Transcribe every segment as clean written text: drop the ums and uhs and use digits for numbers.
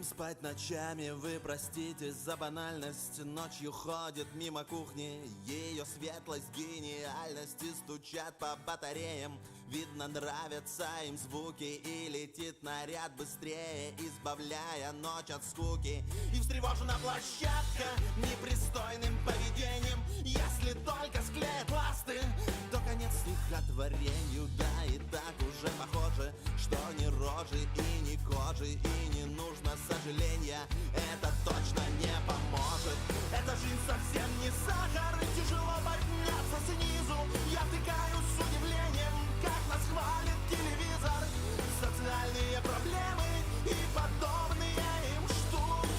любим спать ночами, вы простите за банальность. Ночью ходит мимо кухни ее светлость, гениальность. И стучат по батареям, видно, нравятся им звуки. И летит наряд быстрее, избавляя ночь от скуки. И встревожена площадка непристойным поведением. Если только склеят ласты, то конец стихотворению. Да и так уже похоже, что ни рожи и ни кожи, и не нужно сожаления, это точно не поможет. Эта жизнь совсем не сахар, и тяжело подняться снизу. Я втыкаю с удивлением, как нас хвалит телевизор. Социальные проблемы и подобные им штуки.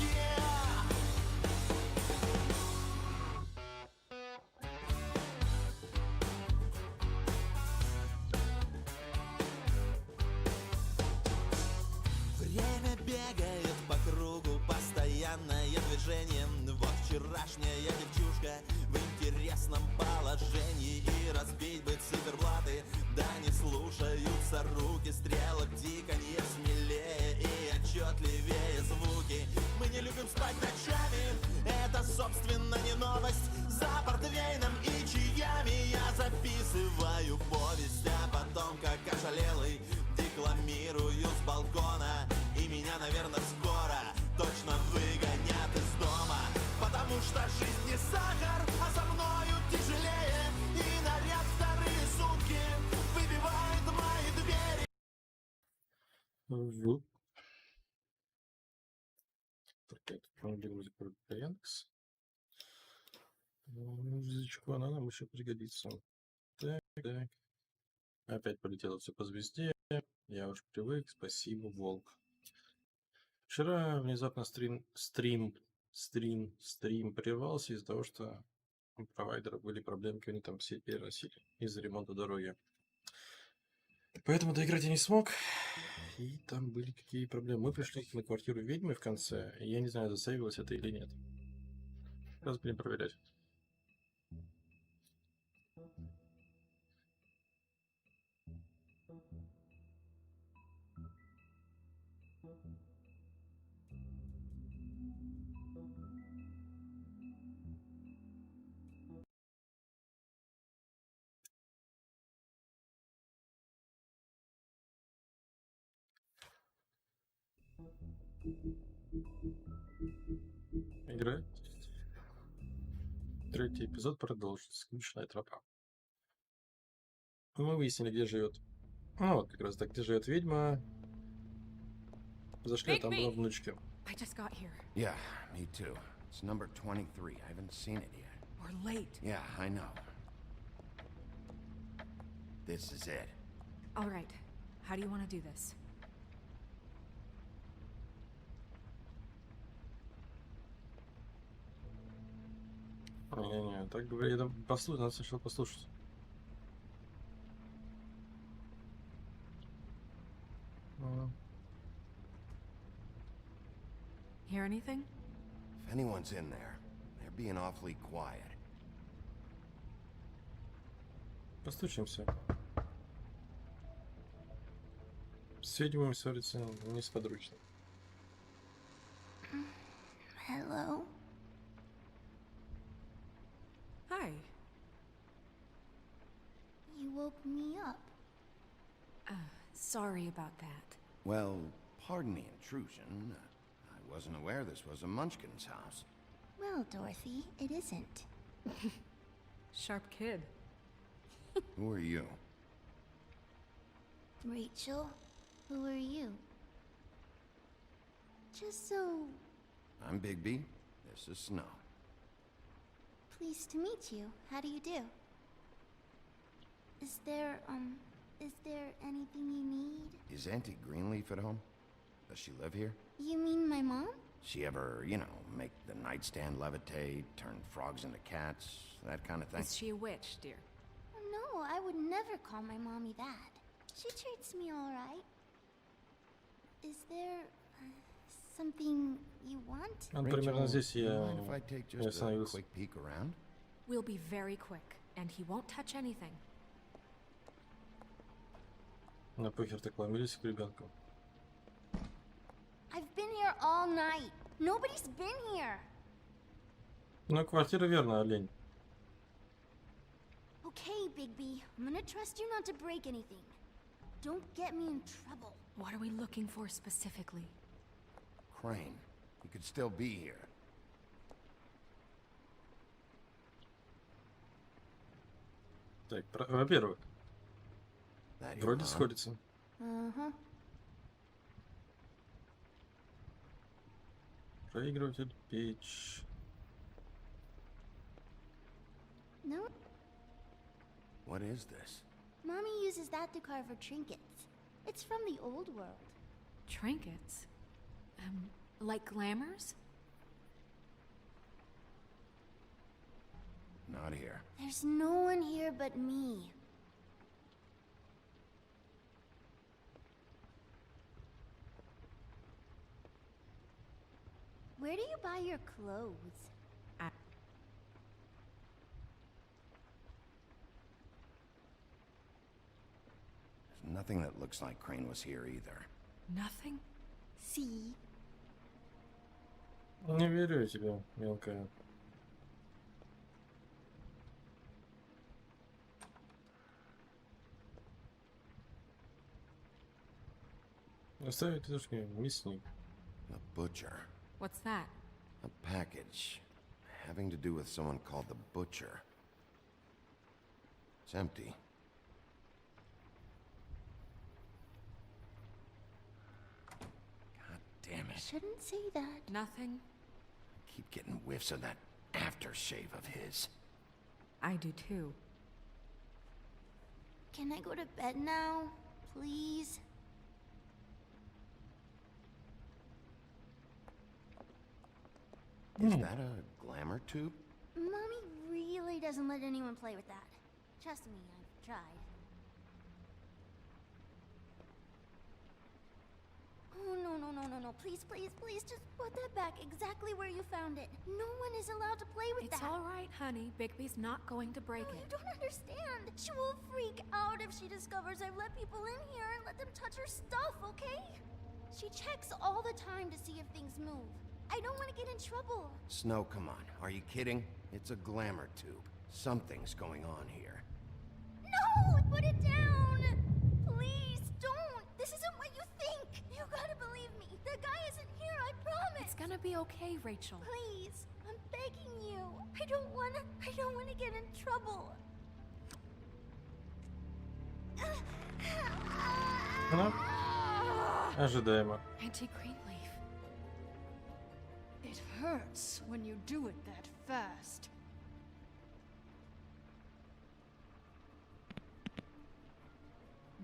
Время бегает по кругу, постоянное движение. Вот вчерашняя девчушка в интересном положении. И разбить бы циферблаты, да не слушаются руки. Стрелок тиканье смелее и отчетливее звуки. Мы не любим спать ночами, это собственно не новость. За портвейном и чаями я записываю повесть, а потом как ошалелый декламирую с балкона. И меня, наверное, скоро точно выгонят из дома. Потому что жизнь не сахар, а со мною тяжелее. И наряд вторые сутки выбивает мои двери. Вот. Так, это вроде про Яндекс. Язычку она нам еще пригодится. Так. Опять полетело все по звезде. Я уж привык. Спасибо, Волк. Вчера внезапно стрим прервался из-за того, что у провайдера были проблемки, они там все переносили из-за ремонта дороги. Поэтому доиграть я не смог. И там были какие проблемы. Мы пришли на квартиру ведьмы в конце, и я не знаю, засейвилось это или нет. Сейчас будем проверять. Играет. Третий эпизод продолжится. Скучная тропа. Мы выяснили, где живет. Ну вот, как раз так, где живет ведьма. Зашли, а там была внучка. I just got here. Yeah, me too. It's number 23. I haven't seen it yet. We're late. Yeah, I know. This is it. All right. How do you want to do this? Не-не, так говорю, я послушал, надо сначала послушать. Hear anything? If anyone's in there, they're being awfully quiet. Постучимся. С ведьмами ссориться несподручно. Hello? Hi. You woke me up. Sorry about that. Well, pardon the intrusion. I wasn't aware this was a Munchkin's house. Well, Dorothy, it isn't. Sharp kid. Who are you? Rachel, who are you? Just so I'm Bigby. This is Snow. pleased to meet you. How do you do? Is there anything you need? Is Auntie Greenleaf at home? Does she live here? You mean my mom? She ever, you know, make the nightstand levitate, turn frogs into cats, that kind of thing? Is she a witch, dear? Oh, no, I would never call my mommy that. She treats me all right. Is there something you want? Примерно здесь do you я mind if I take just a остановился. quick peek around? We'll be very quick, and he won't touch anything. На похер так ломились к ребенку. I've been here all night. Nobody's been here. Ну, квартира верно, олень. Okay, Bigby. I'm gonna trust you not to break anything. Don't get me in trouble. What are we looking for specifically? Crane, he could still be here. Так, во-первых, That your вроде mom? сходится. Uh-huh. Проигрыватель, печь. No, What is this? Mommy uses that to carve her trinkets. It's from the old world. Trinkets? Like glamours? Not here. There's no one here but me. Where do you buy your clothes? There's nothing that looks like Crane was here either. Nothing? See? Не верю я тебе, мелкая. Оставить тушки, мясник. The butcher. What's that? A package having to do with someone called the Butcher. It's empty. God damn it. Shouldn't say that. Nothing? Keep getting whiffs of that aftershave of his. I do too. Can I go to bed now? Please? Is that a glamour tube? Mommy really doesn't let anyone play with that. Trust me, I've tried. Oh, no. Please, just put that back exactly where you found it. No one is allowed to play with It's that. all right, honey. Bigby's not going to break No, you it. don't understand. She will freak out if she discovers I've let people in here and let them touch her stuff, okay? She checks all the time to see if things move. I don't want to get in trouble. Snow, come on. Are you kidding? It's a glamour tube. Something's going on here. No! Put it down! Please, don't! This isn't what you think! You gotta believe me. The guy isn't here, I promise! It's gonna be okay, Rachel. Please, I'm begging you. I don't wanna get in trouble. Ну, ожидаемо. Auntie Greenleaf. It hurts when you do it that fast.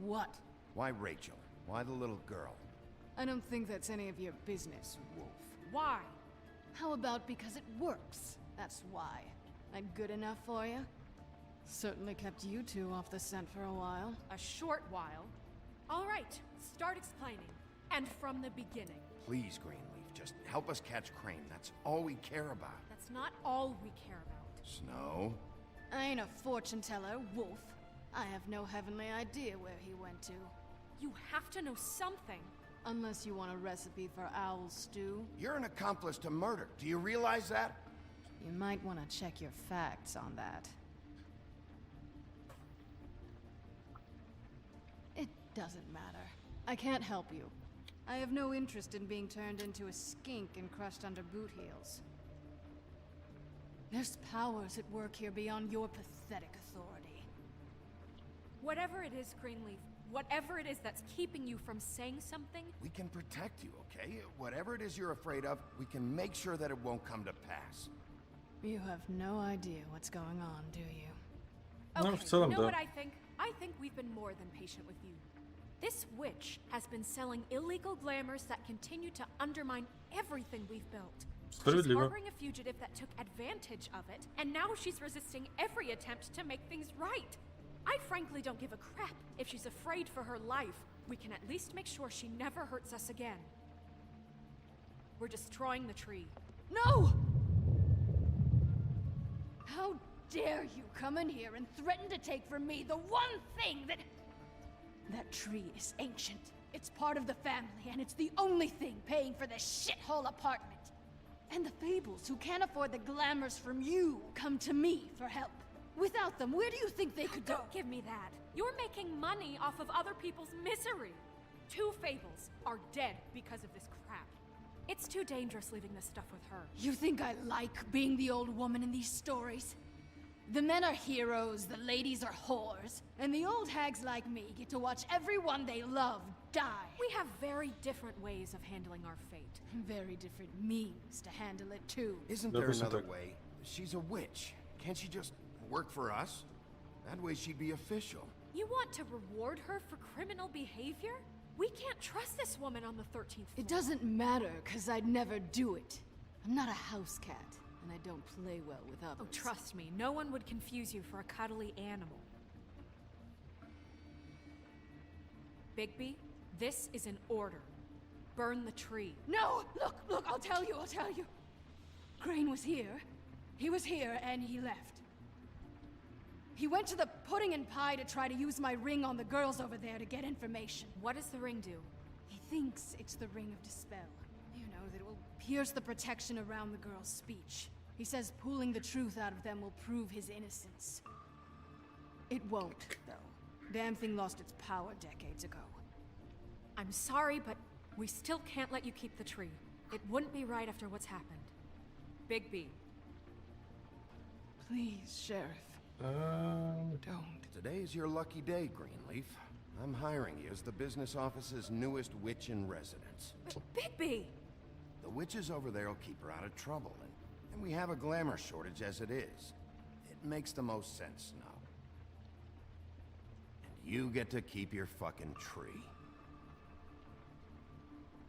What? Why Rachel? Why the little girl? I don't think that's any of your business, Wolf. Why? How about because it works? That's why. That good enough for you? Certainly kept you two off the scent for a while. A short while. All right, start explaining. And from the beginning. Please, Greenleaf, just help us catch Crane. That's all we care about. That's not all we care about. Snow? I ain't a fortune teller, Wolf. I have no heavenly idea where he went to. You have to know something. Unless you want a recipe for owl stew. You're an accomplice to murder. Do you realize that? You might want to check your facts on that. It doesn't matter. I can't help you. I have no interest in being turned into a skink and crushed under boot heels. There's powers at work here beyond your pathetic authority. Whatever it is, Greenleaf, whatever it is that's keeping you from saying something, We can protect you, okay? Whatever it is you're afraid of, we can make sure that it won't come to pass. You have no idea what's going on, do you? Ну, okay, в целом, you know да. what I think? I think we've been more than patient with you. This witch has been selling illegal glamours that continue to undermine everything we've built. She's Справедливо. harboring a fugitive that took advantage of it, and now she's resisting every attempt to make things right. I frankly don't give a crap if she's afraid for her life. We can at least make sure she never hurts us again. We're destroying the tree. No! How dare you come in here and threaten to take from me the one thing that... That tree is ancient. It's part of the family, and it's the only thing paying for this shithole apartment. And the Fables, who can't afford the glamours from you, come to me for help. Without them, where do you think they could go? Don't give me that. You're making money off of other people's misery. 2 Fables are dead because of this crap. It's too dangerous leaving this stuff with her. You think I like being the old woman in these stories? The men are heroes, the ladies are whores, and the old hags like me get to watch everyone they love die. We have very different ways of handling our fate. Very different means to handle it, too. Isn't there another way? She's a witch. Can't she just work for us? That way she'd be official. You want to reward her for criminal behavior? We can't trust this woman on the 13th floor. It doesn't matter, because I'd never do it. I'm not a house cat, and I don't play well with others. Oh, trust me, no one would confuse you for a cuddly animal. Bigby, this is an order. Burn the tree. No! Look, I'll tell you. Crane was here. He was here, and he left. He went to the pudding and pie to try to use my ring on the girls over there to get information. What does the ring do? He thinks it's the ring of dispel. You know, that it will pierce the protection around the girl's speech. He says pulling the truth out of them will prove his innocence. It won't, though. Damn thing lost its power decades ago. I'm sorry, but we still can't let you keep the tree. It wouldn't be right after what's happened. Bigby. Please, Sheriff. Don't. Today's your lucky day, Greenleaf. I'm hiring you as the business office's newest witch in residence. Bigby! The witches over there will keep her out of trouble, and we have a glamour shortage as it is. It makes the most sense now. And you get to keep your fucking tree.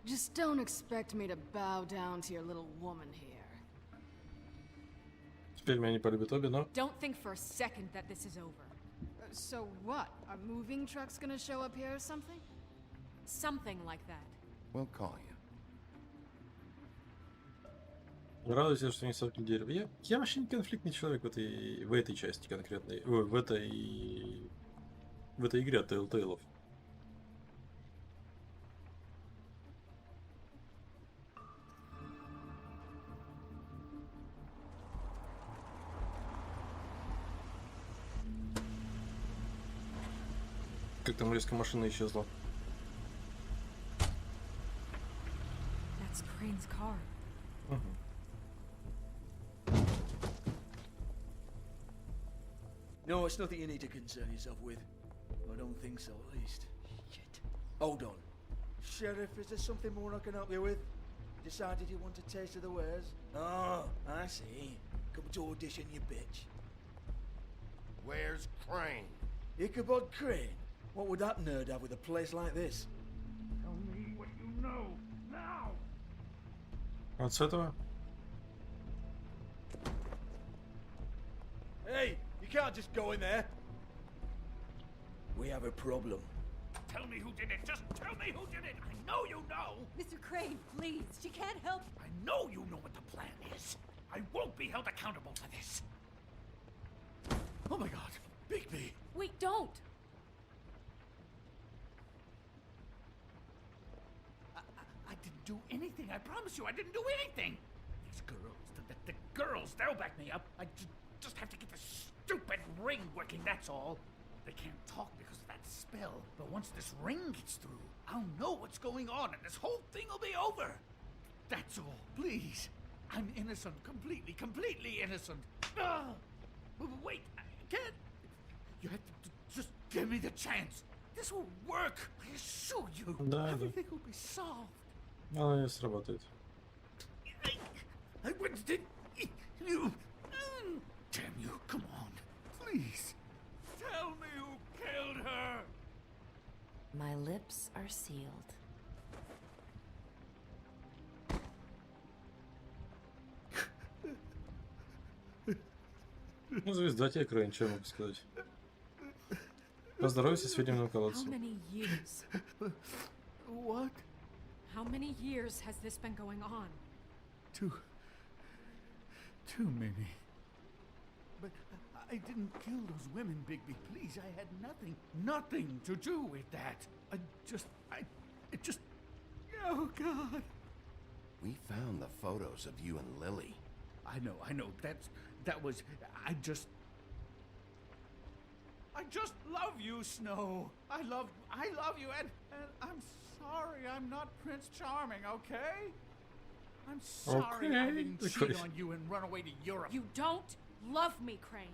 Just don't expect me to bow down to your little woman here. Теперь меня не полюбит обе, но... Don't think for a second that this is over. So what? Are moving trucks gonna show up here or something? Something like that. We'll call you. Радуйся, что не сопли дерево. Я вообще не конфликтный человек в этой части конкретной. В этой игре от Telltale'ов. Как там резко машина исчезла. That's Crane's car. No, it's nothing you need to concern yourself with. I don't think so, at least. Shit. Hold on. Sheriff, is there something more I can help you with? Decided you want a taste of the wares? Oh, I see. Come to audition, you bitch. Where's Crane? Ichabod Crane? What would that nerd have with a place like this? Tell me what you know, now! Вот с этого? Hey, you can't just go in there. We have a problem. Tell me who did it! Just tell me who did it! I know you know! Mr. Crane, please, she can't help. I know you know what the plan is! I won't be held accountable for this! Oh my god, Bigby! Wait, don't! I didn't do anything, I promise you, I didn't do anything! These girls, the girls, they'll back me up. I just have to get this stupid ring working, that's all. They can't talk because of that spell, but once this ring gets through, I'll know what's going on and this whole thing will be over. That's all, please. I'm innocent, completely innocent. Ah! Wait, I can't. You have to just give me the chance. This will work, I assure you. Да, Everything will be solved. Она не сработает. I wouldn't did you. Damn you, come on, please. Tell me who killed her. My lips are sealed. Ну, звезда тебе, Крейн, что я могу сказать? Поздоровайся с ведьминым How колодцем. many years? What? How many years has this been going on? Too many. But I didn't kill those women, Bigby. Please, I had nothing to do with that. I It just... Oh, God. We found the photos of you and Lily. I know. That was... I just love you, Snow. I love you, and I'm sorry I'm not Prince Charming, okay? I'm sorry I didn't cheat on you and run away to Europe. You don't love me, Crane.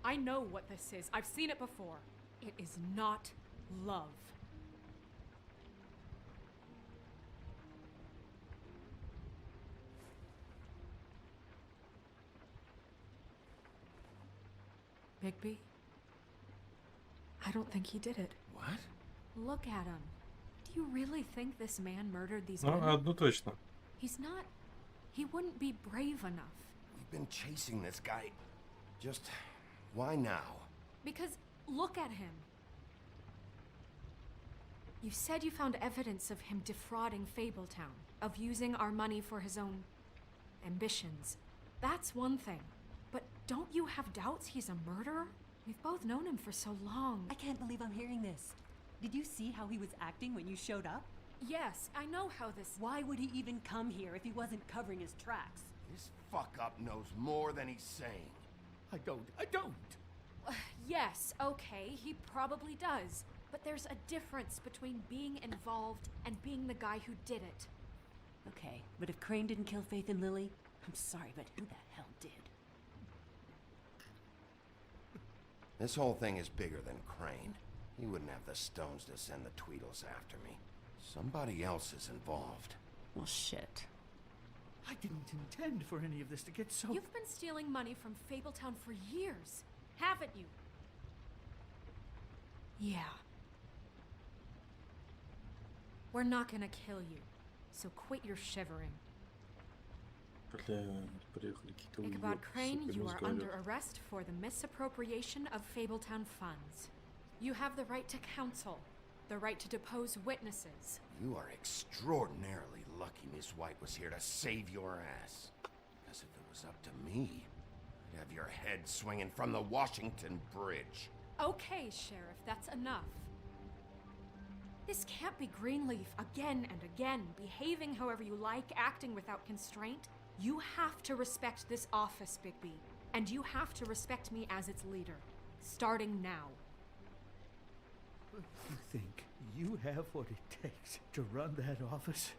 I know what this is. I've seen it before. It is not love. Bigby? I don't think he did it. What? Look at him. Do you really think this man murdered these Ну, women? одну точно. He's not... He wouldn't be brave enough. We've been chasing this guy. Just... why now? Because look at him. You said you found evidence of him defrauding Fabletown, of using our money for his own ambitions. That's one thing. But don't you have doubts he's a murderer? We've both known him for so long. I can't believe I'm hearing this. Did you see how he was acting when you showed up? Yes, I know how this... Why would he even come here if he wasn't covering his tracks? This fuck-up knows more than he's saying. I don't. Yes, okay, he probably does. But there's a difference between being involved and being the guy who did it. Okay, but if Crane didn't kill Faith and Lily, I'm sorry, but who the hell did? This whole thing is bigger than Crane. He wouldn't have the stones to send the Tweedles after me. Somebody else is involved. Well, shit. I didn't intend for any of this to get so... You've been stealing money from Fabletown for years, haven't you? Yeah. We're not gonna kill you, so quit your shivering. Ichabod Crane, you are under arrest for the misappropriation of Fabletown funds. You have the right to counsel, the right to depose witnesses. You are extraordinarily lucky Miss White was here to save your ass. Because if it was up to me, I'd have your head swinging from the Washington Bridge. Okay, Sheriff, that's enough. This can't be Greenleaf again and again, behaving however you like, acting without constraint. You have to respect this office, Bigby. And you have to respect me as its leader. Starting now. You think you have what it takes to run that office?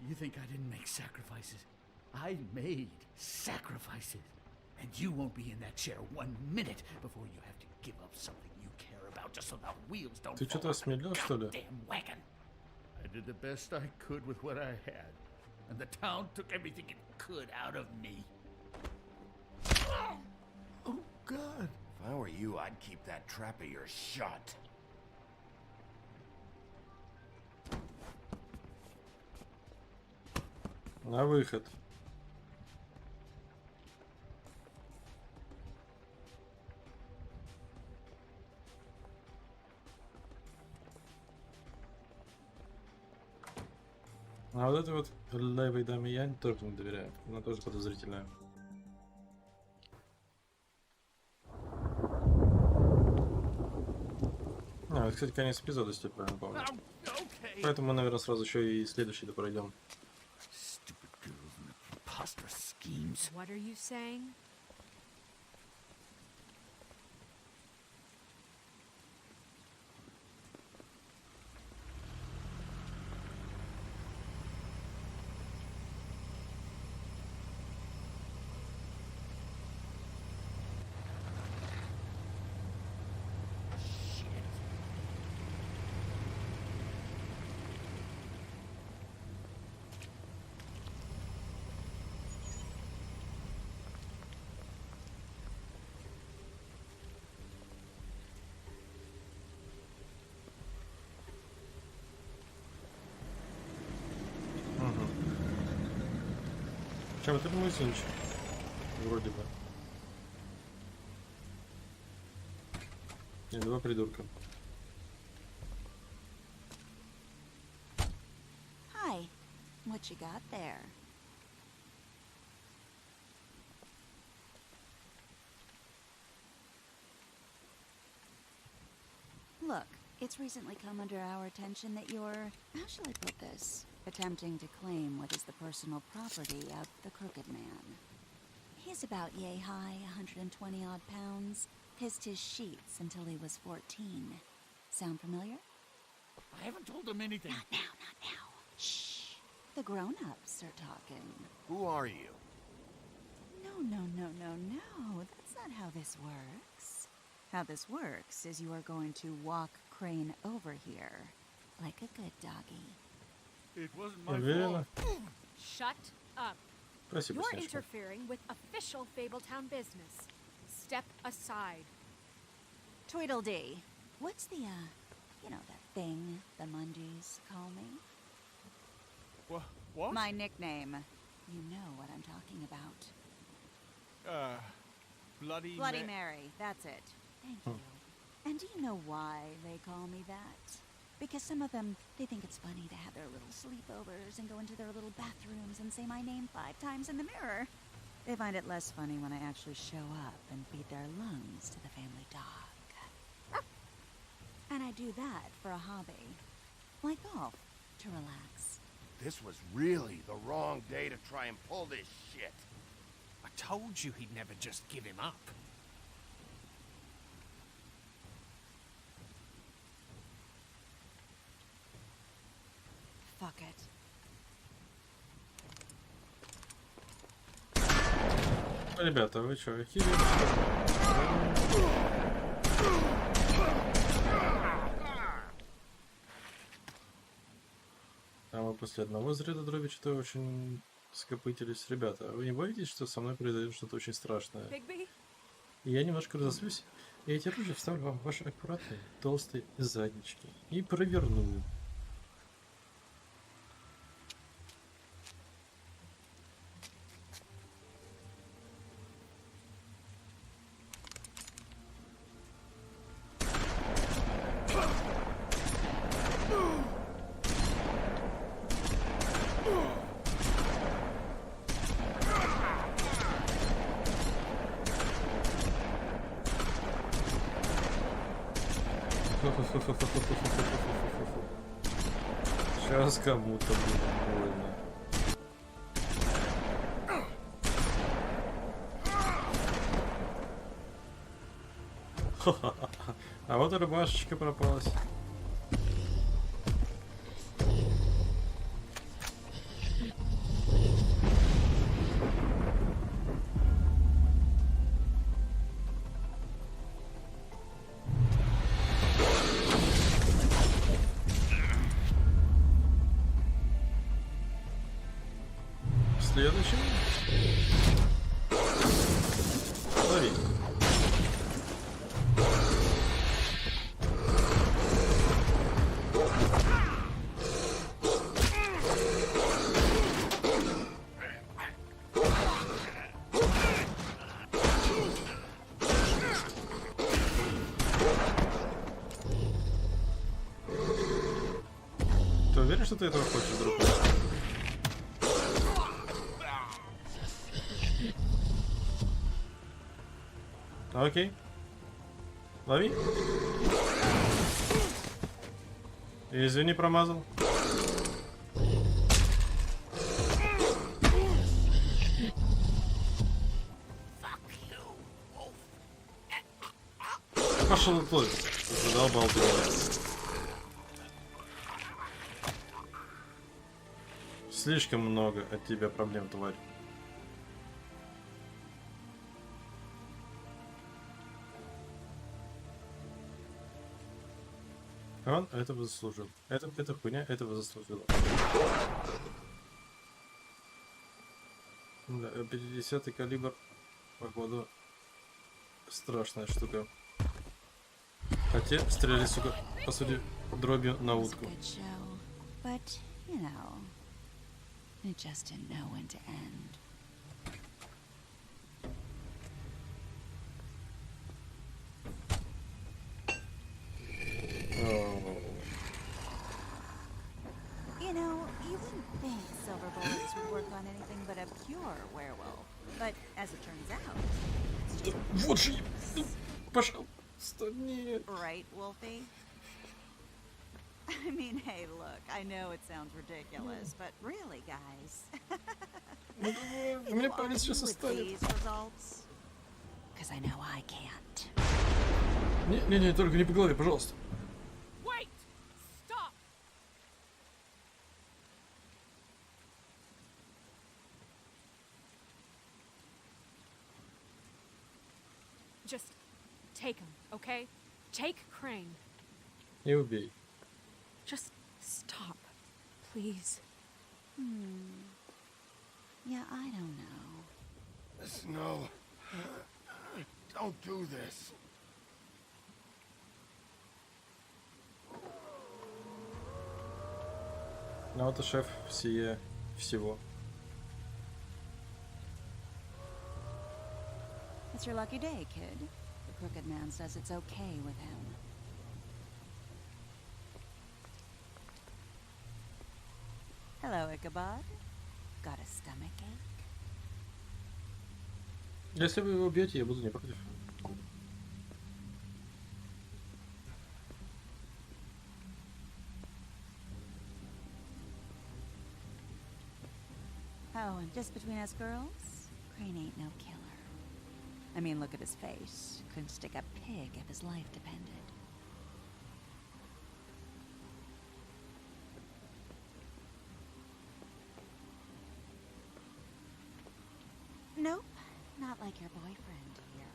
You think I didn't make sacrifices? I made sacrifices. And you won't be in that chair 1 minute before you have to give up something you care about just so the wheels don't Ты что-то осмелел, что ли? goddamn wagon. I did the best I could with what I had. And the town took everything it could out of me. Oh, God. If I were you, I'd keep that trap of yours shut. На выход. А вот этой вот левой даме я тоже не доверяю. Она тоже подозрительная. А, это, кстати, конец эпизода, если я правильно помню. Поэтому мы, наверное, сразу еще и следующий допройдем. Stupid girls and their preposterous schemes. What are you saying? Чем это мой сынчик? Вроде бы. Не, два придурка. Hi. What you got there? Look, It's recently come under our attention that you're, how shall I put this, attempting to claim what is the personal property of the Crooked Man. He's about yay high, 120 odd pounds, pissed his sheets until he was 14. Sound familiar? I haven't told him anything. Not now, not now. Shh. The grown-ups are talking. Who are you? No. That's not how this works. How this works is you are going to walk Crane over here, like a good doggy. It wasn't my Уверена? fault. Shut up. Спасибо, You're Снежка. interfering with official Fabletown business. Step aside. Tweedledee. What's the, you know, that thing the Mundies call me? What? My nickname. You know what I'm talking about. Bloody Mary, that's it. Thank you. And do you know why they call me that? Because some of them, they think it's funny to have their little sleepovers and go into their little bathrooms and say my name 5 times in the mirror. They find it less funny when I actually show up and feed their lungs to the family dog. And I do that for a hobby. Like golf, to relax. This was really the wrong day to try and pull this shit. I told you he'd never just give him up. Fuck it. Ребята, вы что, хилите? А мы после одного заряда дроби что-то очень скопытились. Ребята, вы не боитесь, что со мной произойдет что-то очень страшное? Bigby? И я немножко разозлюсь, и эти ружья вставлю вам в ваши аккуратные, толстые заднички и проверну. Сейчас кому-то будет больно. А вот и рубашечка пропалась. Следующий. Лови. Ты уверен, что ты этого хочешь, друг? Окей. Лови. Извини, промазал. Пошел ты. Задолбал ты меня. Слишком много от тебя проблем, тварь. Он этого заслужил. Эта хуйня этого заслужила. Да, 50-й калибр, походу, страшная штука. А те стреляли, сука, по сути, дробью на утку. You know, you wouldn't think silver bullets would work on anything but a pure werewolf. But as it turns out, it's just... Вот же, пожалуйста, нет. Right, Wolfie? I mean, hey, look, I know it sounds ridiculous, but really, guys. У меня палец сейчас останет. Because I know I can't. Не, только не по голове, пожалуйста. Wait! Stop! Just take him, okay? Take Crane. Не убей. Just stop, please. Yeah, I don't know. No. Don't do this. Ну это шеф всего. It's your lucky day, kid. The Crooked Man says it's okay with him. Hello, Ichabod. Got a stomachache? Если вы его убьете, я буду не против. Oh, and just between us girls, Crane ain't no killer. I mean, look at his face. Couldn't stick a pig if his life depended. Nope, not like your boyfriend here.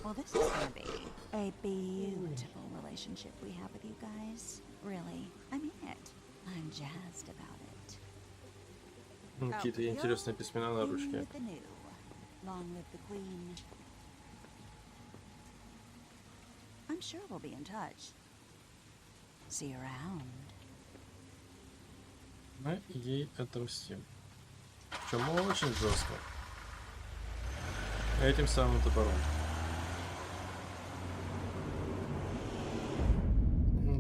Well, this is gonna be a beautiful relationship we have with you guys. Really, I mean it. I'm jazzed about it. Какие-то интересные письмена на ручке. With the new. Long live the queen. I'm sure we'll be in touch. See you around. Мы ей отомстим. Причем очень жестко. Этим самым топором.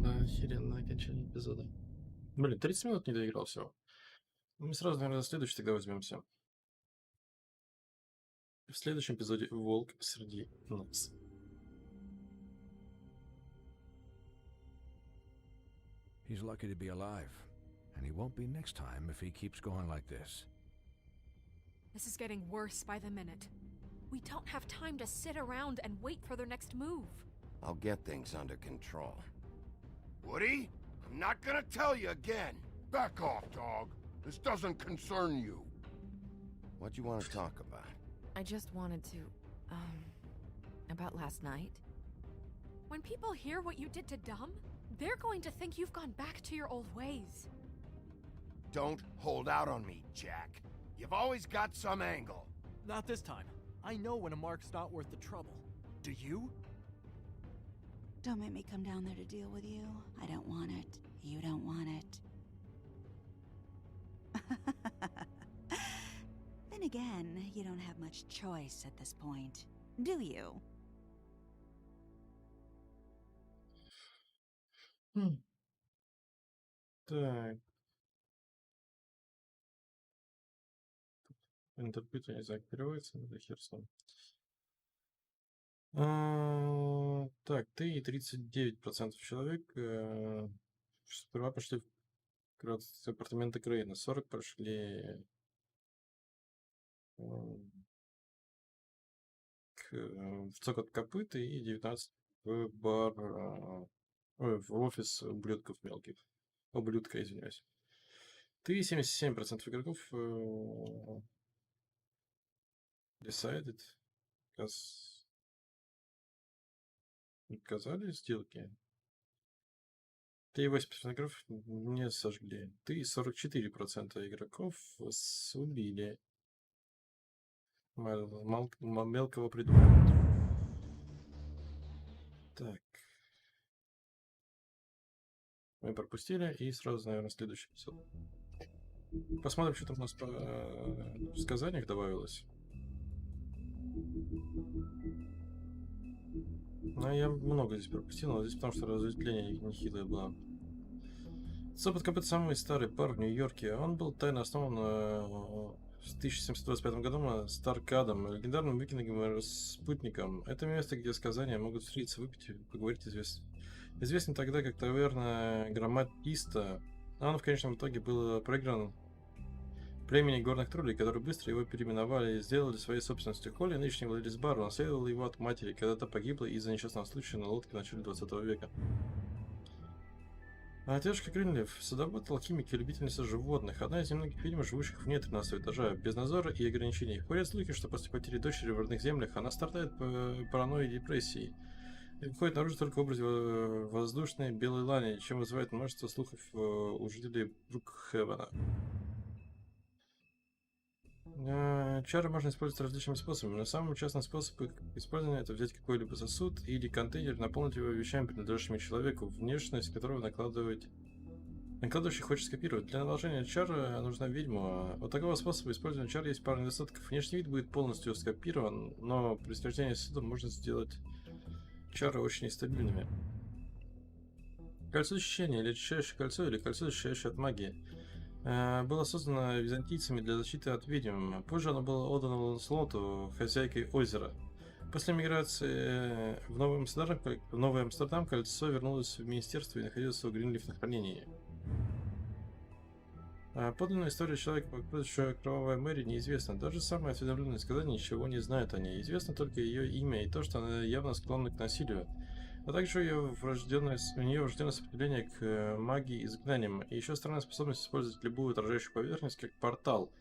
Да, охеренное окончание эпизода. Блин, 30 минут не доиграл всего. Мы сразу, наверное, за следующий тогда возьмемся. В следующем эпизоде Волк среди нас. He's lucky to be alive. And he won't be next time if he keeps going like this. This is getting worse by the minute. We don't have time to sit around and wait for their next move. I'll get things under control. Woody, I'm not gonna tell you again. Back off, dog. This doesn't concern you. What do you want to talk about? I just wanted to, about last night. When people hear what you did to Dum, they're going to think you've gone back to your old ways. Don't hold out on me, Jack. You've always got some angle. Not this time. I know when a mark's not worth the trouble. Do you? Don't make me come down there to deal with you. I don't want it. You don't want it. Then again, you don't have much choice at this point, do you? Так. Интерпретер, я не знаю, как переводится, но хер с ним. Так, ты и 39% человек сперва пошли в апартаменты Крейна, 40 пошли в цокот копыт и 19 в бар, в офис ублюдков мелких. Ублюдка, извиняюсь. Ты 77% игроков decided, отказали сделки. Ты 8% игроков не сожгли. Ты 44% игроков убили мелкого придурка. Так. Мы пропустили, и сразу, наверное, следующий эпизод. Посмотрим, что там у нас по сказаниях добавилось. Ну, я много здесь пропустил, но здесь потому что разветвление нехилое было. Цопот копыт — самый старый бар в Нью-Йорке. Он был тайно основан в В 1725 году с Таркадом, легендарным викингом и спутником. Это место, где сказания могут встретиться, выпить и поговорить, известен тогда как таверна Громатиста. А он в конечном итоге был проигран племени горных троллей, которые быстро его переименовали и сделали своей собственностью. Холли, нынешний владелец бара, наследовал его от матери, когда та погибла из-за несчастного случая на лодке в начале 20 века. А девушка Гринлиф — садовод, алхимик и любительница животных, одна из немногих ведьм, живущих вне 13 этажа, без надзора и ограничений. Ходят слухи, что после потери дочери в родных землях она страдает паранойей и депрессией. И выходит наружу только в образе воздушной белой лани, чем вызывает множество слухов у жителей Брукхевена. Чары можно использовать различными способами, но самый частный способ их использования — это взять какой-либо сосуд или контейнер, наполнить его вещами, принадлежащими человеку, внешность которого накладывающий хочет скопировать. Для наложения чара нужна ведьма. У такого способа использования чар есть пара недостатков. Внешний вид будет полностью скопирован, но при сочетании с сосудом можно сделать чары очень нестабильными. Кольцо очищения, или очищающее кольцо, или кольцо, защищающее от магии, было создано византийцами для защиты от ведьм. Позже оно было отдано Ланселоту, хозяйкой озера. После миграции в Новый Амстердам кольцо вернулось в министерство и находилось у Гринлиф на хранении. Подлинная история человека по прозвищу Кровавая Мэри неизвестна. Даже самые осведомленные сказания ничего не знают о ней. Известно только ее имя и то, что она явно склонна к насилию. А также у нее врожденное сопротивление к магии и изгнаниям. И еще странная способность использовать любую отражающую поверхность как портал,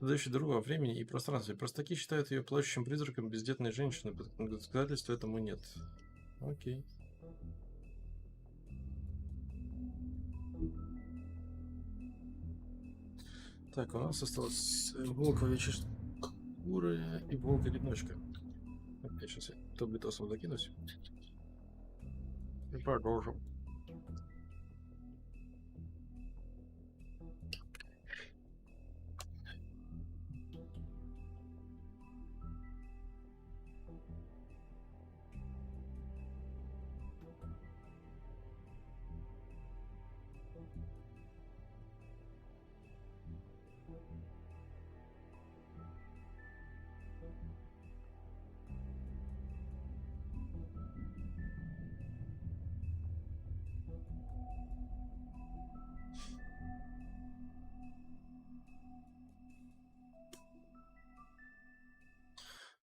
дающий дорогу во времени и пространстве. Простаки считают ее плачущим призраком бездетной женщины, но доказательств этому нет. Окей. Так, у нас осталось волк-овечья шкура и волк-одиночка. Опять сейчас я таблетосом закинусь. И продолжим.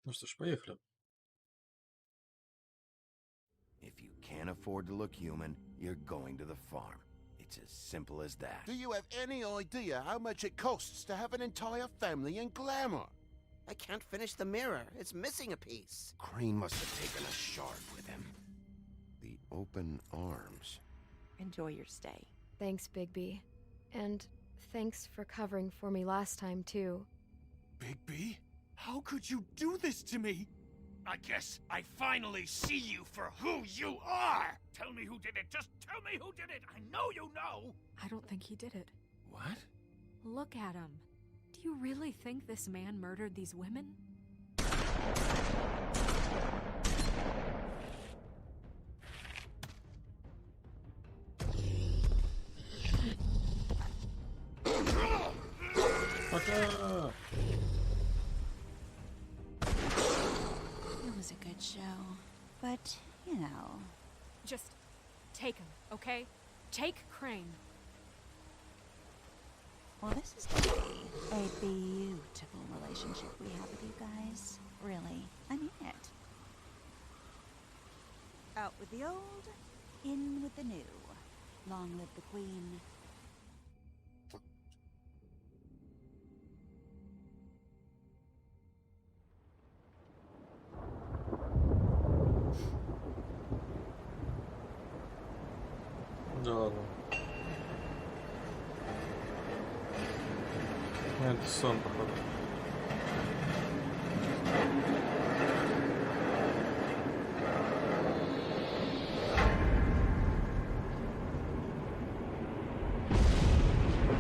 Ну что ж, поехали. If you can't afford to look human, you're going to the farm. It's as simple as that. Do you have any idea how much it costs to have an entire family in glamour? I can't finish the mirror. It's missing a piece. Crane must have taken a shard with him. The open arms. Enjoy your stay. Thanks, Bigby. And thanks for covering for me last time, too. Bigby? How could you do this to me? I guess I finally see you for who you are! Tell me who did it! Just tell me who did it! I know you know! I don't think he did it. What? Look at him. Do you really think this man murdered these women? Пока! It was a good show, but, you know. Just take him, okay? Take Crane. Well, this is gonna be a beautiful relationship we have with you guys. Really, I mean it. Out with the old, in with the new. Long live the Queen. Да ладно. Это сон, походу.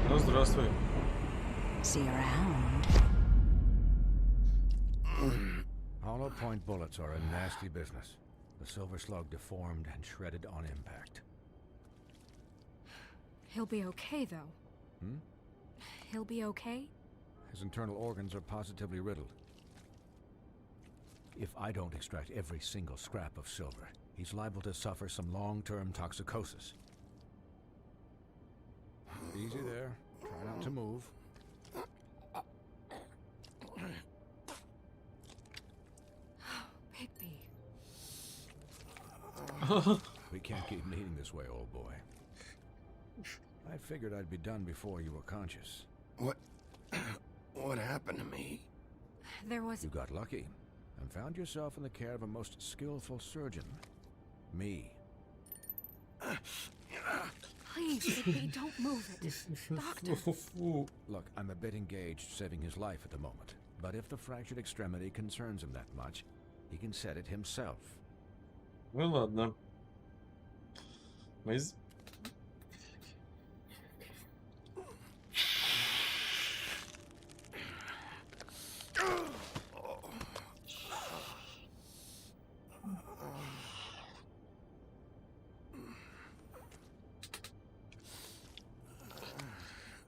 Ну, здравствуй. See you around. Hollow point bullets are a nasty business. The silver slug deformed and shredded on impact. He'll be okay, though. Hmm? He'll be okay? His internal organs are positively riddled. If I don't extract every single scrap of silver, he's liable to suffer some long-term toxicosis. Easy there. Try not to move. Bigby. We can't keep meeting this way, old boy. I figured I'd be done before you were conscious. What happened to me? There was... You got lucky and found yourself in the care of a most skillful surgeon. Me. Please, Bigby, don't move it. Doctor. Look, I'm a bit engaged saving his life at the moment. But if the fractured extremity concerns him that much, he can set it himself. Ну ладно. Mas...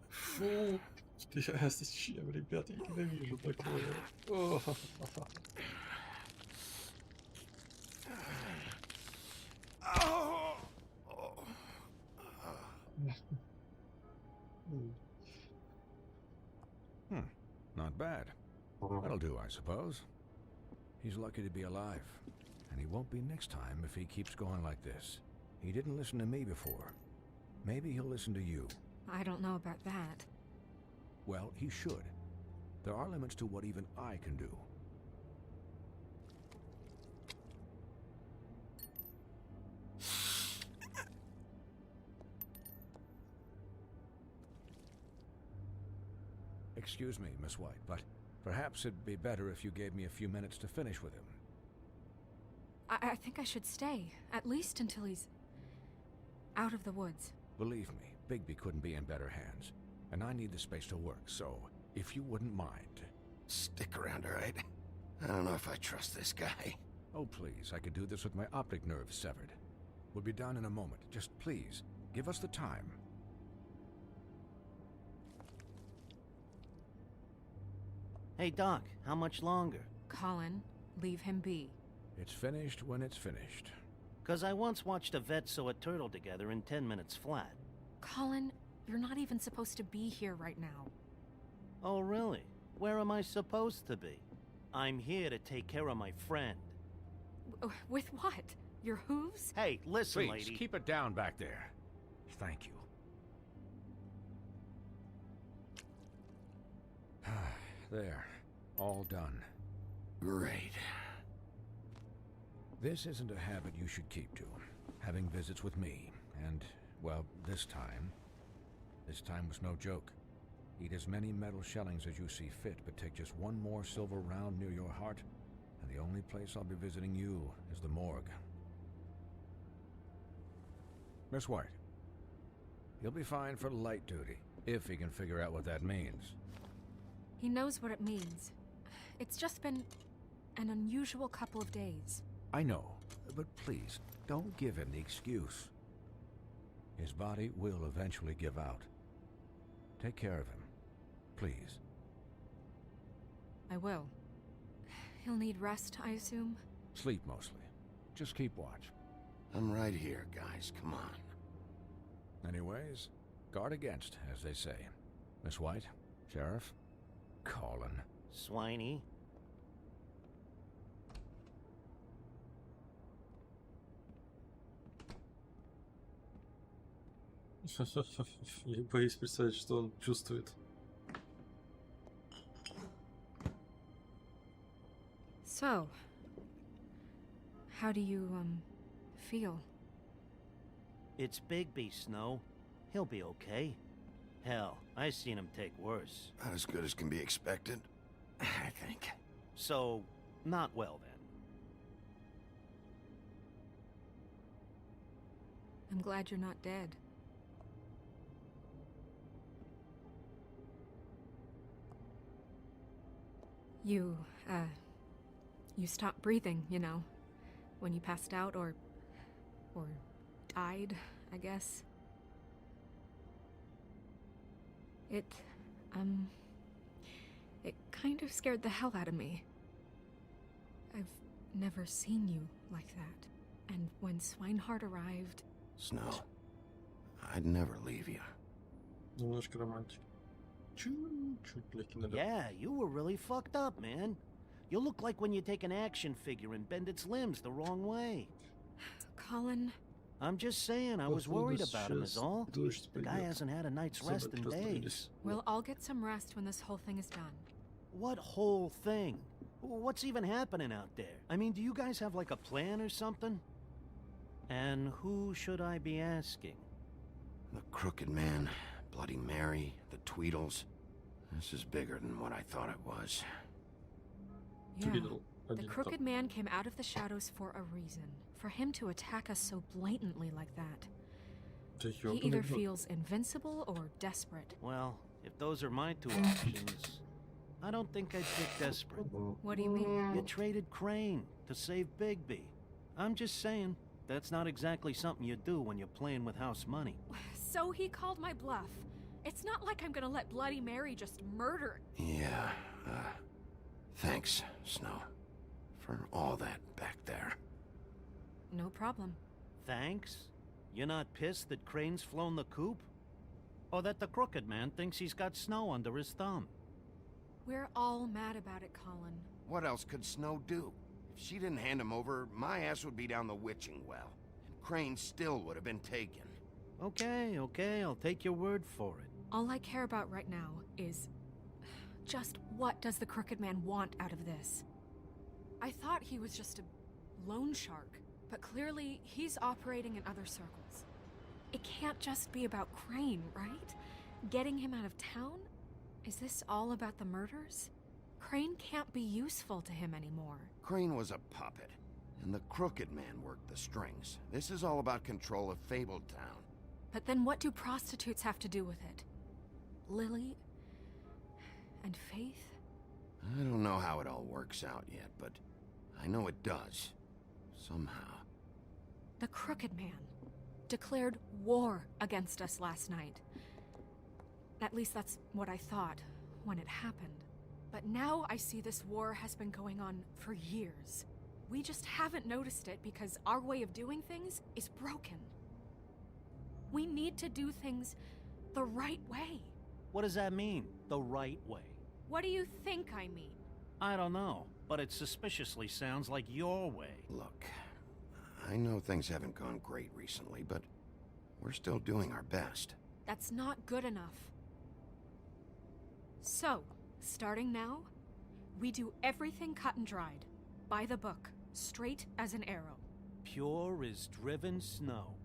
Фу, я зачем, ребят, я ненавижу такое. О. Not bad. That'll do, I suppose. He's lucky to be alive. And he won't be next time if he keeps going like this. He didn't listen to me before. Maybe he'll listen to you. I don't know about that. Well, he should. There are limits to what even I can do. Excuse me, Miss White, but perhaps it'd be better if you gave me a few minutes to finish with him. I think I should stay, at least until he's out of the woods. Believe me, Bigby couldn't be in better hands. And I need the space to work, so if you wouldn't mind. Stick around, all right? I don't know if I trust this guy. Oh, please, I could do this with my optic nerve severed. We'll be done in a moment. Just please, give us the time. Hey, Doc, how much longer? Colin, leave him be. It's finished when it's finished. 'Cause I once watched a vet sew a turtle together in 10 minutes flat. Colin, you're not even supposed to be here right now. Oh, really? Where am I supposed to be? I'm here to take care of my friend. With what? Your hooves? Hey, listen, Please, lady. keep it down back there. Thank you. There. All done. Great. This isn't a habit you should keep to. Having visits with me. And, well, this time was no joke. Eat as many metal shellings as you see fit, but take just one more silver round near your heart, and the only place I'll be visiting you is the morgue. Miss White, he'll be fine for light duty, if he can figure out what that means. He knows what it means. It's just been an unusual couple of days. I know, but please, don't give him the excuse. His body will eventually give out. Take care of him, please. I will. He'll need rest, I assume? Sleep mostly. Just keep watch. I'm right here, guys. Come on. Anyways, guard against, as they say. Miss White, Sheriff, Colin. Swiney. Я боюсь представить, что он чувствует. So, how do you, feel? It's Bigby, Snow. He'll be okay. Hell, I seen him take worse. Not as good as can be expected, I think. So, not well then. I'm glad you're not dead. You stopped breathing, you know, when you passed out or died, I guess. kind of scared the hell out of me. I've never seen you like that. And when Swinehart arrived... Snow, I'd never leave you. Немножко романтики. Чуть-чуть легкий налет. Yeah, you were really fucked up, man. You look like when you take an action figure and bend its limbs the wrong way. Colin... I'm just saying, I was worried about him is all. The guy hasn't had a night's rest in days. We'll all get some rest when this whole thing is done. What whole thing? What's even happening out there? I mean, do you guys have like a plan or something? And who should I be asking? The Crooked Man, Bloody Mary, the Tweedles. This is bigger than what I thought it was. Yeah, the Crooked Man came out of the shadows for a reason. For him to attack us so blatantly like that. He either feels invincible or desperate. Well, if those are my two options, I don't think I'd pick desperate. What do you mean? You traded Crane to save Bigby. I'm just saying, that's not exactly something you do when you're playing with house money. So he called my bluff. It's not like I'm gonna let Bloody Mary just murder... Yeah, thanks, Snow, for all that back there. No problem. Thanks? You're not pissed that Crane's flown the coop? Or that the Crooked Man thinks he's got Snow under his thumb? We're all mad about it, Colin. What else could Snow do? If she didn't hand him over, my ass would be down the witching well. And Crane still would have been taken. Okay, I'll take your word for it. All I care about right now is... just what does the Crooked Man want out of this? I thought he was just a loan shark, but clearly he's operating in other circles. It can't just be about Crane, right? Getting him out of town? Is this all about the murders? Crane can't be useful to him anymore. Crane was a puppet, and the Crooked Man worked the strings. This is all about control of Fabletown. But then what do prostitutes have to do with it? Lily? And Faith? I don't know how it all works out yet, but I know it does. Somehow. The Crooked Man declared war against us last night. At least that's what I thought when it happened. But now I see this war has been going on for years. We just haven't noticed it because our way of doing things is broken. We need to do things the right way. What does that mean, the right way? What do you think I mean? I don't know, but it suspiciously sounds like your way. Look, I know things haven't gone great recently, but we're still doing our best. That's not good enough. So, starting now, we do everything cut and dried, by the book, straight as an arrow. Pure as driven snow.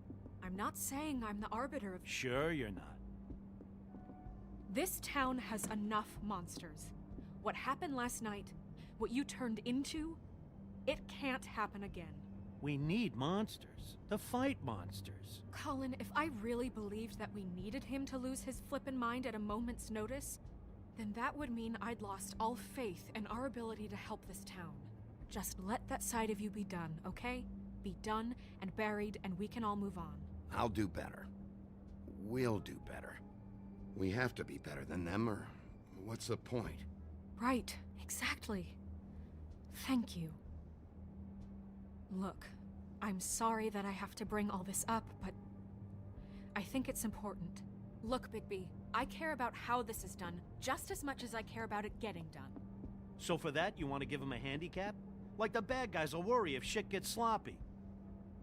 I'm not saying I'm the arbiter of... Sure you're not. This town has enough monsters. What happened last night, what you turned into, it can't happen again. We need monsters to fight monsters. Colin, if I really believed that we needed him to lose his flippin' mind at a moment's notice, then that would mean I'd lost all faith in our ability to help this town. Just let that side of you be done, okay? Be done and buried, and we can all move on. I'll do better. We'll do better. We have to be better than them, or what's the point? Right, exactly. Thank you. Look, I'm sorry that I have to bring all this up, but I think it's important. Look, Bigby, I care about how this is done just as much as I care about it getting done. So for that, you want to give him a handicap? Like the bad guys will worry if shit gets sloppy.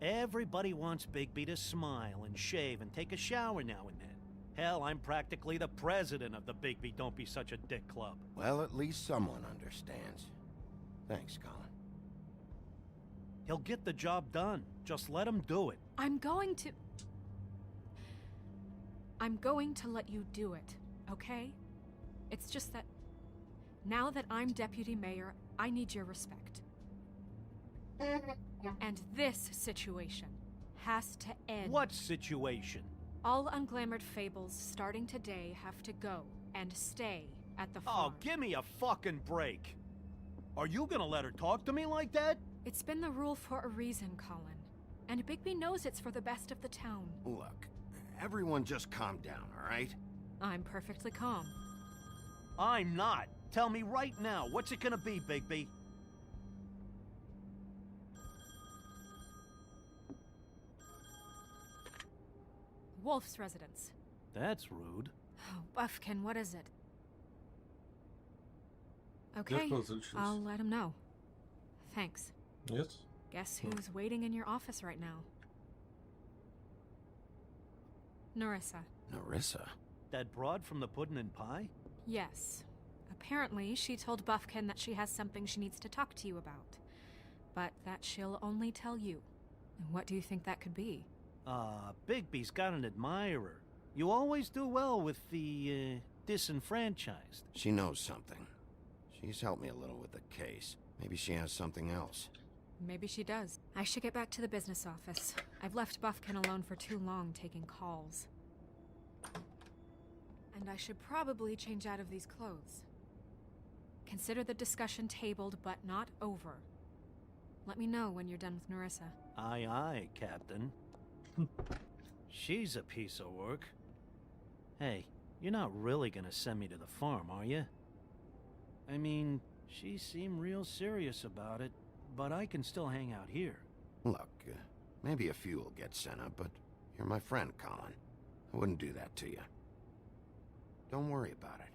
Everybody wants Bigby to smile and shave and take a shower now and then. Hell, I'm practically the president of the Bigby Don't Be Such a Dick Club. Well, at least someone understands. Thanks, Colin. He'll get the job done. Just let him do it. I'm going to let you do it, okay? It's just that now that I'm deputy mayor, I need your respect. And this situation has to end. What situation? All unglamored fables starting today have to go and stay at the farm. Oh, give me a fucking break. Are you gonna let her talk to me like that? It's been the rule for a reason, Colin. And Bigby knows it's for the best of the town. Look, everyone just calm down, all right? I'm perfectly calm. I'm not. Tell me right now, what's it gonna be, Bigby? Wolf's residence. That's rude. Oh, Buffkin, what is it? Okay, I'll let him know. Thanks. Yes? Guess who's waiting in your office right now? Nerissa. Nerissa? That broad from the puddin' and pie? Yes. Apparently, she told Buffkin that she has something she needs to talk to you about. But that she'll only tell you. And what do you think that could be? Bigby's got an admirer. You always do well with the, disenfranchised. She knows something. She's helped me a little with the case. Maybe she has something else. Maybe she does. I should get back to the business office. I've left Buffkin alone for too long taking calls. And I should probably change out of these clothes. Consider the discussion tabled, but not over. Let me know when you're done with Nerissa. Aye, aye, Captain. She's a piece of work. Hey, you're not really gonna send me to the farm, are you? I mean, she seemed real serious about it, but I can still hang out here. Look, maybe a few will get sent up, but you're my friend, Colin. I wouldn't do that to you. Don't worry about it.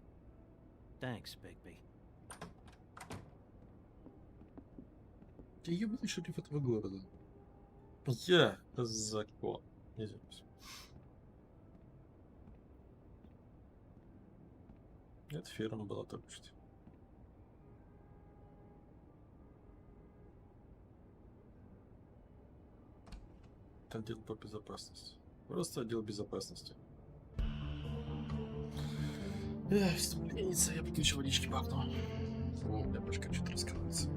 Thanks, Bigby. Я буду шериф этого города. Я закон. Извините. Это ферма была только что. Отдел по безопасности. Просто отдел безопасности. Вступленница, я подключил водички по окну. О, у меня башка что-то раскалывается.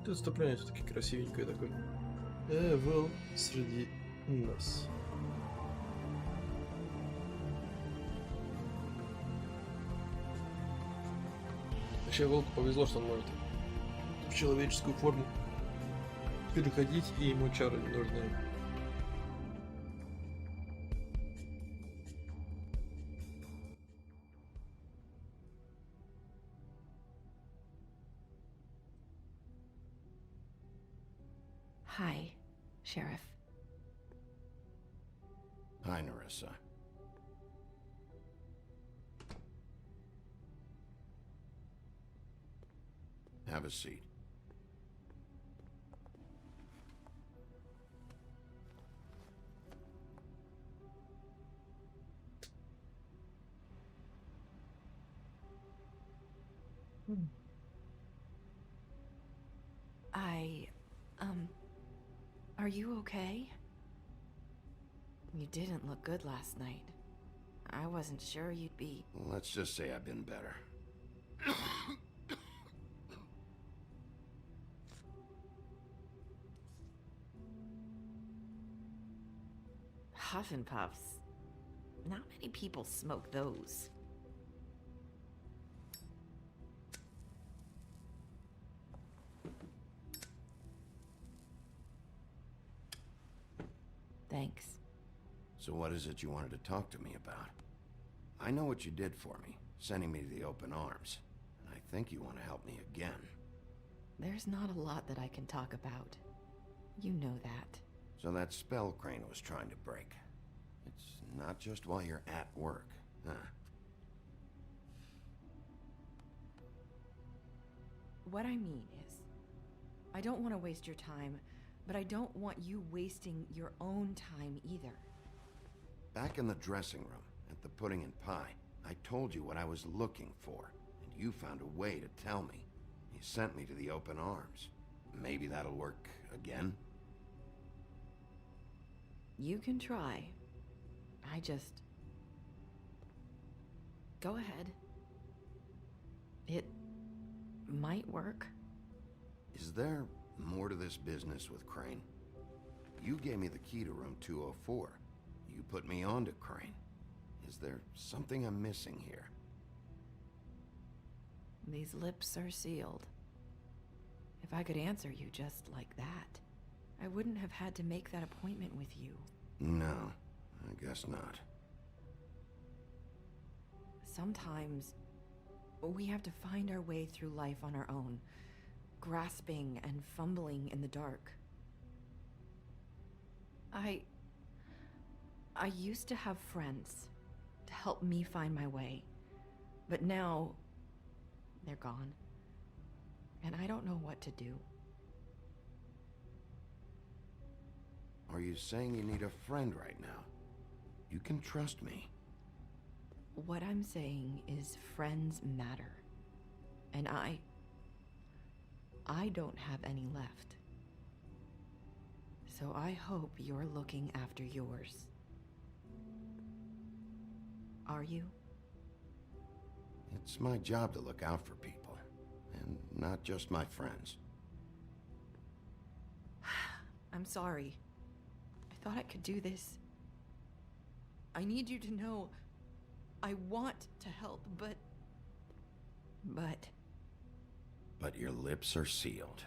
Это вступление все-таки красивенькое такое. Волк среди нас. Вообще Волку повезло, что он может в человеческую форму переходить, и ему чары не нужны. Hi, Sheriff. Hi, Nerissa. Have a seat. Are you okay? You didn't look good last night. I wasn't sure you'd be... Let's just say I've been better. Huff and Puffs. Not many people smoke those. Thanks. So what is it you wanted to talk to me about? I know what you did for me, sending me to the open arms. And I think you want to help me again. There's not a lot that I can talk about. You know that. So that spell Crane was trying to break. It's not just while you're at work, huh? What I mean is, I don't want to waste your time, but I don't want you wasting your own time either. Back in the dressing room, at the pudding and pie, I told you what I was looking for, and you found a way to tell me. You sent me to the open arms. Maybe that'll work again? You can try. I just... Go ahead. It might work. Is there more to this business with Crane? You gave me the key to room 204. You put me on to Crane. Is there something I'm missing here? These lips are sealed. If I could answer you just like that, I wouldn't have had to make that appointment with you. No, I guess not. Sometimes we have to find our way through life on our own, grasping and fumbling in the dark. I used to have friends to help me find my way, but now they're gone, and I don't know what to do. Are you saying you need a friend right now? You can trust me. What I'm saying is friends matter, and I don't have any left. So I hope you're looking after yours. Are you? It's my job to look out for people, and not just my friends. I'm sorry. I thought I could do this. I need you to know I want to help, but... But your lips are sealed.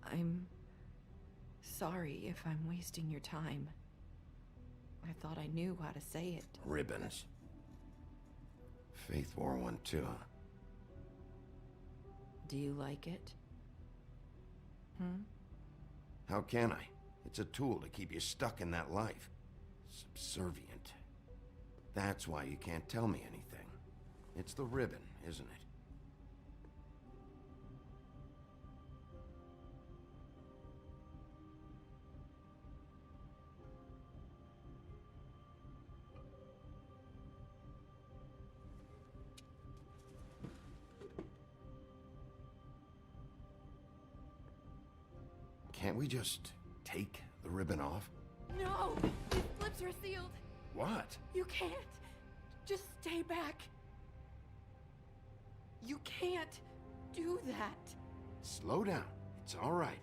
I'm sorry if I'm wasting your time. I thought I knew how to say it. Ribbons. Faith wore one too. Do you like it? How can I? It's a tool to keep you stuck in that life. Subservient. That's why you can't tell me anything. It's the ribbon, isn't it? Can't we just take the ribbon off? No! These lips are sealed! What? You can't! Just stay back! You can't do that! Slow down. It's all right.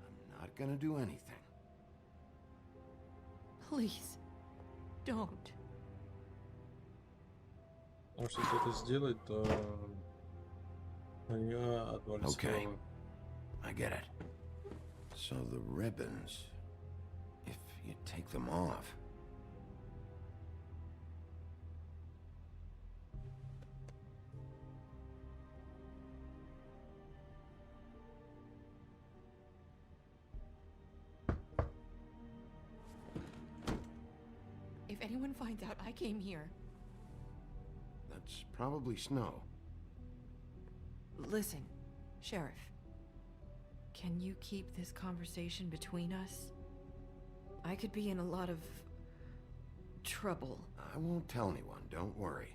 I'm not gonna do anything. Please, don't. Может, если это сделать, то я отвалится. Okay, I get it. So the ribbons, if you take them off... If anyone finds out I came here... That's probably snow. Listen, Sheriff. Can you keep this conversation between us? I could be in a lot of... trouble. I won't tell anyone, don't worry.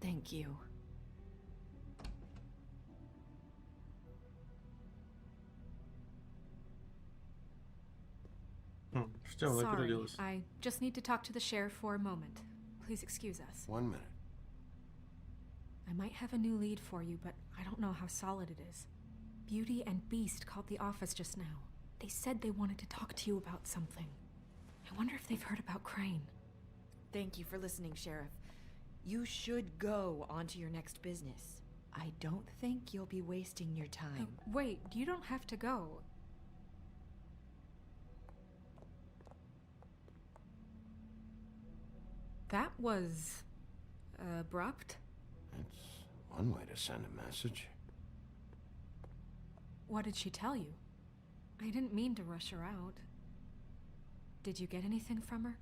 Thank you. Sorry, I just need to talk to the sheriff for a moment. Please excuse us. 1 minute. I might have a new lead for you, but I don't know how solid it is. Beauty and Beast called the office just now. They said they wanted to talk to you about something. I wonder if they've heard about Crane. Thank you for listening, Sheriff. You should go on to your next business. I don't think you'll be wasting your time. Wait, you don't have to go. That was... abrupt? It's one way to send a message. What did she tell you? I didn't mean to rush her out. Did you get anything from her?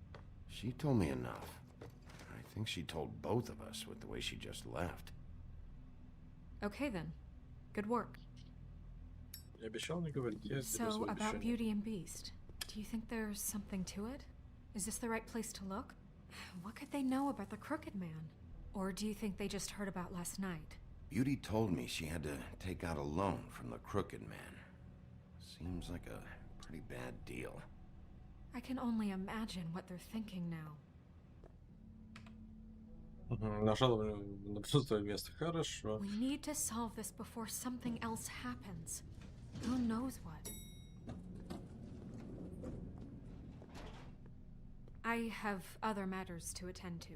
She told me enough. I think she told both of us with the way she just left. Okay then. Good work. Я обещал не говорить. Я сделаю So, свое about обещание. Beauty and Beast, do you think there's something to it? Is this the right place to look? What could they know about the Crooked Man? Or do you think they just heard about last night? Beauty told me she had to take out a loan from the Crooked Man. Seems like a pretty bad deal. I can only imagine what they're thinking now. Нажал на пустое место. Хорошо. We need to solve this before something else happens. Who knows what? I have other matters to attend to.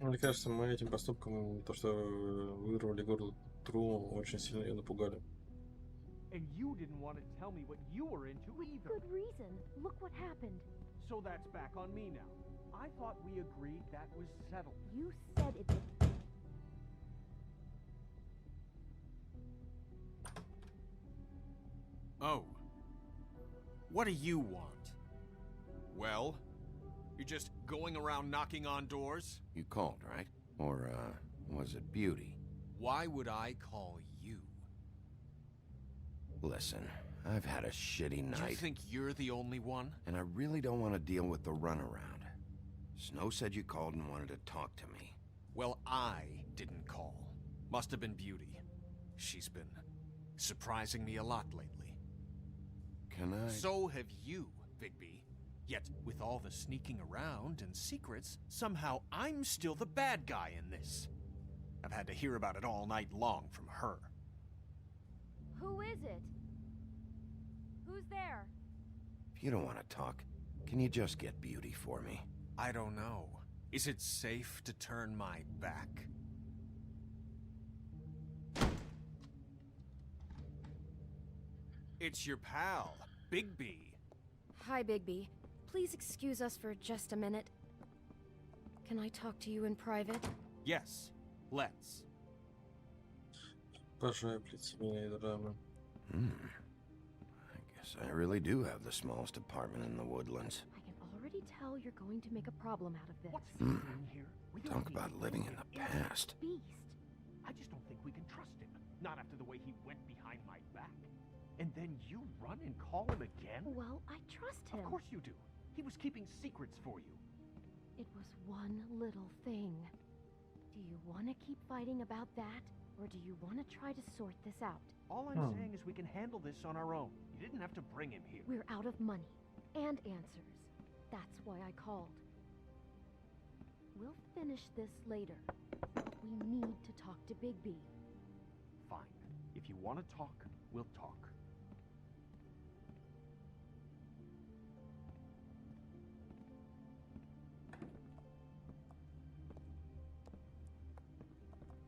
Мне кажется, мы этим поступком, то, что вырвали горло Тру, очень сильно ее напугали. And you didn't want to tell me what you were into either. Good reason. Look what happened. So that's back on me now. I thought we agreed that was settled. You said it. Oh. What do you want? Well? You're just going around knocking on doors? You called, right? Or, was it Beauty? Why would I call you? Listen, I've had a shitty night. You think you're the only one? And I really don't want to deal with the runaround. Snow said you called and wanted to talk to me. Well, I didn't call. Must have been Beauty. She's been surprising me a lot lately. Can I? So have you, Bigby. Yet, with all the sneaking around and secrets, somehow I'm still the bad guy in this. I've had to hear about it all night long from her. Who is it? Who's there? If you don't want to talk, can you just get Beauty for me? I don't know. Is it safe to turn my back? It's your pal, Bigby. Hi, Bigby. Please excuse us for just a minute. Can I talk to you in private? Yes, let's. I guess I really do have the smallest apartment in the woodlands. I can already tell you're going to make a problem out of this. What's he doing here? We don't Talk need about to living know in the him. past. Beast. I just don't think we can trust him. Not after the way he went behind my back. And then you run and call him again? Well, I trust him. Of course you do. He was keeping secrets for you. It was one little thing. Do you want to keep fighting about that? Or do you want to try to sort this out? All I'm saying is we can handle this on our own. You didn't have to bring him here. We're out of money and answers. That's why I called. We'll finish this later. We need to talk to Bigby. Fine. If you want to talk, we'll talk.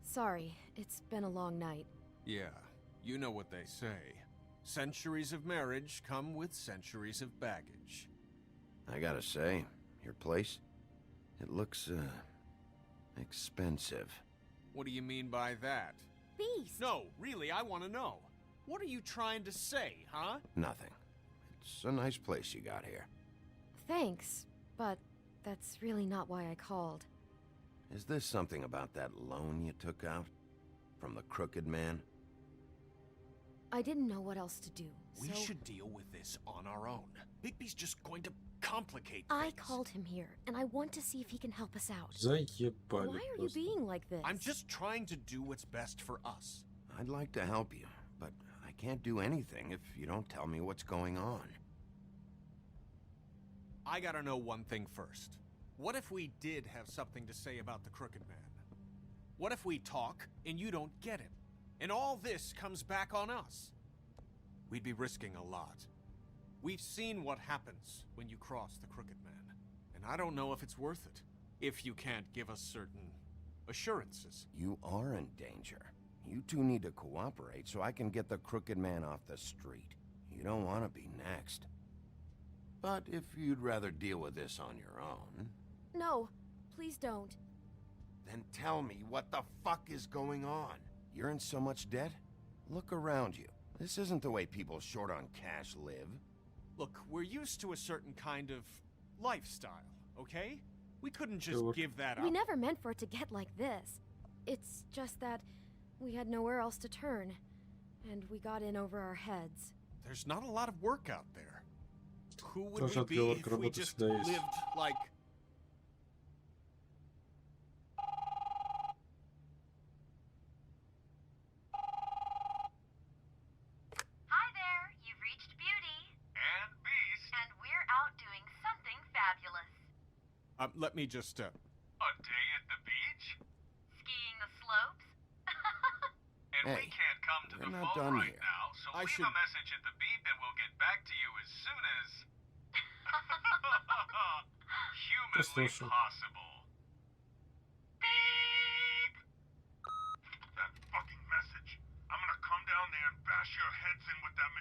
Sorry, it's been a long night. Yeah, you know what they say. Centuries of marriage come with centuries of baggage. I gotta say, your place, it looks, expensive. What do you mean by that? Beast! No, really, I want to know. What are you trying to say, huh? Nothing. It's a nice place you got here. Thanks, but that's really not why I called. Is this something about that loan you took out? From the crooked man? I didn't know what else to do, We so should deal with this on our own. Bigby's just going to complicate I things. called him here, and I want to see if he can help us out. Заебали Why are you просто. being like this? I'm just trying to do what's best for us. I'd like to help you, but I can't do anything if you don't tell me what's going on. I gotta know one thing first. What if we did have something to say about the Crooked Man? What if we talk and you don't get him? And all this comes back on us? We'd be risking a lot. We've seen what happens when you cross the Crooked Man. And I don't know if it's worth it. If you can't give us certain assurances. You are in danger. You two need to cooperate so I can get the crooked man off the street. You don't want to be next. But if you'd rather deal with this on your own... No, please don't. Then tell me what the fuck is going on. You're in so much debt? Look around you. This isn't the way people short on cash live. Look, we're used to a certain kind of lifestyle, okay? We couldn't just Sure. give that up. We never meant for it to get like this. It's just that we had nowhere else to turn, and we got in over our heads. There's not a lot of work out there. Who would Тоже we be отговорка, if we работа just всегда есть. lived like... Hi there, you've reached Beauty. And Beast. And we're out doing something fabulous. let me just, A day at the beach? Skiing the slopes? And we can't come to the phone right now, so I should... message at the beep and we'll get back to you as soon as... humanly Послушай. possible.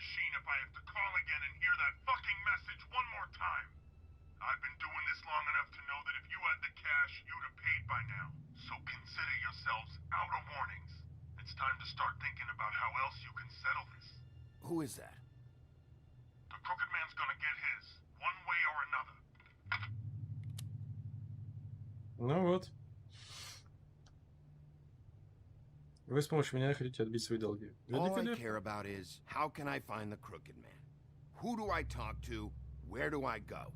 machine if I have to call again and hear that fucking message one more time. I've been doing this long enough to know that if you had the cash, you'd have paid by now. So consider yourselves out of warnings. It's time to start thinking about how else you can settle this. Who is that? The Crooked Man's gonna get his, one way or another. Ну вот. Вы с помощью меня хотите отбить свои долги. All I care about is, how can I find the Crooked Man? Who do I talk to? Where do I go?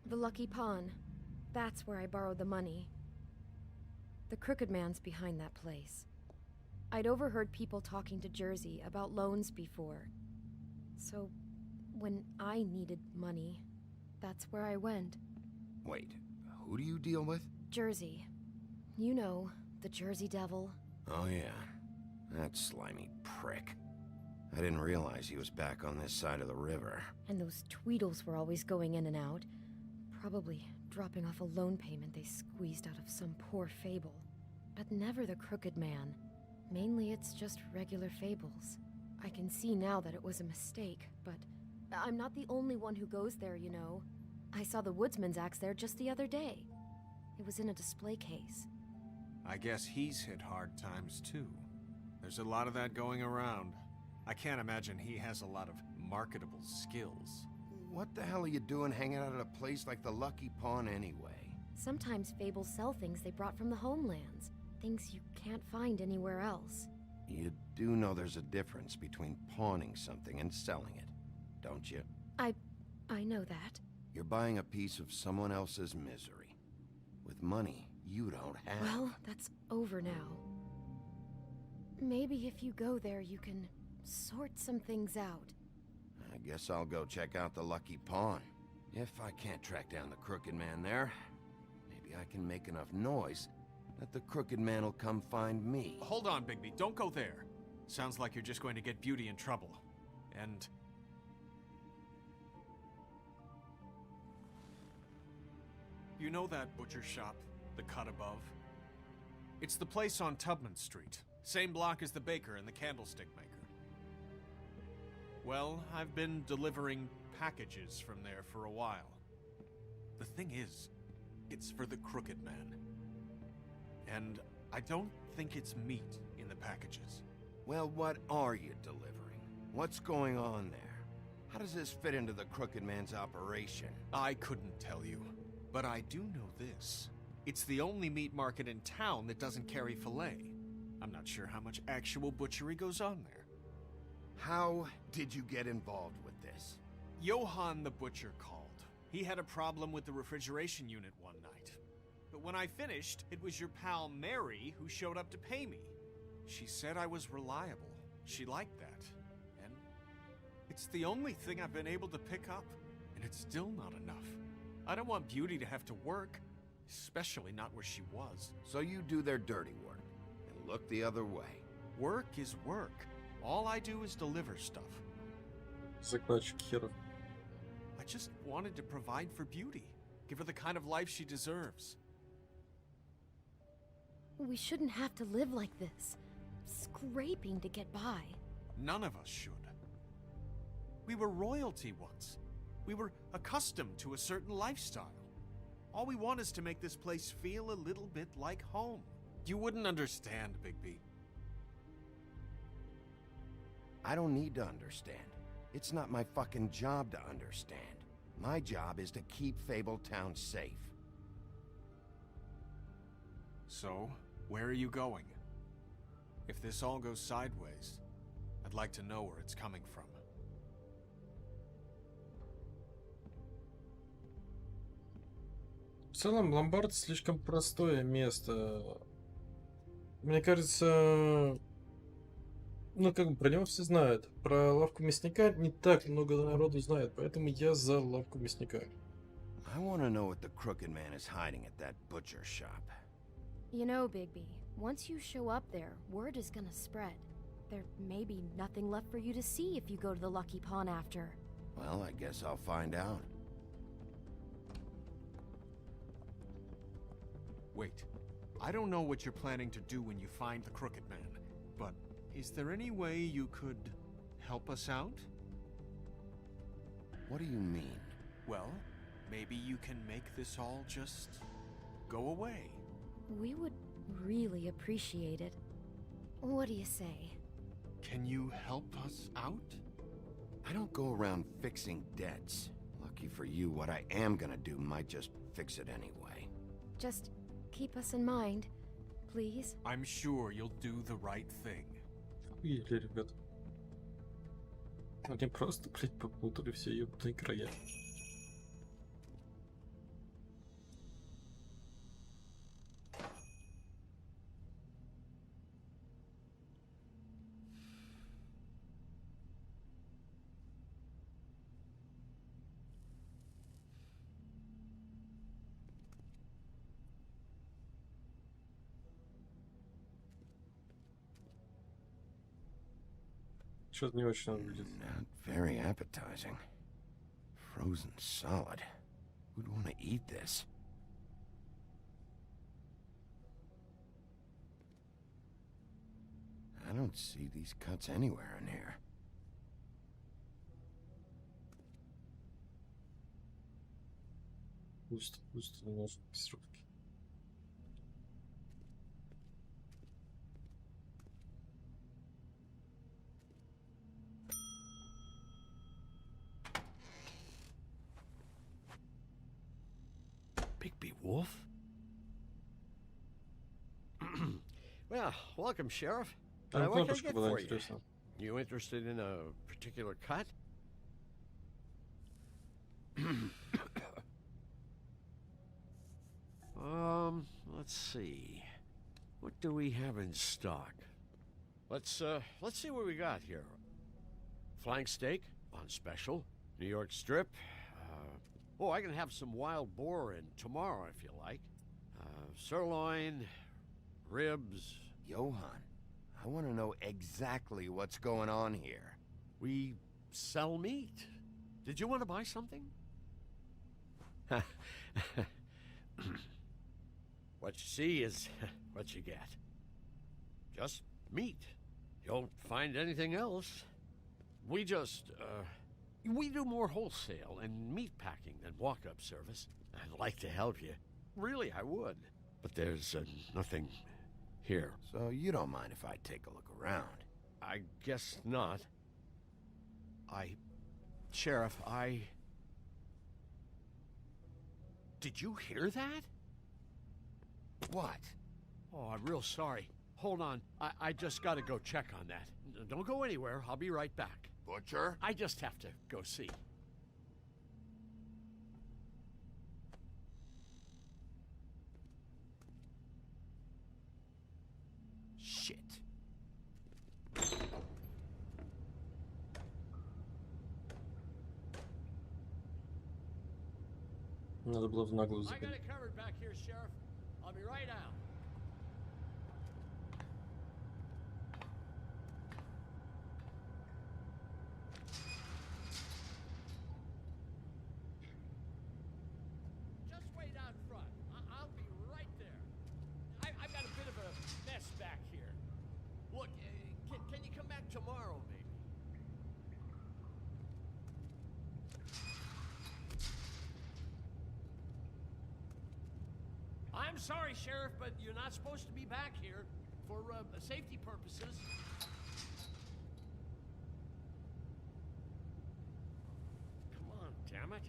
The Lucky Pawn. That's where I borrowed the money. The Crooked Man's behind that place. I'd overheard people talking to Jersey about loans before. So, when I needed money, that's where I went. Wait, who do you deal with? Jersey. You know, the Jersey Devil. Oh yeah, that slimy prick. I didn't realize he was back on this side of the river. And those Tweedles were always going in and out. Probably dropping off a loan payment they squeezed out of some poor fable. But never the Crooked Man. Mainly it's just regular fables. I can see now that it was a mistake, but I'm not the only one who goes there, you know. I saw the Woodsman's axe there just the other day. It was in a display case. I guess he's hit hard times too. There's a lot of that going around. I can't imagine he has a lot of marketable skills. What the hell are you doing hanging out at a place like the Lucky Pawn anyway? Sometimes fables sell things they brought from the homelands. Things you can't find anywhere else. You do know there's a difference between pawning something and selling it, don't you? I know that. You're buying a piece of someone else's misery. With money you don't have. Well, that's over now. Maybe if you go there, you can sort some things out. I guess I'll go check out the Lucky Pawn. If I can't track down the Crooked Man there, maybe I can make enough noise that the Crooked Man will come find me. Hold on, Bigby. Don't go there. Sounds like you're just going to get Beauty in trouble. And... you know that butcher shop, the cut above? It's the place on Tubman Street. Same block as the baker and the candlestick maker. Well, I've been delivering packages from there for a while. The thing is, it's for the Crooked Man. And I don't think it's meat in the packages. Well, what are you delivering? What's going on there? How does this fit into the Crooked Man's operation? I couldn't tell you, but I do know this. It's the only meat market in town that doesn't carry filet. I'm not sure how much actual butchery goes on there. How did you get involved with this? Johann the butcher called. He had a problem with the refrigeration unit one night. But when I finished, it was your pal Mary who showed up to pay me. She said I was reliable. She liked that. And it's the only thing I've been able to pick up. And it's still not enough. I don't want Beauty to have to work. Especially not where she was. So you do their dirty work and look the other way. Work is work. All I do is deliver stuff. Закладчик херов. I just wanted to provide for Beauty. Give her the kind of life she deserves. We shouldn't have to live like this. Scraping to get by. None of us should. We were royalty once. We were accustomed to a certain lifestyle. All we want is to make this place feel a little bit like home. You wouldn't understand, Bigby. I don't need to understand. It's not my fucking job to understand. My job is to keep Fabletown safe. So, where are you going? If this all goes sideways, I'd like to know where it's coming from. В целом, ломбард слишком простое место. Мне кажется, ну как бы про него все знают. Про лавку мясника не так много народу знает, поэтому я за лавку мясника. I want to know what the Crooked Man is hiding at that butcher shop. You know, Bigby, once you show up there, word is gonna spread. There may be nothing left for you to see if you go to the Lucky Pawn after. Well, I guess I'll find out. Wait. I don't know what you're planning to do when you find the Crooked Man, but is there any way you could help us out? What do you mean? Well, maybe you can make this all just go away. We would really appreciate it. What do you say? Can you help us out? I don't go around fixing debts. Lucky for you, what I am gonna do might just fix it anyway. Just keep us in mind, please. I'm sure you'll do the right thing. Охуели, ребята. Они просто, блядь, попутали все ёбаные края. Что-то не очень выглядит. Not very appetizing. Frozen solid. Who'd want to eat this? I don't see these cuts anywhere in here. Пусто, нож без руки. Bigby Wolf? Well, welcome, Sheriff. Там What can I кнопочка get была for you? интересна. You interested in a particular cut? Let's see. What do we have in stock? Let's see what we got here. Flank steak on special. New York strip. Oh, I can have some wild boar in tomorrow if you like. Sirloin, ribs. Johann, I want to know exactly what's going on here. We sell meat. Did you want to buy something? What you see is what you get. Just meat. You don't find anything else. We just, we do more wholesale and meat packing than walk-up service. I'd like to help you. Really, I would. But there's nothing here. So you don't mind if I take a look around? I guess not. Sheriff, Did you hear that? What? Oh, I'm real sorry. Hold on. I just gotta go check on that. Don't go anywhere. I'll be right back. Butcher? I just have to go see. Shit. Надо было в наглую I got забить. it covered back here, Sheriff. I'll be right out. Just wait out front. I'll be right there. I've got a bit of a mess back here. Look, can you come back tomorrow, maybe? I'm sorry, Sheriff, but you're not supposed to be back here for safety purposes. Come on, damn it.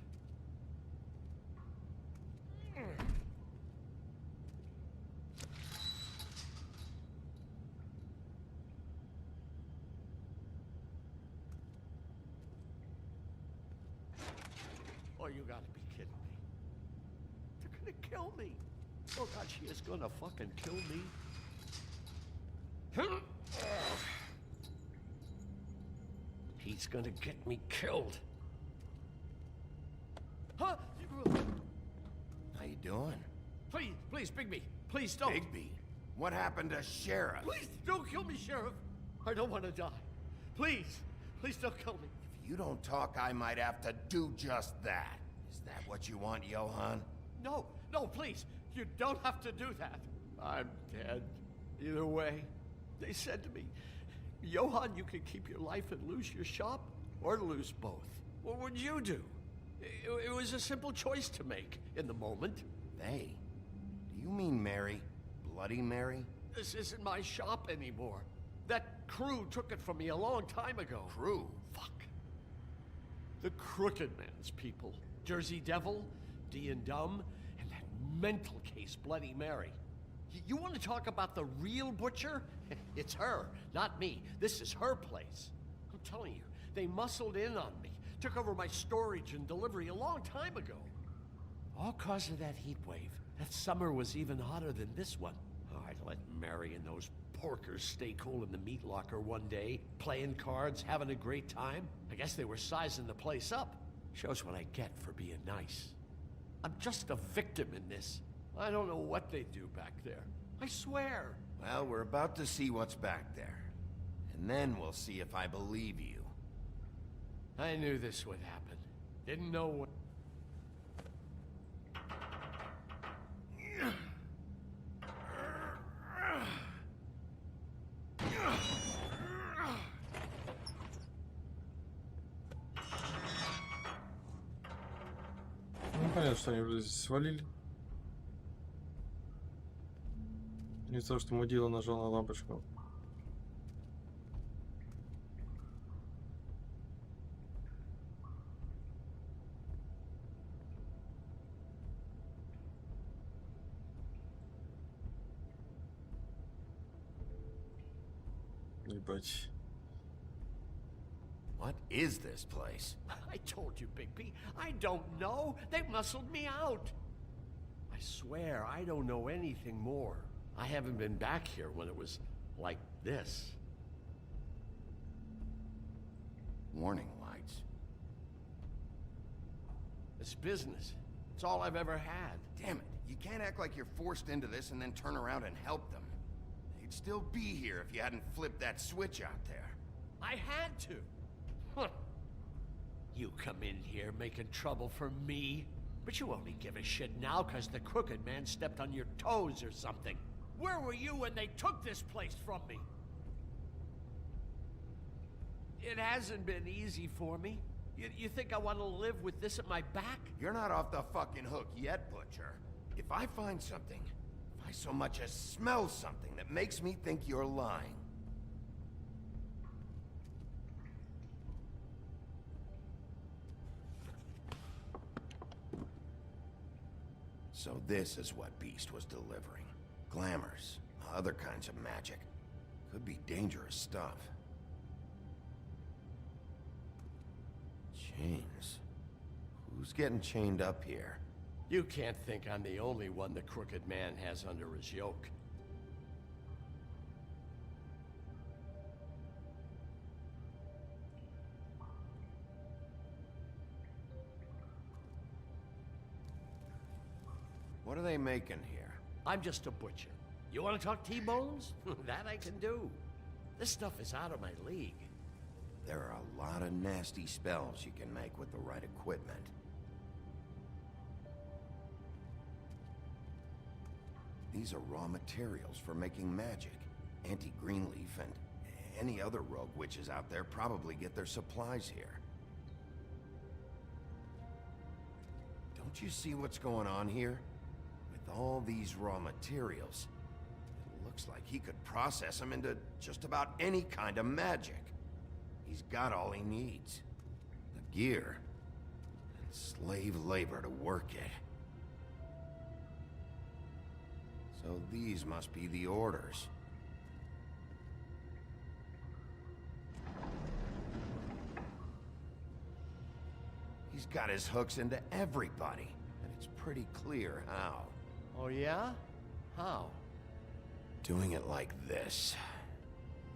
Oh, you gotta be kidding me. They're gonna kill me. Oh God, she is gonna fucking kill me. He's gonna get me killed. Huh? How you doing? Please, Bigby. Please don't. Bigby? What happened to Sheriff? Please don't kill me, Sheriff. I don't want to die. Please don't kill me. If you don't talk, I might have to do just that. Is that what you want, Johann? No, please. You don't have to do that. I'm dead. Either way, they said to me, Johann, you can keep your life and lose your shop, or lose both. What would you do? It was a simple choice to make in the moment. They? Do you mean Mary? Bloody Mary? This isn't my shop anymore. That crew took it from me a long time ago. Crew? Fuck. The Crooked Man's people. Jersey Devil, D and Dumb, and that mental case, Bloody Mary. You want to talk about the real butcher? It's her, not me. This is her place. I'm telling you, they muscled in on me, took over my storage and delivery a long time ago. All cause of that heat wave. That summer was even hotter than this one. Oh, I let Mary and those porkers stay cool in the meat locker one day, playing cards, having a great time. I guess they were sizing the place up. Shows what I get for being nice. I'm just a victim in this. I don't know what they do back there. I swear. Well, we're about to see what's back there. And then we'll see if I believe you. I knew this would happen. Didn't know what... Ну, понятно, что они вроде здесь свалили. Не из-за того, что мудила нажал на лампочку. Ебать. What is this place? I told you, Bigby. I don't know. They muscled me out. I swear, I don't know anything more. I haven't been back here when it was like this. Warning lights. It's business. It's all I've ever had. Damn it. You can't act like you're forced into this and then turn around and help them. They'd still be here if you hadn't flipped that switch out there. I had to. Huh. You come in here making trouble for me, but you only give a shit now because the Crooked Man stepped on your toes or something. Where were you when they took this place from me? It hasn't been easy for me. You think I want to live with this at my back? You're not off the fucking hook yet, Butcher. If I find something, if I so much as smell something that makes me think you're lying, so this is what Beast was delivering. Glamours, other kinds of magic. Could be dangerous stuff. Chains. Who's getting chained up here? You can't think I'm the only one the Crooked Man has under his yoke. What are they making here? I'm just a butcher. You want to talk T-bones? That I can do. This stuff is out of my league. There are a lot of nasty spells you can make with the right equipment. These are raw materials for making magic. Auntie Greenleaf and any other rogue witches out there probably get their supplies here. Don't you see what's going on here? With all these raw materials, it looks like he could process them into just about any kind of magic. He's got all he needs. The gear, and slave labor to work it. So these must be the orders. He's got his hooks into everybody, and it's pretty clear how. Oh yeah? How? Doing it like this.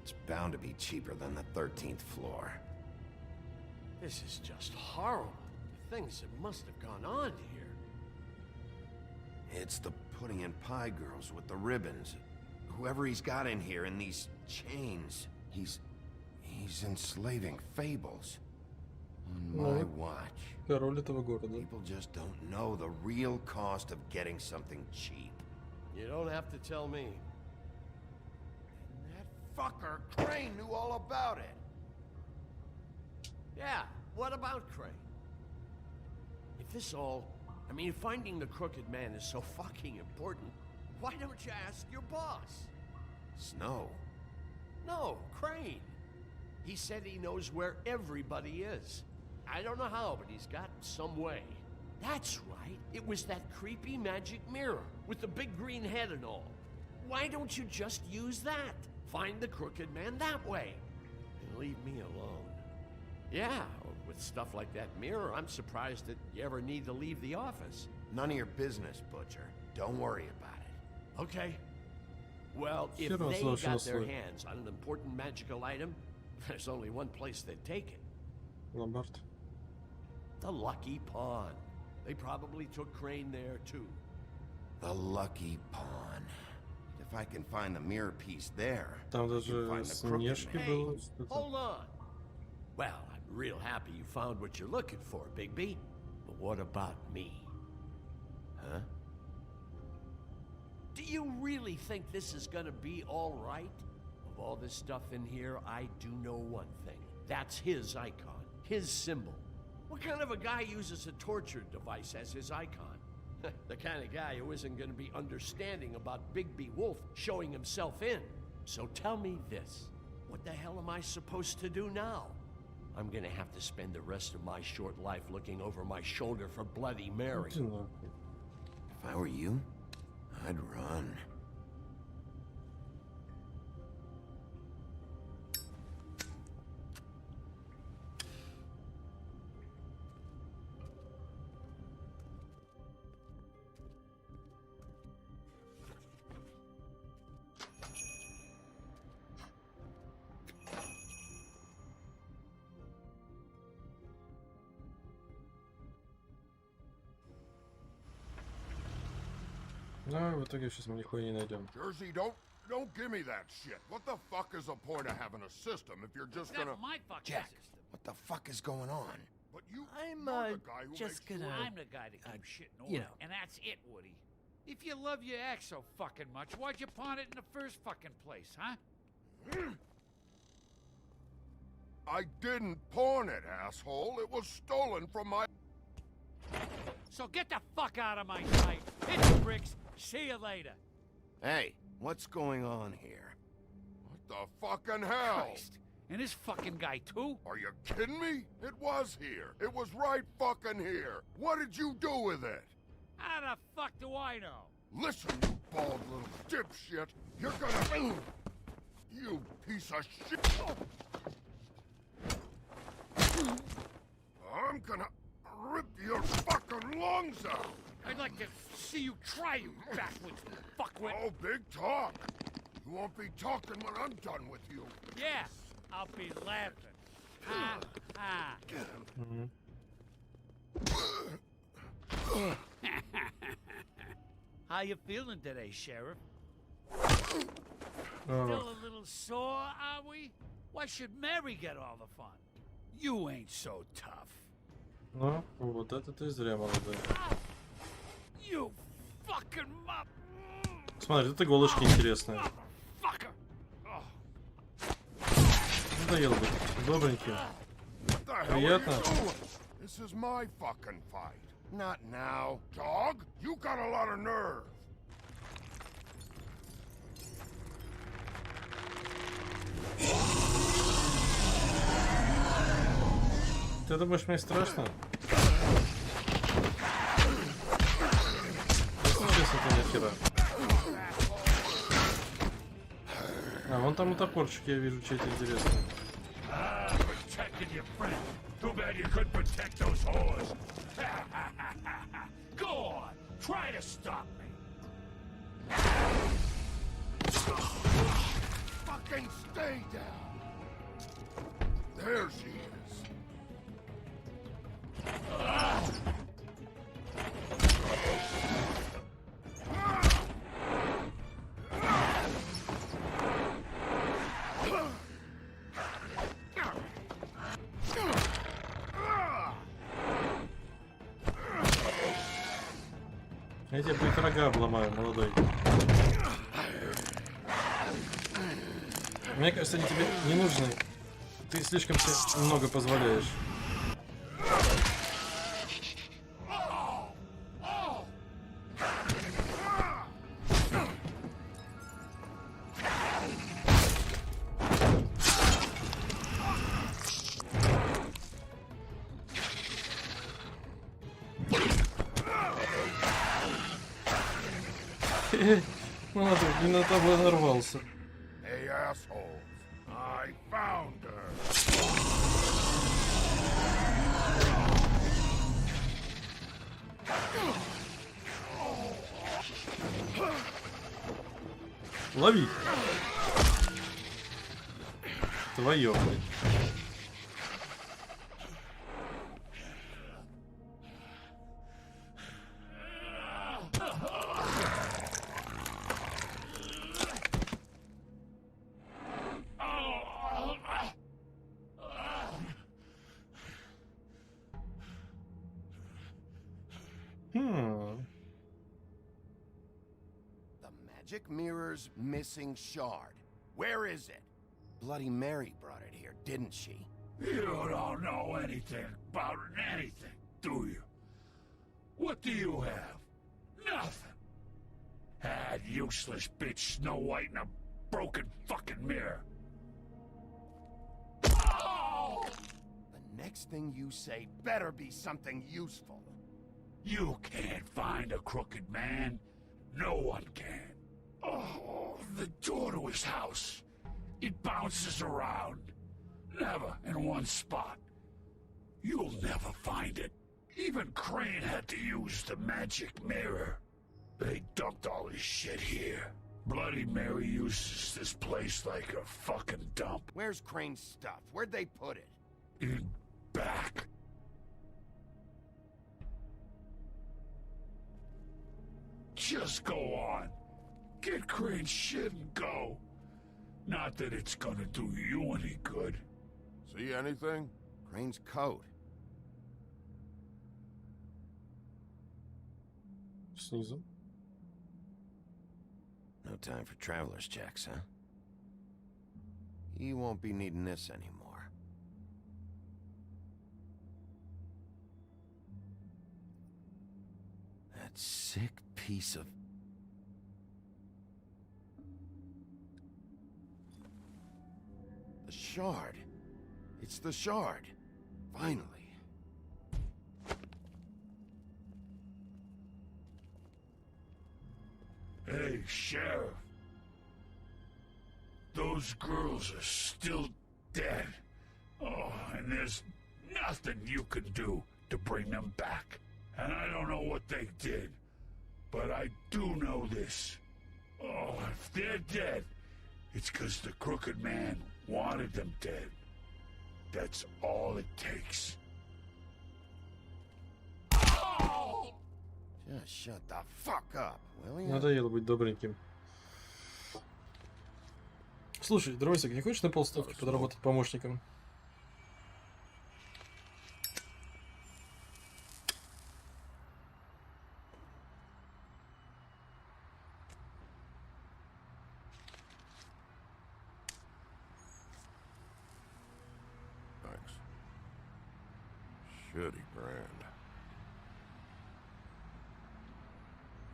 It's bound to be cheaper than the 13th floor. This is just horrible. The things that must have gone on here. It's the pudding and pie girls with the ribbons. Whoever he's got in here in these chains, he's enslaving fables. On my watch. Король этого города. People just don't know the real cost of getting something cheap. You don't have to tell me. That fucker Crane knew all about it. Yeah, what about Crane? If this all... I mean, finding the Crooked Man is so fucking important, why don't you ask your boss? Snow? No, Crane. He said he knows where everybody is. I don't know how, but he's got some way. That's right. It was that creepy magic mirror with the big green head and all. Why don't you just use that? Find the Crooked Man that way. And leave me alone. Yeah, with stuff like that mirror, I'm surprised that you ever need to leave the office. None of your business, Butcher. Don't worry about it. Okay. Well, if Все равно they слышно got their свой. hands on an important magical item, there's only one place they'd take it. Ломбард. The Lucky Pawn. They probably took Crane there, too. The Lucky Pawn. If I can find the mirror piece there, Там I can даже find the Crooked Снежки Man. было что-то. Hold on. Well, I'm real happy you found what you're looking for, Bigby. But what about me? Huh? Do you really think this is gonna be all right? Of all this stuff in here, I do know one thing. That's his icon, his symbol. What kind of a guy uses a torture device as his icon? The kind of guy who isn't gonna be understanding about Bigby Wolf showing himself in. So tell me this. What the hell am I supposed to do now? I'm gonna have to spend the rest of my short life looking over my shoulder for Bloody Mary. If I were you, I'd run. Ну, в итоге сейчас мы нихуя не найдем. Jersey, don't give me that shit. What the fuck is the point of having a system if you're just gonna... my fucking Jack, system. what the fuck is going on? But you, I'm, you're the guy who just makes gonna... I'm the guy that keeps shit in order, you know. and that's it, Woody. If you love your ex so fucking much, why'd you pawn it in the first fucking place, huh? I didn't pawn it, asshole. It was stolen from my... So get the fuck out of my sight. Hit the bricks. See you later. Hey, what's going on here? What the fucking hell? Christ. And this fucking guy, too? Are you kidding me? It was here. It was right fucking here. What did you do with it? How the fuck do I know? Listen, you bald little dipshit. You're gonna... You piece of shit. I'm gonna rip your fucking lungs out. I'd like to see you try, you backwoods fuckwit. Oh, big talk. You won't be talking when I'm done with you. Yeah, I'll be laughing. Ha, ha. How you feeling today, Sheriff? Still a little sore, are we? Why should Mary get all the fun? You ain't so tough. Ну, вот это ты зря, молодой. You fucking mop. Смотри, тут иголочки интересные. Надоело быть добреньким. What the hell Приятно. are you doing? This is my fucking fight. Not now. Dog, you got a lot of nerve. Ты думаешь, мне страшно? Интересно, ты нахера. А, вон там и топорчик, я вижу, чей-то интересный. Protected your friend. Too bad you couldn't protect those whores. Go on, try to stop me. Fucking stay down. There she is. Я тебе, блядь, рога обломаю, молодой. Мне кажется, они тебе не нужны. Ты слишком себе много позволяешь. Молодой, не на того нарвался. Hey, assholes. I found her. Лови. Твоё, блядь. The magic mirror's missing shard. Where is it? Bloody Mary brought it here, didn't she? You don't know anything about anything, do you? What do you have? Nothing. That useless bitch Snow White in a broken fucking mirror. The next thing you say better be something useful. You can't find a crooked man. No one can. Oh, the door to his house. It bounces around. Never in one spot. You'll never find it. Even Crane had to use the magic mirror. They dumped all his shit here. Bloody Mary uses this place like a fucking dump. Where's Crane's stuff? Where'd they put it? In back. Just go on. Get Crane's shit and go. Not that it's gonna do you any good. See anything? Crane's coat. Снизу. No time for traveler's checks, huh? He won't be needing this anymore. That sick piece of... The shard. It's the shard. Finally. Hey, Sheriff. Those girls are still dead. Oh, and there's nothing you can do to bring them back. And I don't know what they did, but I do know this. Oh, if they're dead, it's 'cause the Crooked Man wanted them dead. That's all it takes. Just shut the fuck up, will you? Надоело быть добреньким. Слушай, Дровисик, не хочешь на полставки подработать помощником? Thanks. Shitty brand.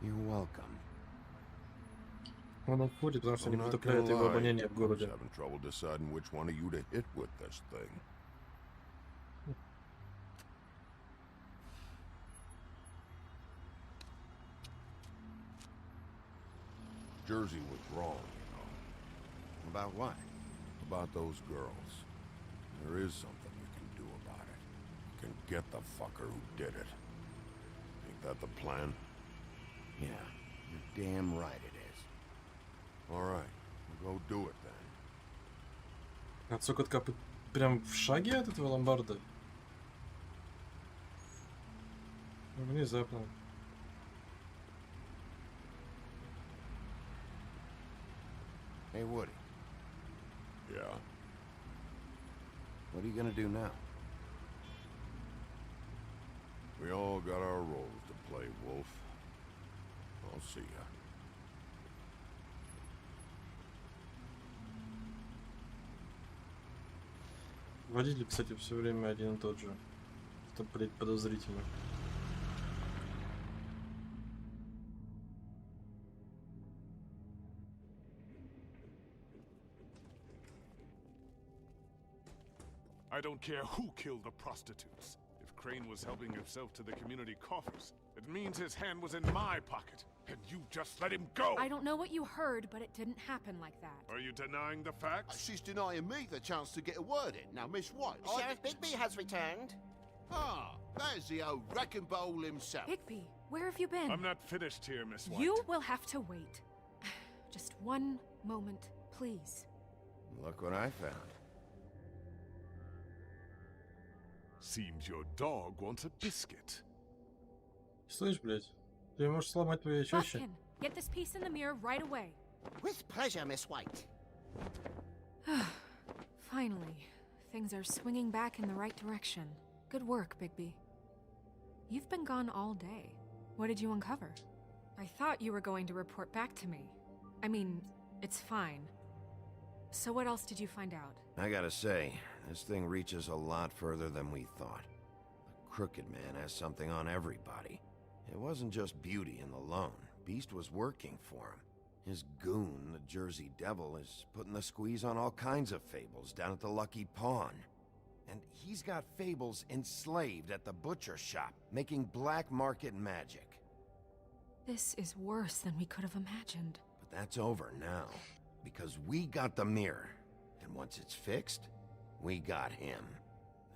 You're welcome. Он уходит, потому что не I'm not потопляет gonna его lie, обоняние в I was городе. having trouble deciding which one of you to hit with this thing. Jersey was wrong, you know. About what? About those girls. There is something you can do about it. You can get the fucker who did it. Ain't that the plan? Yeah, you're damn right it is. All right, we'll go do it then. Отсюда капает прям в шаге от этого ломбарда. Внезапно. Hey, Woody. Yeah? What are you gonna do now? We all got our roles to play, Wolf. I'll see ya. Водитель, кстати, все время один и тот же. Это, блядь, подозрительно. I don't care who killed the prostitutes. If Crane was helping himself to the community coffers, it means his hand was in my pocket, and you just let him go! I don't know what you heard, but it didn't happen like that. Are you denying the facts? She's denying me the chance to get a word in. Now, Miss White... Sheriff Bigby has returned. Ah, there's the old wrecking ball himself. Bigby, where have you been? I'm not finished here, Miss White. You will have to wait. Just one moment, please. Look what I found. Seems your dog wants a biscuit. Слышь, блядь, ты можешь сломать твои чаще? Buffkin, get this piece in the mirror right away. With pleasure, Miss White. Finally, things are swinging back in the right direction. Good work, Bigby. You've been gone all day. What did you uncover? I thought you were going to report back to me. I mean, it's fine. So what else did you find out? I gotta say, this thing reaches a lot further than we thought. The Crooked Man has something on everybody. It wasn't just Beauty and the Lone. Beast was working for him. His goon, the Jersey Devil, is putting the squeeze on all kinds of fables down at the Lucky Pawn. And he's got fables enslaved at the butcher shop, making black market magic. This is worse than we could have imagined. But that's over now, because we got the mirror. And once it's fixed, we got him.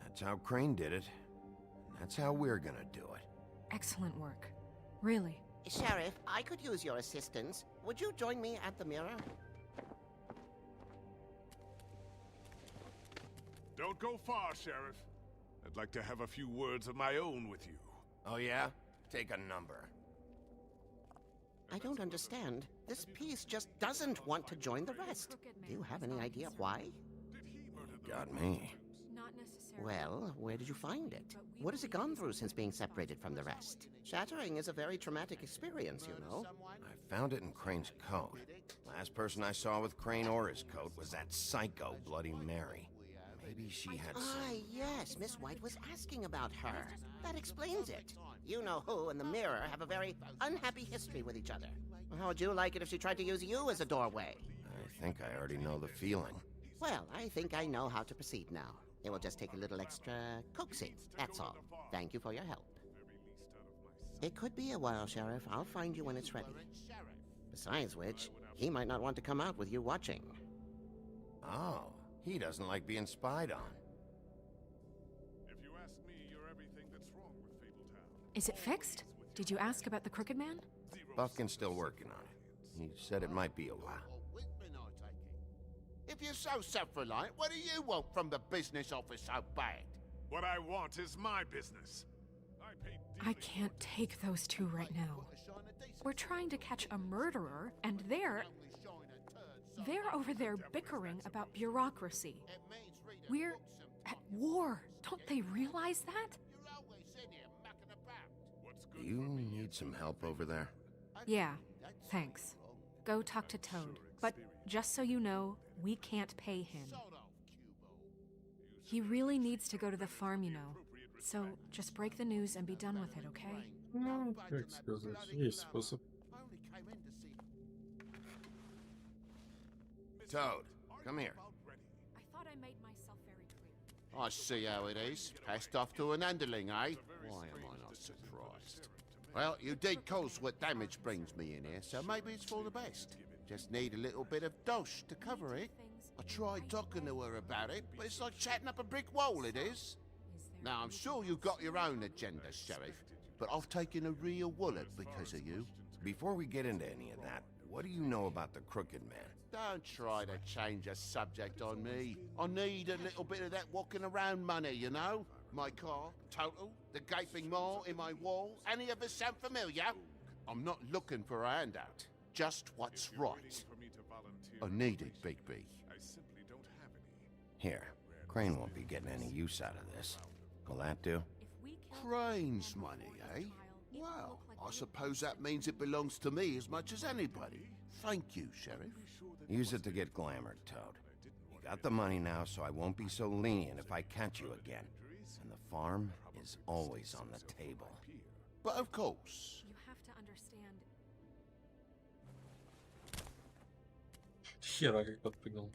That's how Crane did it. And that's how we're gonna do it. Excellent work. Really. Sheriff, I could use your assistance. Would you join me at the mirror? Don't go far, Sheriff. I'd like to have a few words of my own with you. Oh yeah? Take a number. I don't understand. This piece just doesn't want to join the rest. Do you have any idea why? Got me. Not necessarily. Well, where did you find it? What has it gone through since being separated from the rest? Shattering is a very traumatic experience, you know. I found it in Crane's coat. Last person I saw with Crane or his coat was that psycho Bloody Mary. Maybe she had some... Ah, yes, Miss White was asking about her. That explains it. You know who and the mirror have a very unhappy history with each other. How would you like it if she tried to use you as a doorway? I think I already know the feeling. Well, I think I know how to proceed now. It will just take a little extra coaxing, that's all. Thank you for your help. It could be a while, Sheriff. I'll find you when it's ready. Besides which, he might not want to come out with you watching. Oh, he doesn't like being spied on. If you ask me, you're everything that's wrong with Fabletown. Is it fixed? Did you ask about the Crooked Man? Buffkin's still working on it. He said it might be a while. If you're so self-reliant, what do you want from the business office so bad? What I want is my business. I can't take those two right now. We're trying to catch a murderer, and they're over there bickering about bureaucracy. We're at war. Don't they realize that? Do you need some help over there? Yeah, thanks. Go talk to Toad. But just so you know, we can't pay him. He really needs to go to the farm, you know. So just break the news and be done with it, okay? Как сказать, есть способ. Toad, come here. I thought I made myself very clear. I see how it is. Passed off to an underling, eh? Why am I not surprised? Well, you did cause what damage brings me in here, so maybe it's for the best. Just need a little bit of dosh to cover it. I tried talking to her about it, but it's like chatting up a brick wall, it is. Now, I'm sure you've got your own agenda, Sheriff, but I've taken a real wallet because of you. Before we get into any of that, what do you know about the Crooked Man? Don't try to change the subject on me. I need a little bit of that walking around money, you know? My car, total, the gaping maw in my wall. Any of us sound familiar? I'm not looking for a handout. Just what's right. I need it, Bigby. Here, Crane won't be getting any use out of this. Will that do? Crane's money, eh? Well, I suppose that means it belongs to me as much as anybody. Thank you, Sheriff. Use it to get glamored, Toad. You got the money now, so I won't be so lenient if I catch you again. And the farm is always on the table. But of course. You have to understand. Хера как подпрыгнул.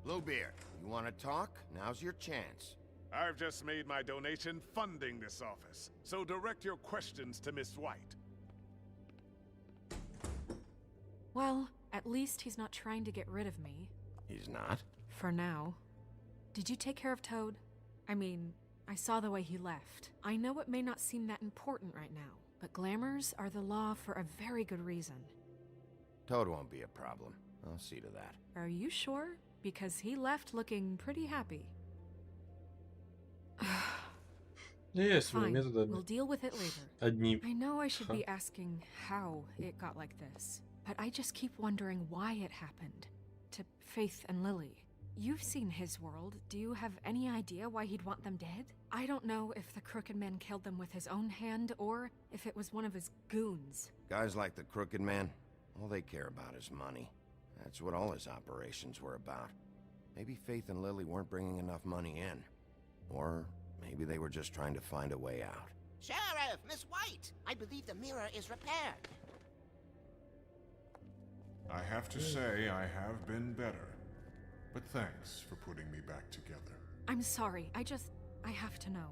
Bluebeard, you want to talk? Now's your chance. I've just made my donation funding this office, so direct your questions to Miss White. Well, at least he's not trying to get rid of me. He's not? For now. Did you take care of Toad? I mean, I saw the way he left. I know it may not seem that important right now, but glamours are the law for a very good reason. Toad won't be a problem. I'll see to that. Are you sure? Because he left looking pretty happy. Есть Fine, методы. we'll deal with it later. Одни. I know I should be asking how it got like this, but I just keep wondering why it happened. To Faith and Lily. You've seen his world. Do you have any idea why he'd want them dead? I don't know if the Crooked Man killed them with his own hand, or if it was one of his goons. Guys like the Crooked Man, all they care about is money. That's what all his operations were about. Maybe Faith and Lily weren't bringing enough money in. Or maybe they were just trying to find a way out. Sheriff, Miss White, I believe the mirror is repaired. I have to say I have been better. But thanks for putting me back together. I'm sorry, I have to know.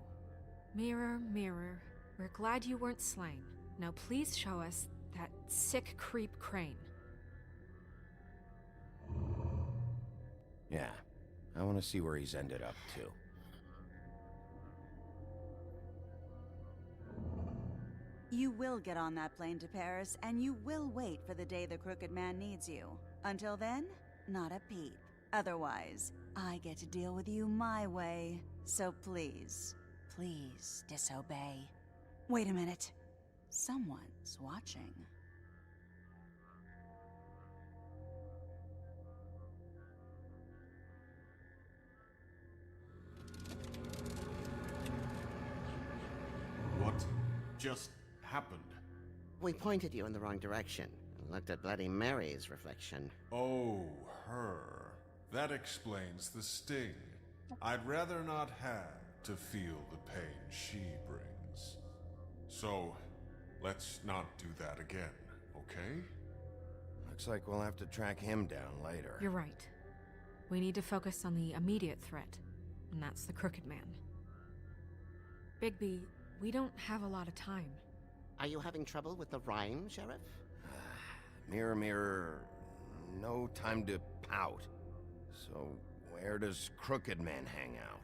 Mirror, mirror, we're glad you weren't slain. Now please show us that sick creep Crane. Yeah, I want to see where he's ended up, too. You will get on that plane to Paris, and you will wait for the day the Crooked Man needs you. Until then, not a peep. Otherwise, I get to deal with you my way. So please, please disobey. Wait a minute. Someone's watching. What just happened? We pointed you in the wrong direction and looked at Bloody Mary's reflection. Oh, her. That explains the sting. I'd rather not have to feel the pain she brings. So, let's not do that again, okay? Looks like we'll have to track him down later. You're right. We need to focus on the immediate threat, and that's the Crooked Man. Bigby, we don't have a lot of time. Are you having trouble with the rhyme, Sheriff? Mirror, mirror, no time to pout. So, where does Crooked Man hang out?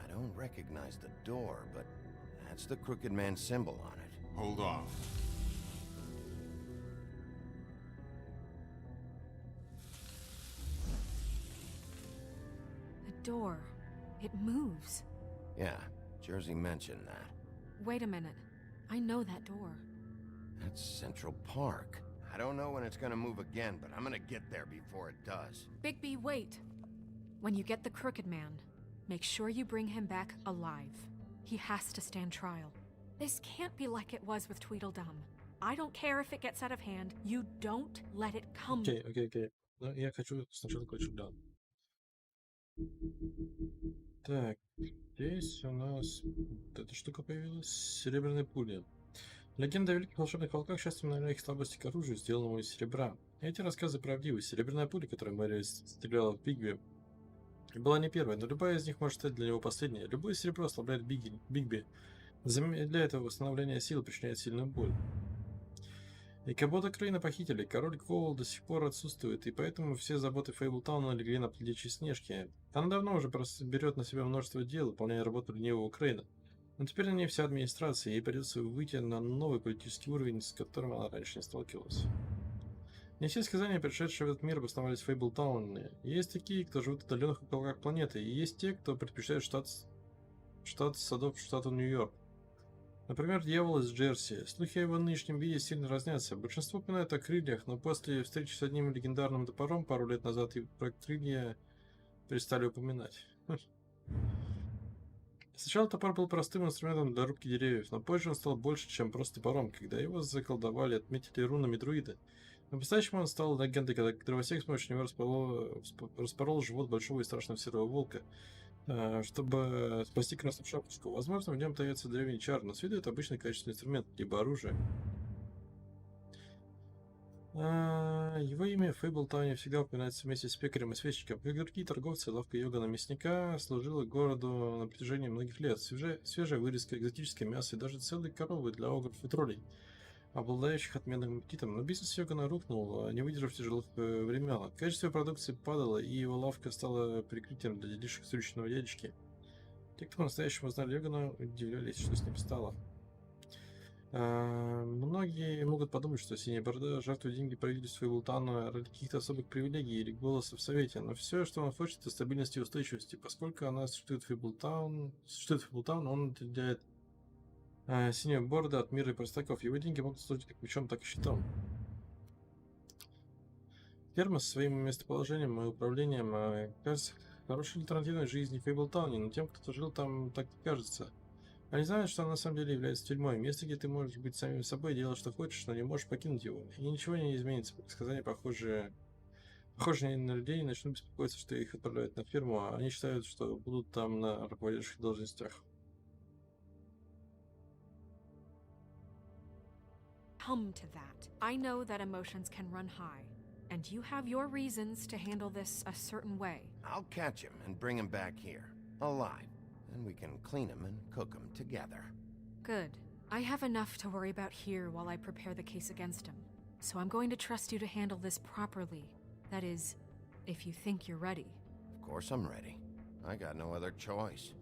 I don't recognize the door, but that's the Crooked Man symbol on it. Hold on. The door. It moves. Yeah, Jersey mentioned that. Wait a minute. I know that door. That's Central Park. I don't know when it's gonna move again, but I'm gonna get there before it does. Bigby, wait. When you get the Crooked Man, make sure you bring him back alive. He has to stand trial. This can't be like it was with Tweedledum. I don't care if it gets out of hand. You don't let it come. Окей. Но я хочу сначала кое-что глянуть. Так, здесь у нас вот эта штука появилась. Серебряные пули. Легенда о великих волшебных волках часто вспоминали их слабости к оружию, сделанному из серебра. Эти рассказы правдивы. Серебряная пуля, которой Мэри стреляла в Бигби, была не первая, но любая из них может стать для него последней. Любое серебро ослабляет Бигби, замедляет его восстановление сил, причиняет сильную боль. И Кабота Крейна похитили, король Коул до сих пор отсутствует, и поэтому все заботы Фейблтауна легли на плечи Снежки. Она давно уже просто берет на себя множество дел, выполняя работу ленивого Крейна. Но теперь на ней вся администрация, ей придется выйти на новый политический уровень, с которым она раньше не сталкивалась. Не все сказания, пришедшие в этот мир, обосновались в Фейблтауне. Есть такие, кто живут в отдаленных уголках планеты, и есть те, кто предпочитает штат садов штату Нью-Йорк. Например, дьявол из Джерси. Слухи о его нынешнем виде сильно разнятся. Большинство упоминают о крыльях, но после встречи с одним легендарным топором пару лет назад и про крылья перестали упоминать. Сначала топор был простым инструментом для рубки деревьев, но позже он стал больше, чем просто топором, когда его заколдовали, отметили рунами друида. Но по-настоящему он стал легендой, когда дровосек с помощью него распорол живот большого и страшного серого волка, чтобы спасти красную шапочку. Возможно, в нем таится древний чар, но с виду это обычный качественный инструмент, либо оружие. Его имя в Фейблтауне всегда упоминается вместе с пекарем и свечником. Как другие торговцы, лавка Йогана Мясника служила городу на протяжении многих лет. Свежая вырезка, экзотическое мясо и даже целые коровы для огров и троллей, обладающих отменным аппетитом. Но бизнес Йогана рухнул, не выдержав тяжелых времен. Качество продукции падало, и его лавка стала прикрытием для делишек срочного дядечки. Те, кто по-настоящему знали Йогана, удивлялись, что с ним стало. Многие могут подумать, что Синяя Борода жертвует деньги правительству Фейблтауна ради каких-то особых привилегий или голоса в Совете, но все, что он хочет, это стабильности и устойчивости. Поскольку она существует в Фейблтаун, он отделяет Синюю Бороду от мира и простаков. Его деньги могут служить как мечом, так и щитом. Ферма со своим местоположением и управлением кажется хорошей альтернативой жизни в Фейблтауне, но тем, кто жил там, так не кажется. Они знают, что она на самом деле является тюрьмой, место, где ты можешь быть самим собой, делать, что хочешь, но не можешь покинуть его. И ничего не изменится. Предсказания, похожие на людей, начнут беспокоиться, что их отправляют на ферму, а они считают, что будут там на руководящих должностях. Come to that. I know that emotions can run high, and you have your reasons to handle this a certain way. I'll catch him and bring him back here, alive. Then we can clean him and cook him together. Good. I have enough to worry about here while I prepare the case against him. So I'm going to trust you to handle this properly. That is, if you think you're ready. Of course I'm ready. I got no other choice.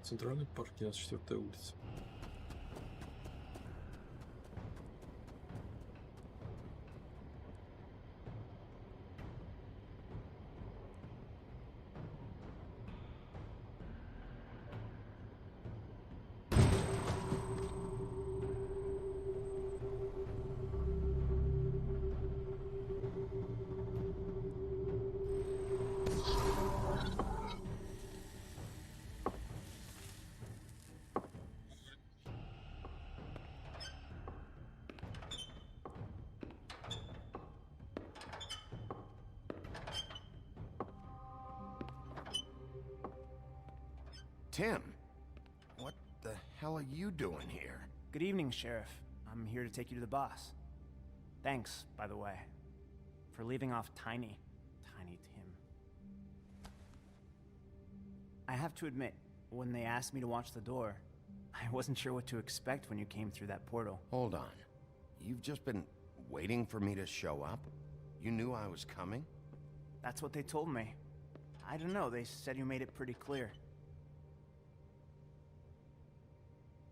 Центральный парк, 94-я улица. Tim, what the hell are you doing here? Good evening, Sheriff. I'm here to take you to the boss. Thanks, by the way, for leaving off Tiny Tim. I have to admit, when they asked me to watch the door, I wasn't sure what to expect when you came through that portal. Hold on. You've just been waiting for me to show up? You knew I was coming? That's what they told me. I don't know, they said you made it pretty clear.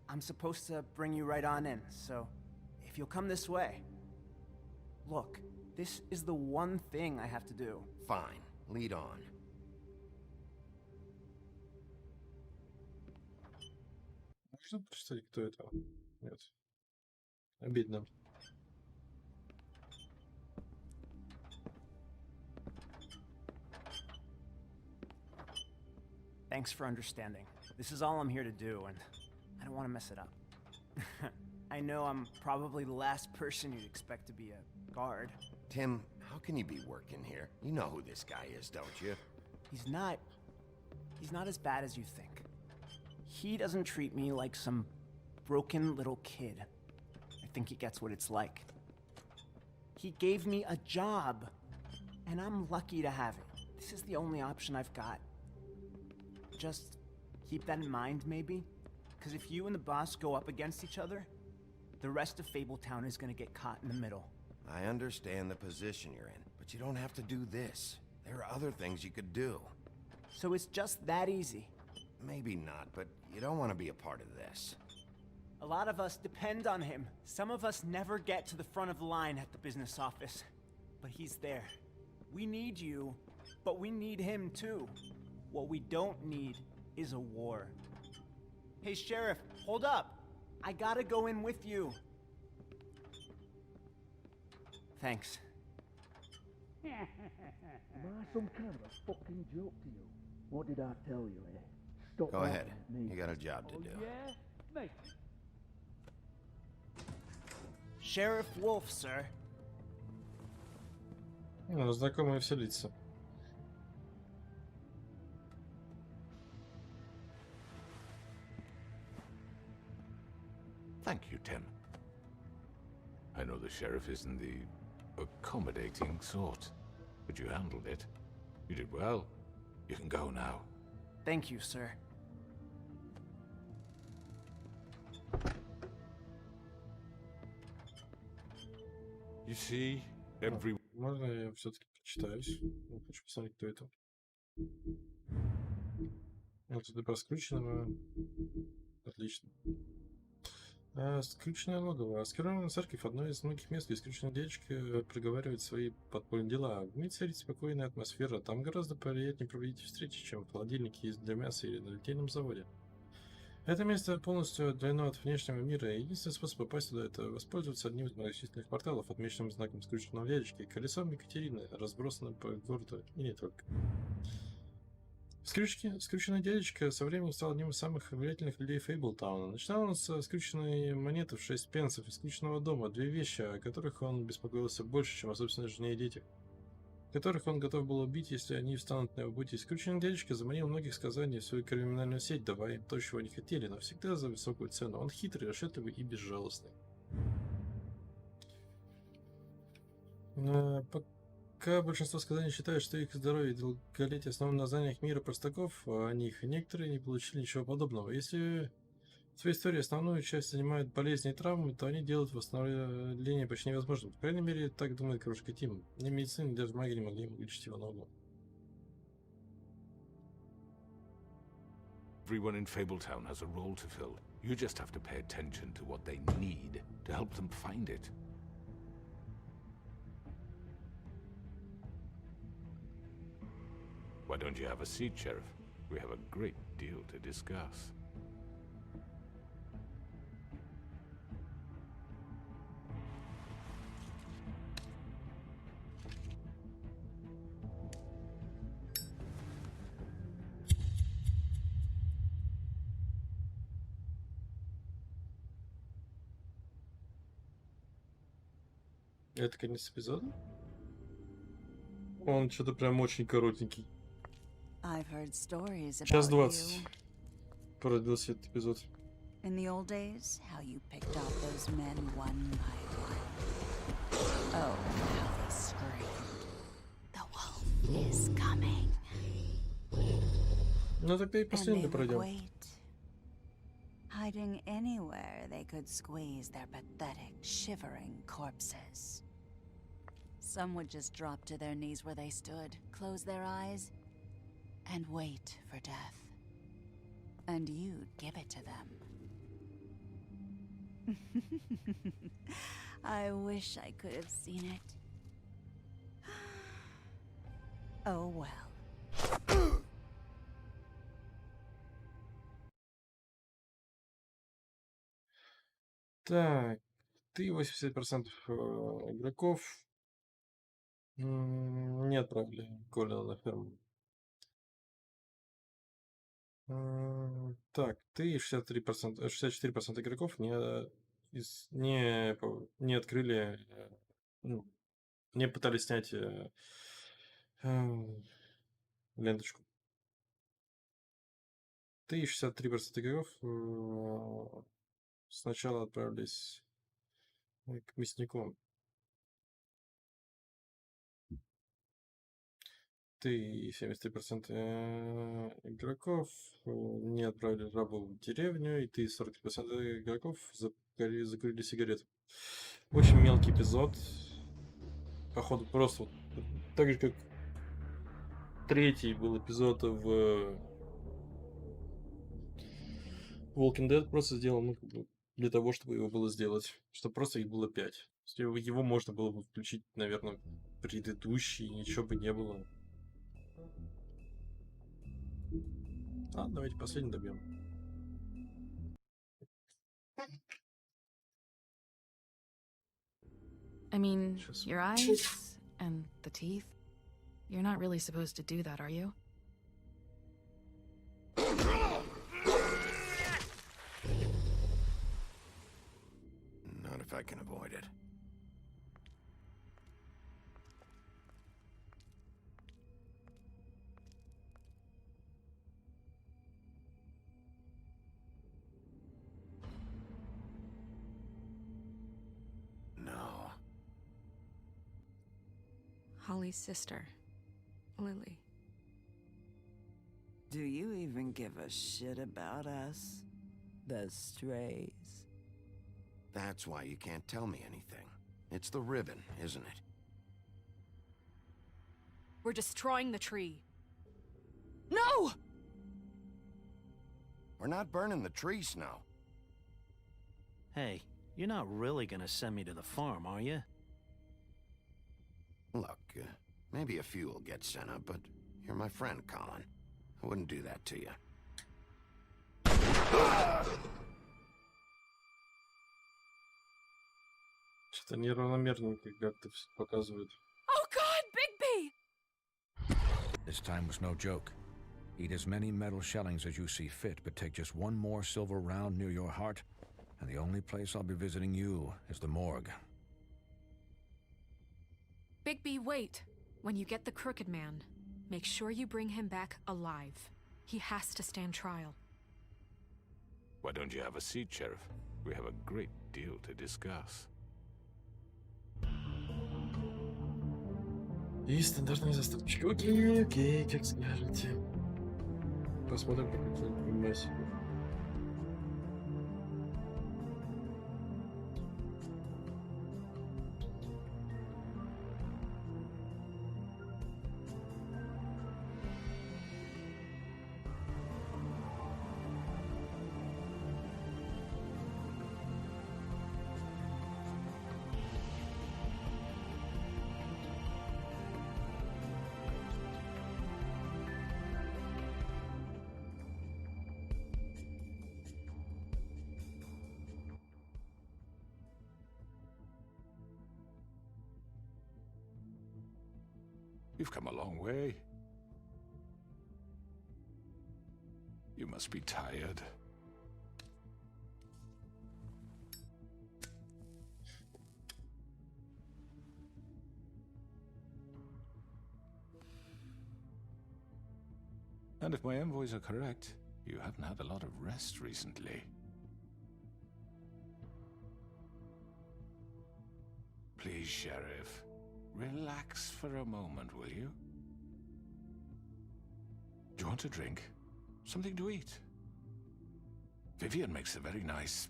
I'm supposed to bring you right on in, so if you'll come this way. Look, this is the one thing I have to do. Fine, lead on. Можно прочитать, кто это? Нет. Обидно. Thanks for understanding. This is all I'm here to do, and I don't want to mess it up. I know I'm probably the last person you'd expect to be a guard. Tim, how can you be working here? You know who this guy is, don't you? He's not as bad as you think. He doesn't treat me like some broken little kid. I think he gets what it's like. He gave me a job, and I'm lucky to have it. This is the only option I've got. Just keep that in mind, maybe? Because if you and the boss go up against each other, the rest of Fabletown is going to get caught in the middle. I understand the position you're in, but you don't have to do this. There are other things you could do. So it's just that easy? Maybe not, but you don't want to be a part of this. A lot of us depend on him. Some of us never get to the front of the line at the business office. But he's there. We need you, but we need him too. What we don't need is a war. Hey, Sheriff, hold up! I gotta go in with you. Thanks. Am I some kind of a fucking joke to you? What did I tell you, eh? Stop Go ahead. laughing at me. You got a job to do. Yeah? Mate. Sheriff Wolf, sir. Ну, знакомые все лица. Thank you, Tim. I know the sheriff isn't the accommodating sort, but you handled it. You did well. You can go now. Thank you, sir. You see, every... Можно я все-таки почитаюсь? Я хочу посмотреть, кто это. Вот это про скрюченного. Отлично. Скрюченное логово. Скрюченная церковь — одно из многих мест, где скрюченная девочка проговаривает свои подпольные дела. В ней царит спокойная атмосфера. Там гораздо приятнее проводить встречи, чем в холодильнике есть для мяса или на литейном заводе. Это место полностью отделено от внешнего мира, и единственный способ попасть туда — это воспользоваться одним из многочисленных порталов, отмеченным знаком скрюченного дядечки, колесом Екатерины, разбросанным по городу и не только. Скрюченный дядечка со временем стал одним из самых влиятельных людей Фейблтауна. Начинал он со скрюченной монеты в 6 пенсов и скрюченного дома, две вещи, о которых он беспокоился больше, чем о собственной жене и детях, которых он готов был убить, если они встанут на его пути. Скрюченный дядечка заманил многих сказаний в свою криминальную сеть, давая им то, чего они хотели, но всегда за высокую цену. Он хитрый, расчетливый и безжалостный. Пока большинство сказаний считают, что их здоровье и долголетие основаны на знаниях мира простаков, а о них некоторые не получили ничего подобного. Если в своей истории основную часть занимают болезни и травмы, то они делают восстановление почти невозможным. По крайней мере, так думает кружка Тим. Ни медицина, ни даже маги не могли ему вылечить его ногу. Everyone in Fabletown has a role to fill. You just have to pay attention to what they need to help them find it. Why don't you have a seat, Sheriff? We have a great deal to discuss. Это конец эпизода? Он что-то прям очень коротенький. I've heard stories Час about 20. you. Продлился этот эпизод. In the old days, how you picked off those men one by one. Oh, how they screamed. The wolf is coming. Ну тогда и And последний they would пройдем. wait, hiding anywhere they could squeeze their pathetic, shivering corpses. Some would just drop to their knees where they stood, close their eyes, and wait for death. And you'd give it to them. I wish I could have seen it. Oh well. Так, ты 80% игроков не отправили Колина на ферму. Так, ты 63%, 64% игроков не открыли, ну, не пытались снять ленточку. Ты 63% игроков сначала отправились к мяснику. Ты 73% игроков не отправили рабу в деревню, и ты 40% игроков закурили сигарету. Очень мелкий эпизод. Походу просто вот, так же как третий был эпизод в Walking Dead, просто сделан, ну, как бы для того, чтобы его было сделать. Чтобы просто их было 5. Его можно было бы включить, наверное, предыдущий, ничего бы не было. Давайте последний добьем. I mean, your eyes and the teeth. You're not really supposed to do that, are you? Not if I can avoid it. No. Holly's sister, Lily. Do you even give a shit about us? The strays? That's why you can't tell me anything. It's the ribbon, isn't it? We're destroying the tree. No! We're not burning the tree, Snow. Hey, you're not really gonna send me to the farm, are you? Look, maybe a few will get sent up, but you're my friend, Colin. I wouldn't do that to you. Что-то неравномерненько как-то все показывает. Oh God, Bigby! This time was no joke. Eat as many metal shellings as you see fit, but take just one more silver round near your heart, and the only place I'll be visiting you is the morgue. Bigby, wait. When you get the Crooked Man, make sure you bring him back alive. He has to stand trial. Why don't you have a seat, Sheriff? We have a great deal to discuss. И стандартные заставочки. Окей, окей, как скажете. Посмотрим, как это миссия. You've come a long way. You must be tired. And if my envoys are correct, you haven't had a lot of rest recently. Please, Sheriff. Relax for a moment, will you? Do you want a drink? Something to eat? Vivian makes a very nice,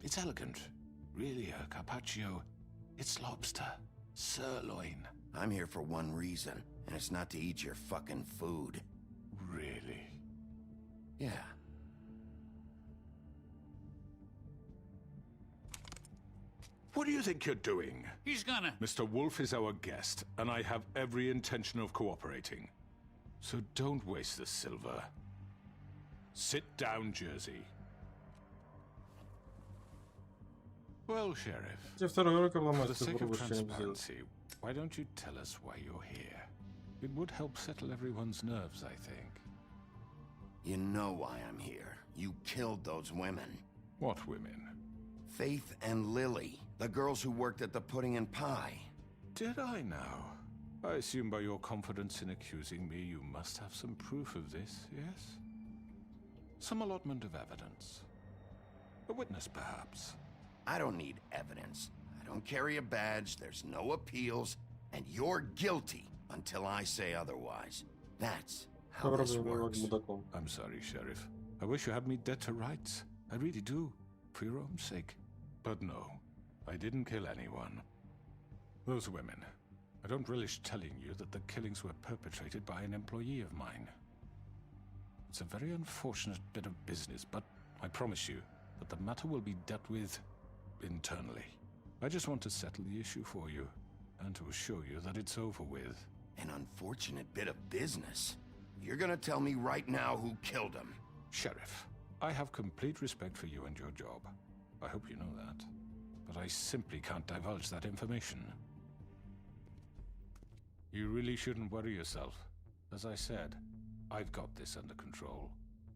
it's elegant. Really, a carpaccio. It's lobster. Sirloin. I'm here for one reason, and it's not to eat your fucking food. Really? Yeah. What do you think you're doing? He's gonna... Mr. Wolf is our guest, and I have every intention of cooperating. So don't waste the silver. Sit down, Jersey. Well, Sheriff, for the sake of transparency, why don't you tell us why you're here? It would help settle everyone's nerves, I think. You know why I'm here. You killed those women. What women? Faith and Lily, the girls who worked at the Pudding and Pie. Did I now? I assume by your confidence in accusing me, you must have some proof of this, yes? Some allotment of evidence. A witness, perhaps. I don't need evidence. I don't carry a badge, there's no appeals, and you're guilty until I say otherwise. That's how this works. I'm sorry, Sheriff. I wish you had me dead to rights. I really do, for your own sake. But no, I didn't kill anyone. Those women. I don't relish telling you that the killings were perpetrated by an employee of mine. It's a very unfortunate bit of business, but I promise you that the matter will be dealt with internally. I just want to settle the issue for you, and to assure you that it's over with. An unfortunate bit of business? You're gonna tell me right now who killed him? Sheriff, I have complete respect for you and your job. I hope you know that. But I simply can't divulge that information. You really shouldn't worry yourself. As I said, I've got this under control.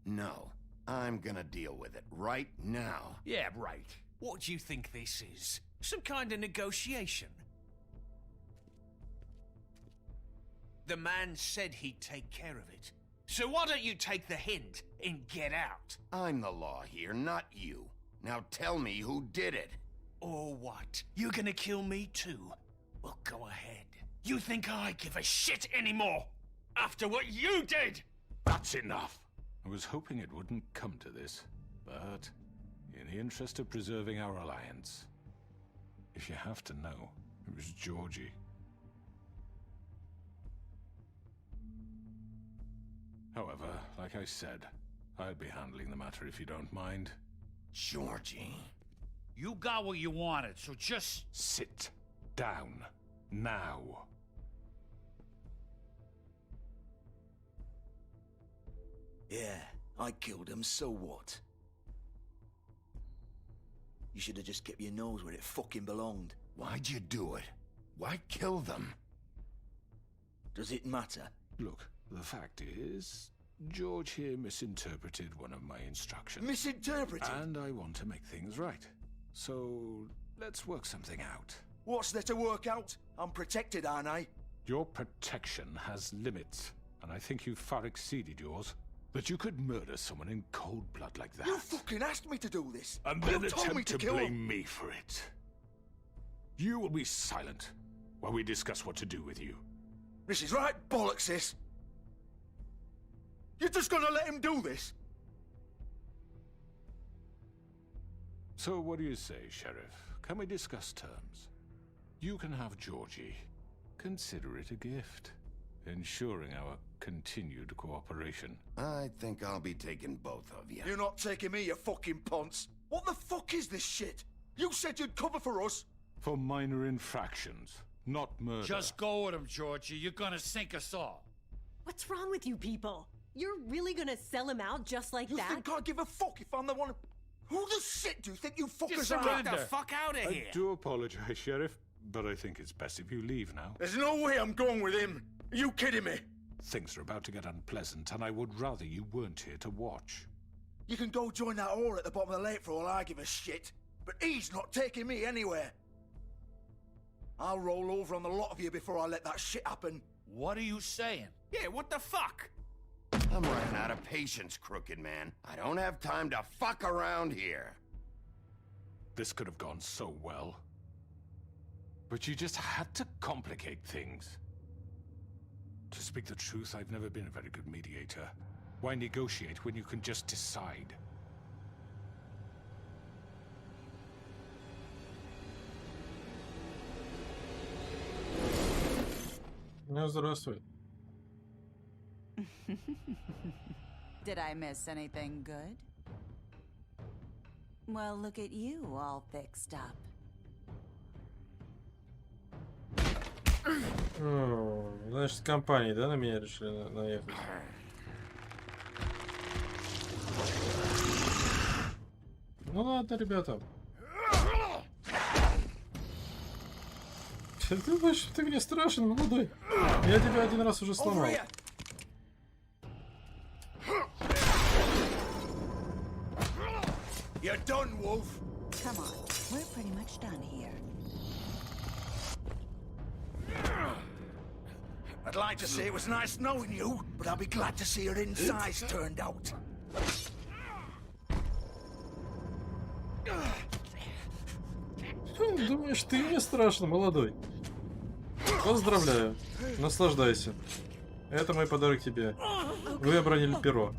No, I'm gonna deal with it right now. Yeah, right. What do you think this is? Some kind of negotiation? The man said he'd take care of it. So why don't you take the hint and get out? I'm the law here, not you. Now tell me who did it. Or what? You're gonna kill me too? Well, go ahead. You think I give a shit anymore? After what you did? That's enough. I was hoping it wouldn't come to this, but in the interest of preserving our alliance, if you have to know, it was Georgie. However, like I said, I'll be handling the matter if you don't mind. Georgie. You got what you wanted, so just... Sit down. Now. Yeah, I killed him, so what? You should have just kept your nose where it fucking belonged. Why'd you do it? Why kill them? Does it matter? Look, the fact is, George here misinterpreted one of my instructions. Misinterpreted? And I want to make things right. So, let's work something out. What's there to work out? I'm protected, aren't I? Your protection has limits, and I think you've far exceeded yours. That you could murder someone in cold blood like that. You fucking asked me to do this! And then you told me attempt to kill blame him. me for it. You will be silent while we discuss what to do with you. This is right bollocks, this! You're just gonna let him do this? So what do you say, Sheriff? Can we discuss terms? You can have Georgie. Consider it a gift, ensuring our continued cooperation. I think I'll be taking both of you. You're not taking me, you fucking ponce! What the fuck is this shit? You said you'd cover for us! For minor infractions, not murder. Just go with him, Georgie. You're gonna sink us all. What's wrong with you people? You're really gonna sell him out just like that? You think I give a fuck if I'm the one... Who the shit do you think you fuckers Get the are? fuck out of here! I do apologize, Sheriff, but I think it's best if you leave now. There's no way I'm going with him! Are you kidding me? Things are about to get unpleasant, and I would rather you weren't here to watch. You can go join that whore at the bottom of the lake for all I give a shit. But he's not taking me anywhere. I'll roll over on the lot of you before I let that shit happen. What are you saying? Yeah, what the fuck? I'm running out of patience, Crooked Man. I don't have time to fuck around here. This could have gone so well. But you just had to complicate things. To speak the truth, I've never been a very good mediator. Why negotiate when you can just decide? Ну, здравствуй. Did I miss anything good? Well, look at you, all fixed up. Значит, с компанией, да, на меня решили наехать? Ну ладно, ребята. Ты думаешь, ты мне страшен, молодой? Я тебя один раз уже сломал. You're done, Wolf. Come on, we're pretty much done here. I'd like to say it was nice knowing you, but I'll be glad to see your insides turned out. Думаешь, ты мне страшно, молодой? Поздравляю. Наслаждайся. Это мой подарок тебе. Вы обронили перо.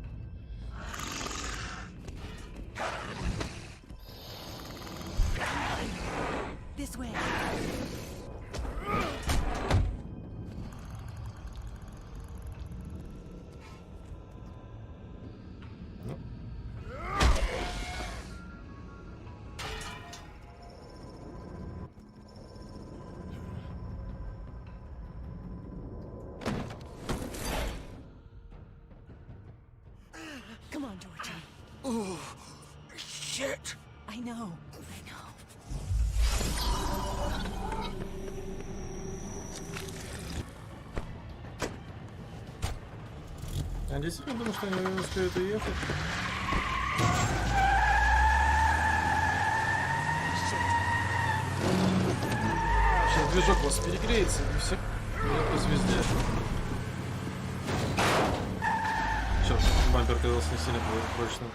This way. Come on, Georgie. Oh, I know. Я действительно думаю, что они не успеют уехать. Сейчас движок у вас перегреется и все. Просто везде. Черт, бампер казался не сильно прочным.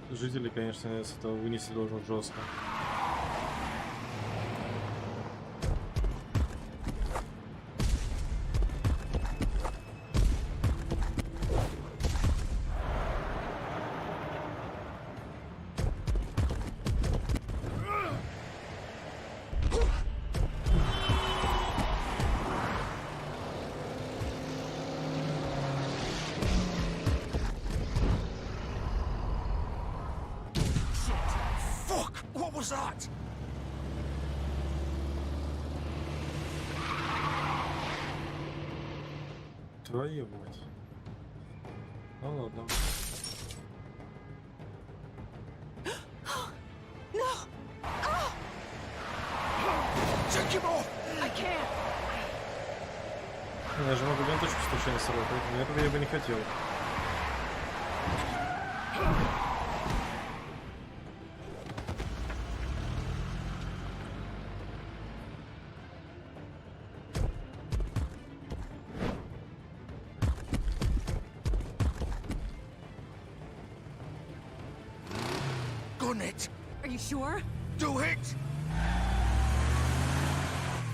Жители, конечно, с этого вынесли должен жестко. What was that? Твою мать. Ну ладно. Я же могу ленточку случайно сорвать, поэтому я бы не хотел. Gun it! Are you sure? Do it!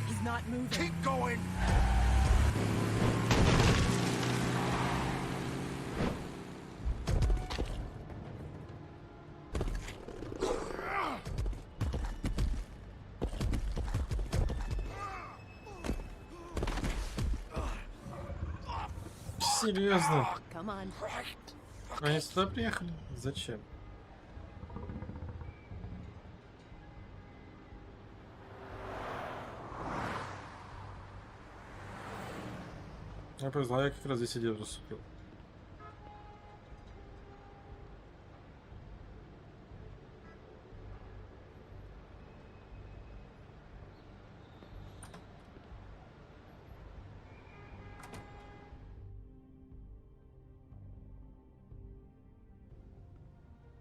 He's not moving. Keep going! Серьезно? Come on. Они сюда приехали? Зачем? Я повезло, я как раз здесь идею рассупил.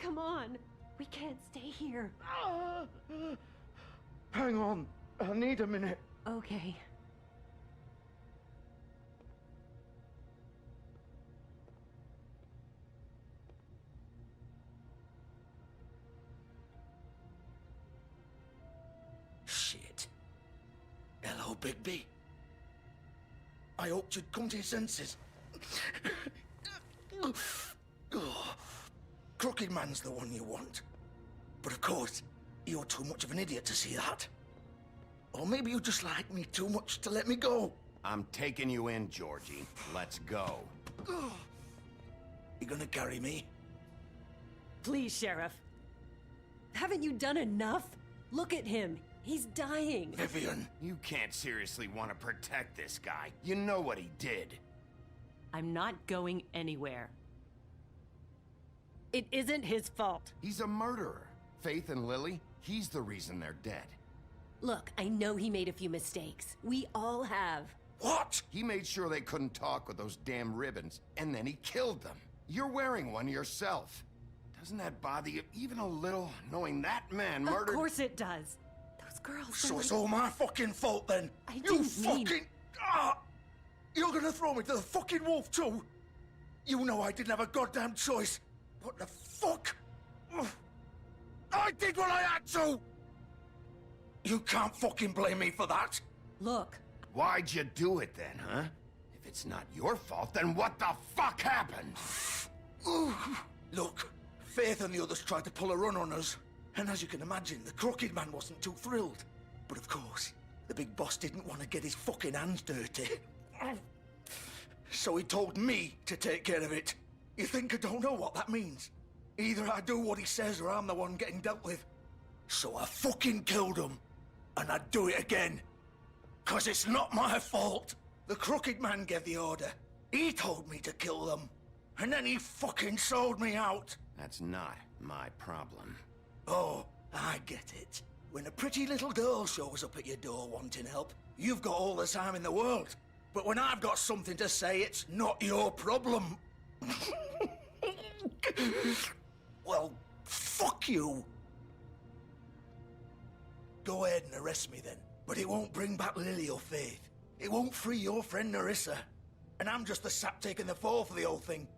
Come on. We can't stay here. Hang on. I need a minute. Okay. Shit. Hello, Bigby. I hoped you'd come to your senses. Crooked Man's the one you want. But of course, you're too much of an idiot to see that. Or maybe you just like me too much to let me go. I'm taking you in, Georgie. Let's go. You gonna carry me? Please, Sheriff. Haven't you done enough? Look at him. He's dying. Vivian. You can't seriously want to protect this guy. You know what he did. I'm not going anywhere. It isn't his fault. He's a murderer. Faith and Lily, he's the reason they're dead. Look, I know he made a few mistakes. We all have. What? He made sure they couldn't talk with those damn ribbons, and then he killed them. You're wearing one yourself. Doesn't that bother you even a little, knowing that man murdered— Of course it does. Those girls— So it's all my fucking fault then? I You didn't mean— fucking— You're gonna throw me to the fucking wolf too? You know I didn't have a goddamn choice. What the fuck? I did what I had to! You can't fucking blame me for that. Look, Why'd you do it then, huh? If it's not your fault, then what the fuck happened? Look, Faith and the others tried to pull a run on us. And as you can imagine, the Crooked Man wasn't too thrilled. But of course, the big boss didn't want to get his fucking hands dirty. So he told me to take care of it. You think I don't know what that means? Either I do what he says or I'm the one getting dealt with. So I fucking killed him. And I'd do it again. 'Cause it's not my fault. The Crooked Man gave the order. He told me to kill them. And then he fucking sold me out. That's not my problem. Oh, I get it. When a pretty little girl shows up at your door wanting help, you've got all the time in the world. But when I've got something to say, it's not your problem. Well, fuck you. Go ahead and arrest me then. But it won't bring back Lily or Faith. It won't free your friend Nerissa. And I'm just the sap taking the fall for the whole thing.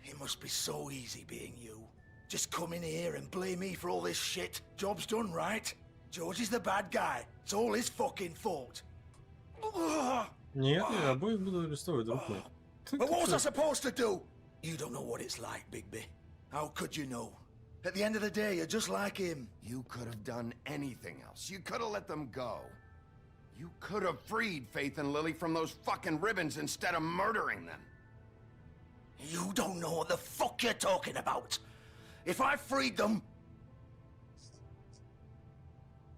It must be so easy being you. Just come in here and blame me for all this shit. Job's done, right? George is the bad guy. It's all his fucking fault. Нет, я обоих буду арестовывать, друг мой. But what was I supposed to do? You don't know what it's like, Bigby. How could you know? At the end of the day, you're just like him. You could have done anything else. You could have let them go. You could have freed Faith and Lily from those fucking ribbons instead of murdering them. You don't know what the fuck you're talking about. If I freed them...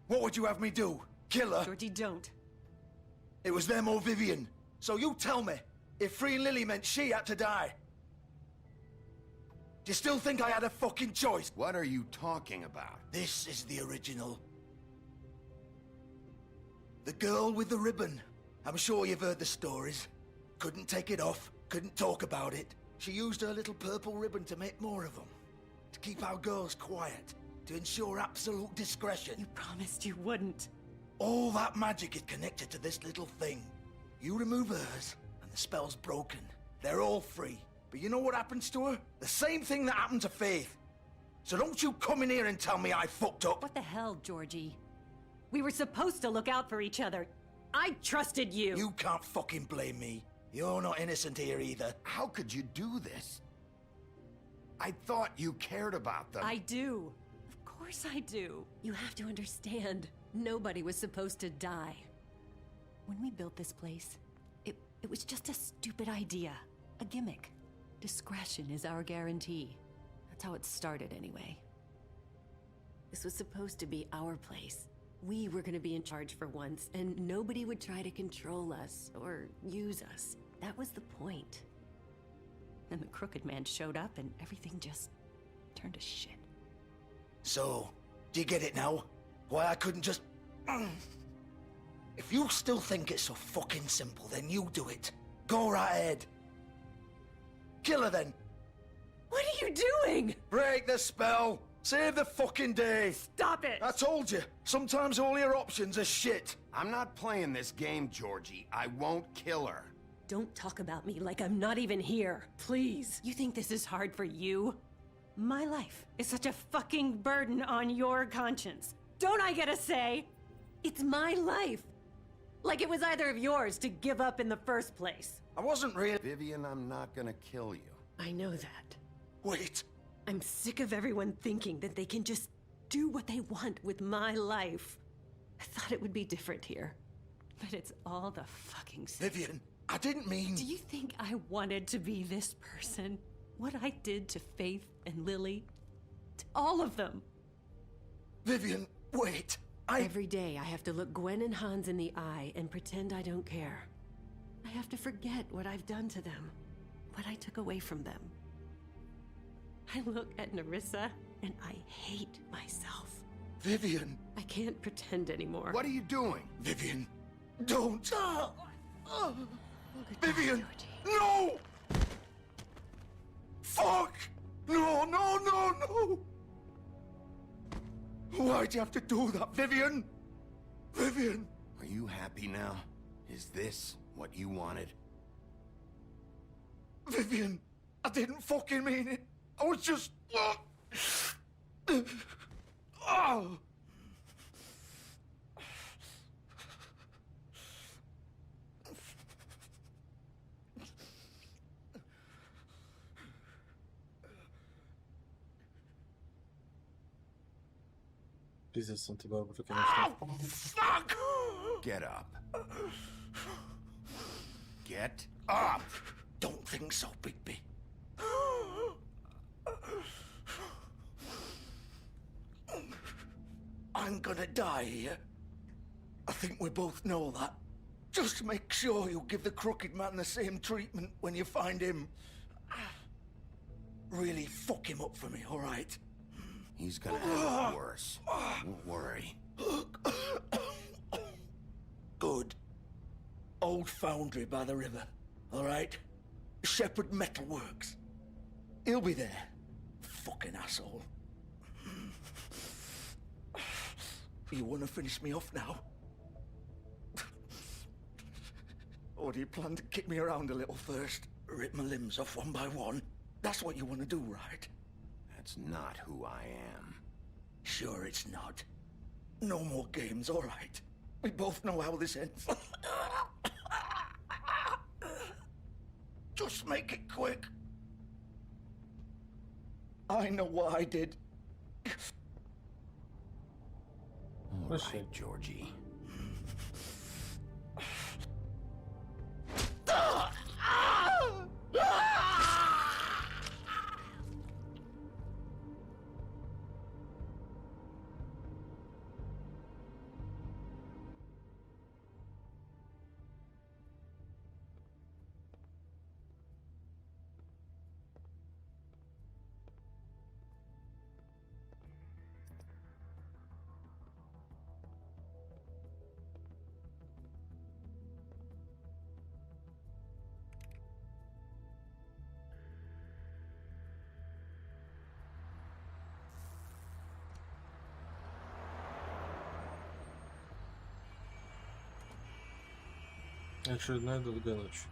What would you have me do? Kill her? Georgie, don't. It was them or Vivian. So you tell me, if freeing Lily meant she had to die. Do you still think I had a fucking choice? What are you talking about? This is the original. The girl with the ribbon. I'm sure you've heard the stories. Couldn't take it off, couldn't talk about it. She used her little purple ribbon to make more of them. To keep our girls quiet. To ensure absolute discretion. You promised you wouldn't. All that magic is connected to this little thing. You remove hers, and the spell's broken. They're all free. But you know what happens to her? The same thing that happened to Faith. So don't you come in here and tell me I fucked up. What the hell, Georgie? We were supposed to look out for each other. I trusted you. You can't fucking blame me. You're not innocent here either. How could you do this? I thought you cared about them. I do. Of course I do. You have to understand. Nobody was supposed to die. When we built this place, it was just a stupid idea. A gimmick. Discretion is our guarantee. That's how it started anyway. This was supposed to be our place. We were gonna be in charge for once, and nobody would try to control us or use us. That was the point. Then the Crooked Man showed up and everything just turned to shit. So, do you get it now? Why I couldn't just... If you still think it's so fucking simple, then you do it. Go right ahead. Kill her then. What are you doing? Break the spell. Save the fucking day. Stop it. I told you. Sometimes all your options are shit. I'm not playing this game, Georgie. I won't kill her. Don't talk about me like I'm not even here. Please. You think this is hard for you? My life is such a fucking burden on your conscience. Don't I get a say? It's my life. Like it was either of yours to give up in the first place. I wasn't really... Vivian, I'm not gonna kill you. I know that. Wait. I'm sick of everyone thinking that they can just do what they want with my life. I thought it would be different here. But it's all the fucking same. Vivian, I didn't mean... Do you think I wanted to be this person? What I did to Faith and Lily? To all of them? Vivian, wait. Every day I have to look Gwen and Hans in the eye and pretend I don't care. I have to forget what I've done to them. What I took away from them. I look at Nerissa and I hate myself. Vivian. I can't pretend anymore. What are you doing? Vivian, don't. Vivian, no! Fuck! No, no, no, no! Why'd you have to do that, Vivian? Vivian! Are you happy now? Is this what you wanted? Vivian, I didn't fucking mean it. I was just... Oh. пиздец, антибарбару, конечно. Fuck! Get up. Get up! Don't think so, Bigby. I'm gonna die here. I think we both know that. Just make sure you give the crooked man the same treatment when you find him. Really fuck him up for me, all right? He's gonna have it worse. Don't worry. Good. Old foundry by the river, all right? Shepherd Metalworks. He'll be there. Fucking asshole. You wanna finish me off now? Or do you plan to kick me around a little first? Rip my limbs off one by one? That's what you want to do, right? That's not who I am. Sure it's not. No more games, all right? We both know how this ends. Just make it quick. I know what I did. All right, Georgie. Очередная долгая ночь.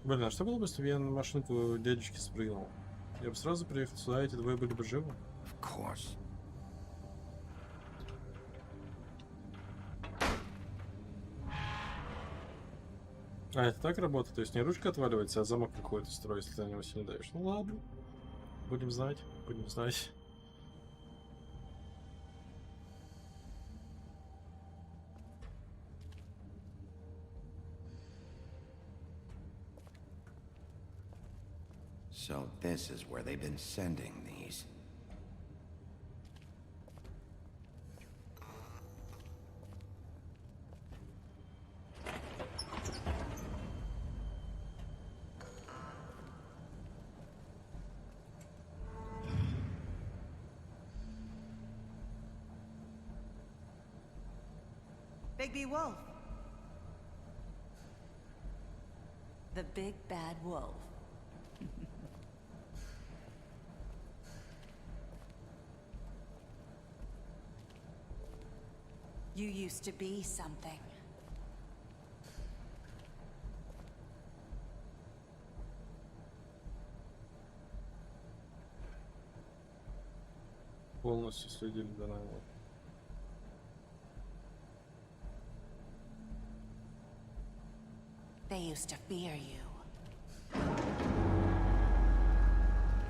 Блин, а что было бы, если бы я на машинку дядечки спрыгнул? Я бы сразу приехал сюда, эти двое были бы живы? Of course. А, это так работает? То есть не ручка отваливается, а замок какой-то строит, если ты на него сильно даешь. Ну ладно. Будем знать, будем знать. So this is where they've been sending these. Bigby Wolf. The big bad wolf. You used to be something. Полностью следили за нами. They used to fear you.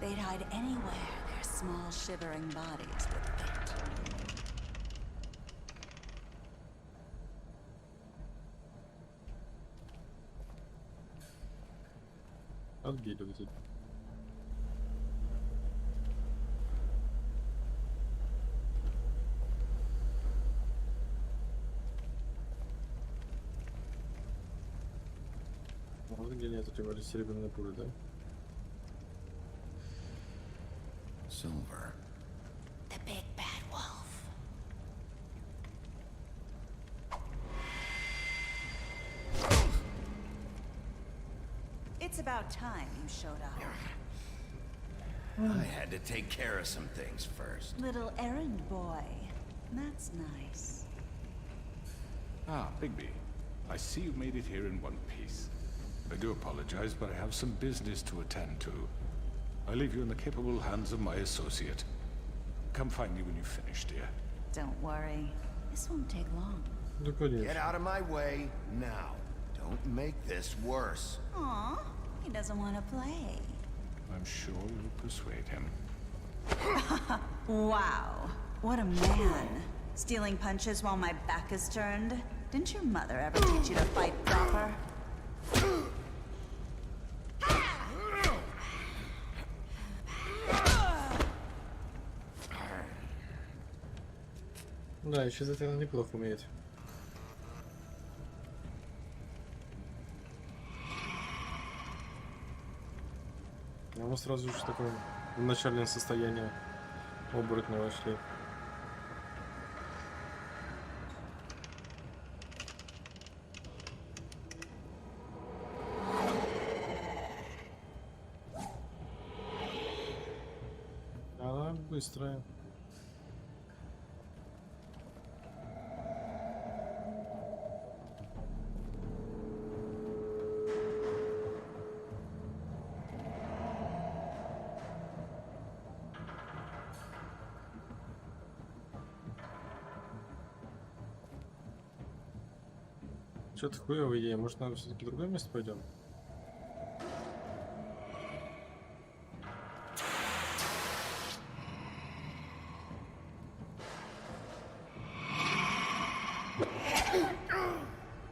They'd hide anywhere their small shivering bodies would fit. Отгиливатель. Вот где нет, тут его серебряные пули, да? Silver. The big bad wolf. It's about time you showed up. I had to take care of some things first. Little errand boy. That's nice. Ah, Bigby. I see you made it here in one piece. I do apologize, but I have some business to attend to. I leave you in the capable hands of my associate. Come find me when you finish, dear. Don't worry. This won't take long. Get out of my way now. Don't make this worse. Aw, he doesn't want to play. I'm sure you'll persuade him. Wow, what a man. Stealing punches while my back is turned? Didn't your mother ever teach you to fight proper? Да, еще за это неплохо умеет. А мы сразу же такое начальное состояние оборотня вошли. Она быстрая. Что-то хуевая идея. Может, нам все-таки в другое место пойдем?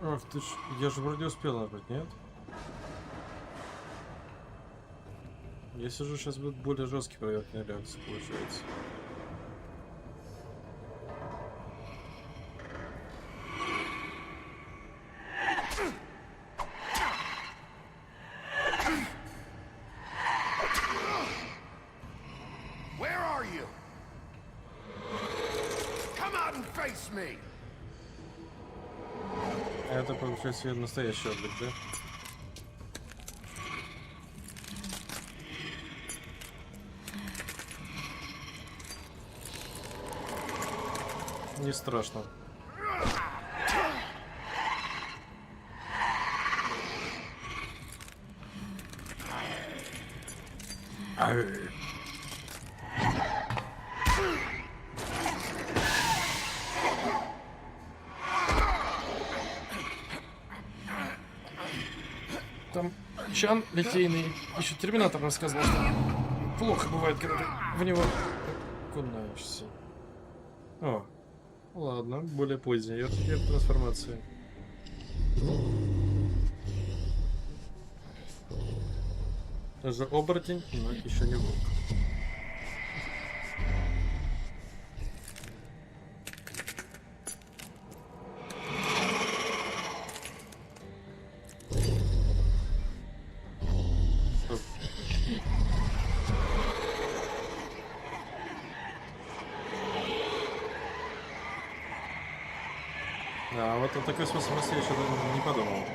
Ах ты ж, я же вроде успел нажать, нет? Я сижу, сейчас будет более жесткий проверочная реакция, получается. Это получается настоящий облик, да? Не страшно. Там Чан литейный, еще Терминатор рассказывал, что плохо бывает, когда ты в него окунаешься. О, ладно, более поздняя трансформация. Даже оборотень, но еще не волк. А вот о такой способности я еще не подумал.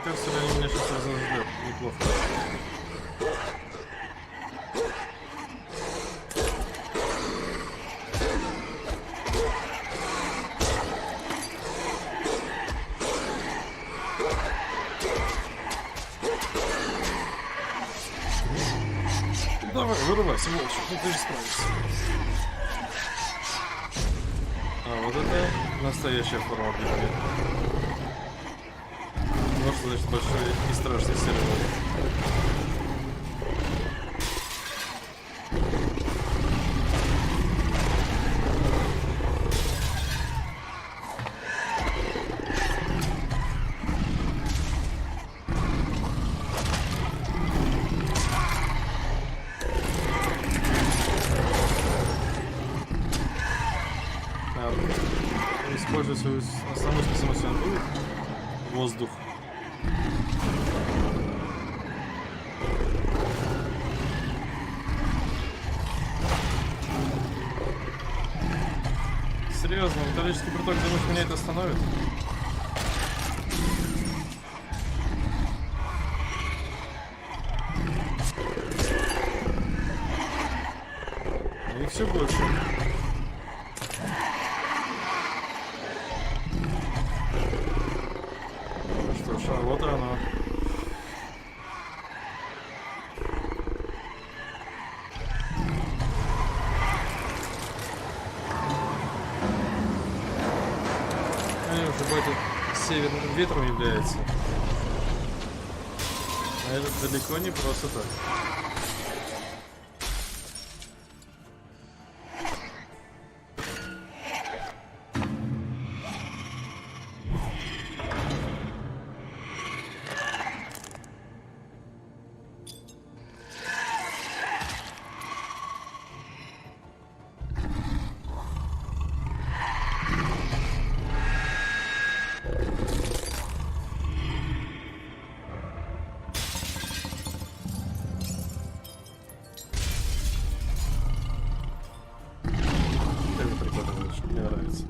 Кажется, они меня сейчас разожгут. Неплохо. Давай, вырывайся, молча, ты же справишься. А вот это настоящая форма битвы. Вот что значит большой и страшный сервер. использовать свою основную способность воздух. Серьезно, металлический пруток, думаешь, меня это остановит? И все больше. Что ж, вот и оно. Северным ветром является. А это далеко не просто так. Мне нравится.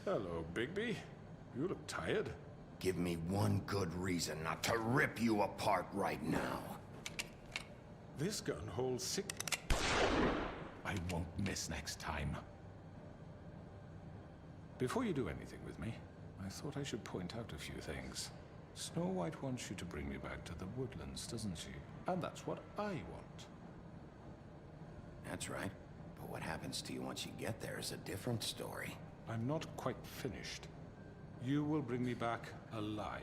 Hello, Bigby. You look tired. Give me one good reason not to rip you apart right now. This gun holds 6. I won't miss next time. Before you do anything with me, I thought I should point out a few things. Snow White wants you to bring me back to the woodlands, doesn't she? And that's what I want. That's right. But what happens to you once you get there is a different story. I'm not quite finished. You will bring me back alive.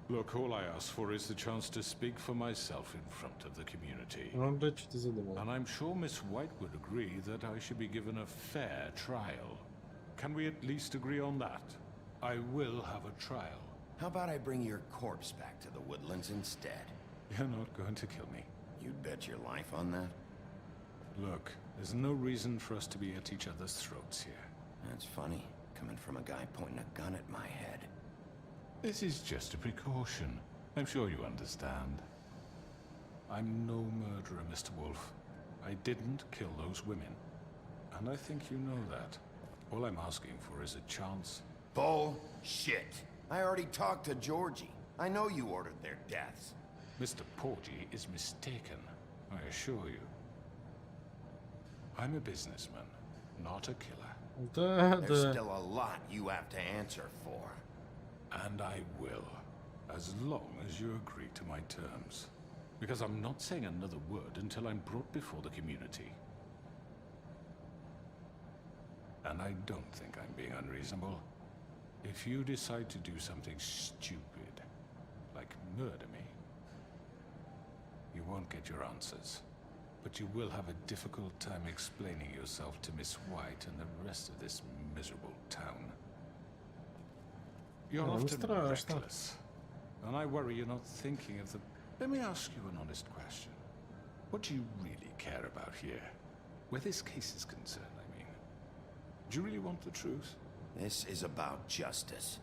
Look, all I ask for is the chance to speak for myself in front of the community. And I'm sure Miss White would agree that I should be given a fair trial. Can we at least agree on that? I will have a trial. How about I bring your corpse back to the woodlands instead? You're not going to kill me. You'd bet your life on that? Look, there's no reason for us to be at each other's throats here. That's funny, coming from a guy pointing a gun at my head. This is just a precaution. I'm sure you understand. I'm no murderer, Mr. Wolf. I didn't kill those women. And I think you know that. All I'm asking for is a chance. Bullshit. I already talked to Georgie. I know you ordered their deaths. Mr. Porgy is mistaken, I assure you. I'm a businessman, not a killer. There's still a lot you have to answer for. And I will, as long as you agree to my terms. Because I'm not saying another word until I'm brought before the community. And I don't think I'm being unreasonable. If you decide to do something stupid, like murder me, you won't get your answers. But you will have a difficult time explaining yourself to Miss White and the rest of this miserable town. You're often reckless, and I worry you're not thinking of the... Let me ask you an honest question. What do you really care about here? Where this case is concerned, I mean. Do you really want the truth? This is about justice.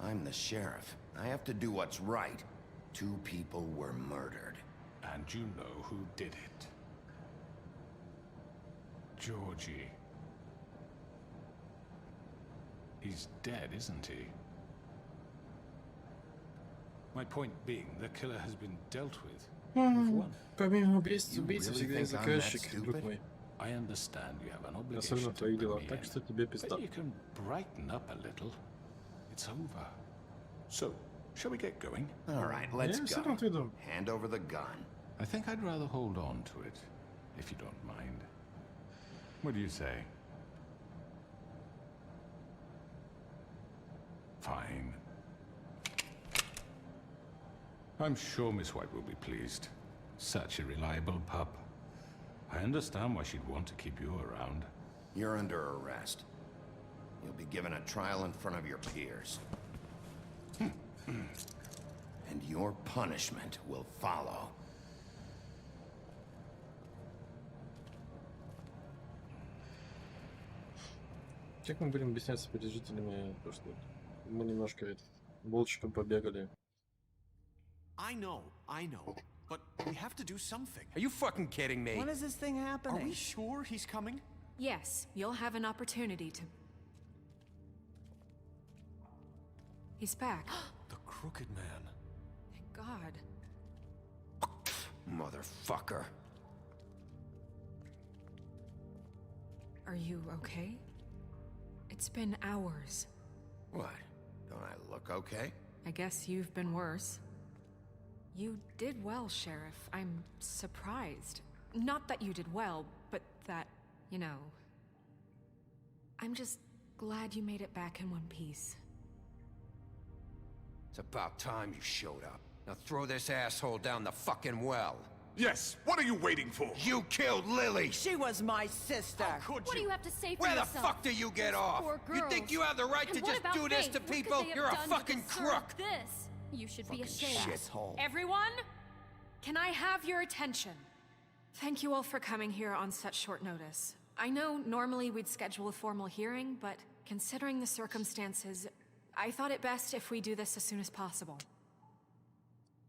I'm the sheriff. I have to do what's right. 2 people were murdered. And you know who did it. Georgie. He's dead, isn't he? My point being, the killer has been dealt with. Помимо убийства, убийца всегда есть заказчик, друг мой. I understand you have an obligation Особенно в твоих делах, так что тебе пизда. But you can brighten up a little. It's over. So, Shall we get going? All right, let's Я все go. равно отведу. Hand over the gun. I think I'd rather hold on to it, if you don't mind. What do you say? Fine. I'm sure Miss White will be pleased. Such a reliable pup. I understand why she'd want to keep you around. You're under arrest. You'll be given a trial in front of your peers. And your punishment will follow. Как мы будем объясняться перед жителями, то, что мы немножко волчиком побегали? I know, but we have to do something. Are you fucking kidding me? When is this thing happening? Are we sure he's coming? Yes, you'll have an opportunity to... He's back. The Crooked Man. Thank God. Motherfucker. Are you okay? It's been hours. What? Don't I look okay? I guess you've been worse. You did well, Sheriff. I'm surprised. Not that you did well, but that, you know... I'm just glad you made it back in one piece. It's about time you showed up. Now throw this asshole down the fucking well. Yes, what are you waiting for? You killed Lily! She was my sister. What do you have to say for Where yourself? the fuck do you get off? Poor You think you have the right And to what just about do this Faith? to What could people? they have You're a done to fucking deserve crook! This? You should be ashamed. Shithole. Everyone, can I have your attention? Thank you all for coming here on such short notice. I know normally we'd schedule a formal hearing, but considering the circumstances, I thought it best if we do this as soon as possible.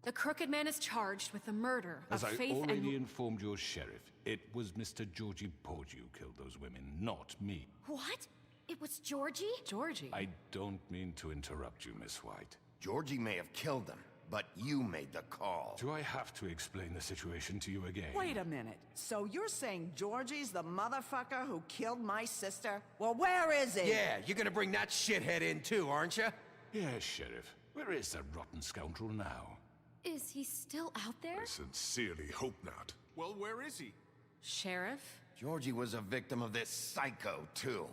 The Crooked Man is charged with the murder As of I Faith already and... informed your sheriff, it was Mr. Georgie Porgy who killed those women, not me. What? It was Georgie? Georgie? I don't mean to interrupt you, Miss White. Georgie may have killed them, but you made the call. Do I have to explain the situation to you again? Wait a minute. So you're saying Georgie's the motherfucker who killed my sister? Well, where is he? Yeah, you're gonna bring that shithead in too, aren't you? Yes, Sheriff. Where is that rotten scoundrel now? Is he still out there? I sincerely hope not. Well, where is he? Sheriff? Georgie was a victim of this psycho, too.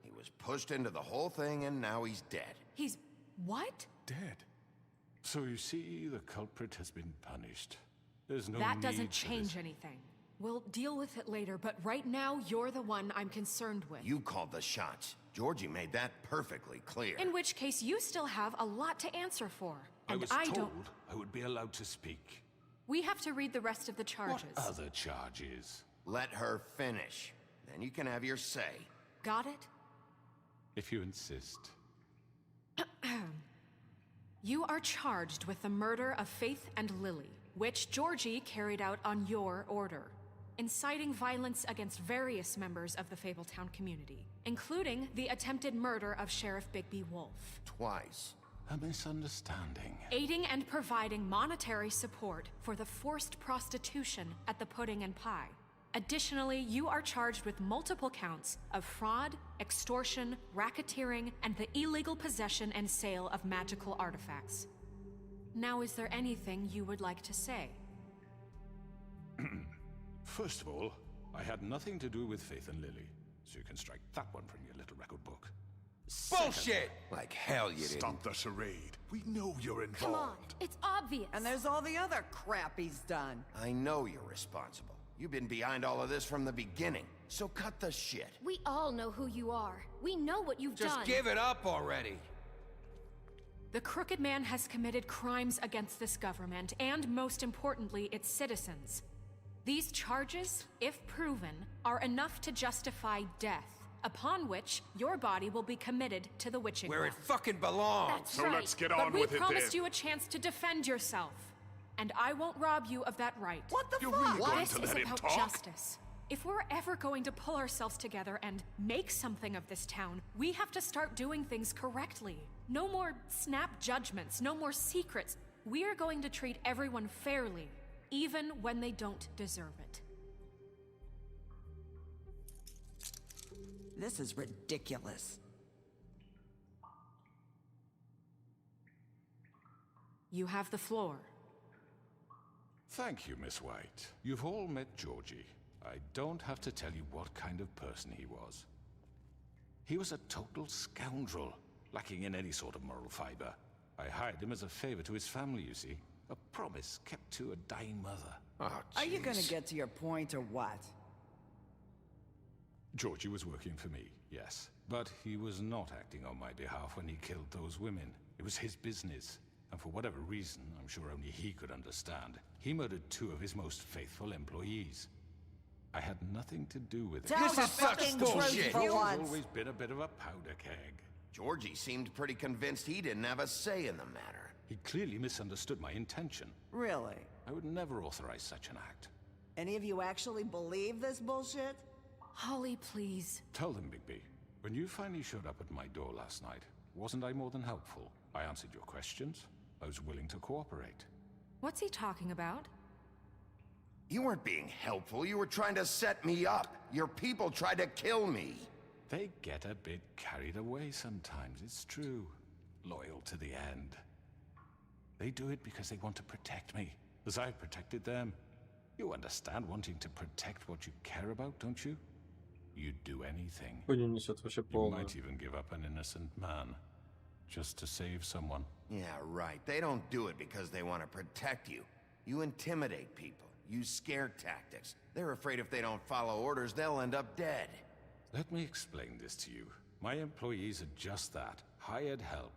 He was pushed into the whole thing, and now he's dead. He's... what? Dead. So you see, the culprit has been punished. There's no That need doesn't for change anything. We'll deal with it later, but right now, you're the one I'm concerned with. You called the shots. Georgie made that perfectly clear. In which case, you still have a lot to answer for. I And was I told don't... I would be allowed to speak. We have to read the rest of the charges. What other charges? Let her finish. Then you can have your say. Got it? If you insist. You are charged with the murder of Faith and Lily, which Georgie carried out on your order, inciting violence against various members of the Fabletown community, including the attempted murder of Sheriff Bigby Wolf. Twice. A misunderstanding. Aiding and providing monetary support for the forced prostitution at the Pudding and Pie. Additionally, you are charged with multiple counts of fraud, extortion, racketeering, and the illegal possession and sale of magical artifacts. Now, is there anything you would like to say? First of all, I had nothing to do with Faith and Lily, so you can strike that one from your little record book. Bullshit! Like hell you didn't. Stop the charade. We know you're involved. Come on, it's obvious. And there's all the other crap he's done. I know you're responsible. You've been behind all of this from the beginning, so cut the shit. We all know who you are. We know what you've done. Just give it up already. The Crooked Man has committed crimes against this government, and most importantly, its citizens. These charges, if proven, are enough to justify death, upon which your body will be committed to the witching Where it well. fucking belongs. That's So right. let's get But on with we it promised then. you a chance to defend yourself. And I won't rob you of that right. What the You're fuck? really going This to is let him about talk? justice. If we're ever going to pull ourselves together and make something of this town, we have to start doing things correctly. No more snap judgments, no more secrets. We are going to treat everyone fairly, even when they don't deserve it. This is ridiculous. You have the floor. Thank you, Miss White. You've all met Georgie. I don't have to tell you what kind of person he was. He was a total scoundrel, lacking in any sort of moral fiber. I hired him as a favor to his family, you see. A promise kept to a dying mother. Oh, Are you gonna get to your point or what? Georgie was working for me, yes. But he was not acting on my behalf when he killed those women. It was his business. And for whatever reason, I'm sure only he could understand, he murdered 2 of his most faithful employees. I had nothing to do with it. Tell the fucking truth for He's once. always been a bit of a powder keg. Georgie seemed pretty convinced he didn't have a say in the matter. He clearly misunderstood my intention. Really? I would never authorize such an act. Any of you actually believe this bullshit? Holly, please. Tell them, Bigby. When you finally showed up at my door last night, wasn't I more than helpful? I answered your questions. I was willing to cooperate. What's he talking about? You weren't being helpful. You were trying to set me up. Your people tried to kill me. They get a bit carried away sometimes, it's true. Loyal to the end. They do it because they want to protect me, as I've protected them. You understand wanting to protect what you care about, don't you? You'd do anything. Хуйню несет вообще You полную. might even give up an innocent man, just to save someone. Yeah, right. They don't do it because they want to protect you. You intimidate people, use scare tactics. They're afraid if they don't follow orders, they'll end up dead. Let me explain this to you. My employees are just that, hired help.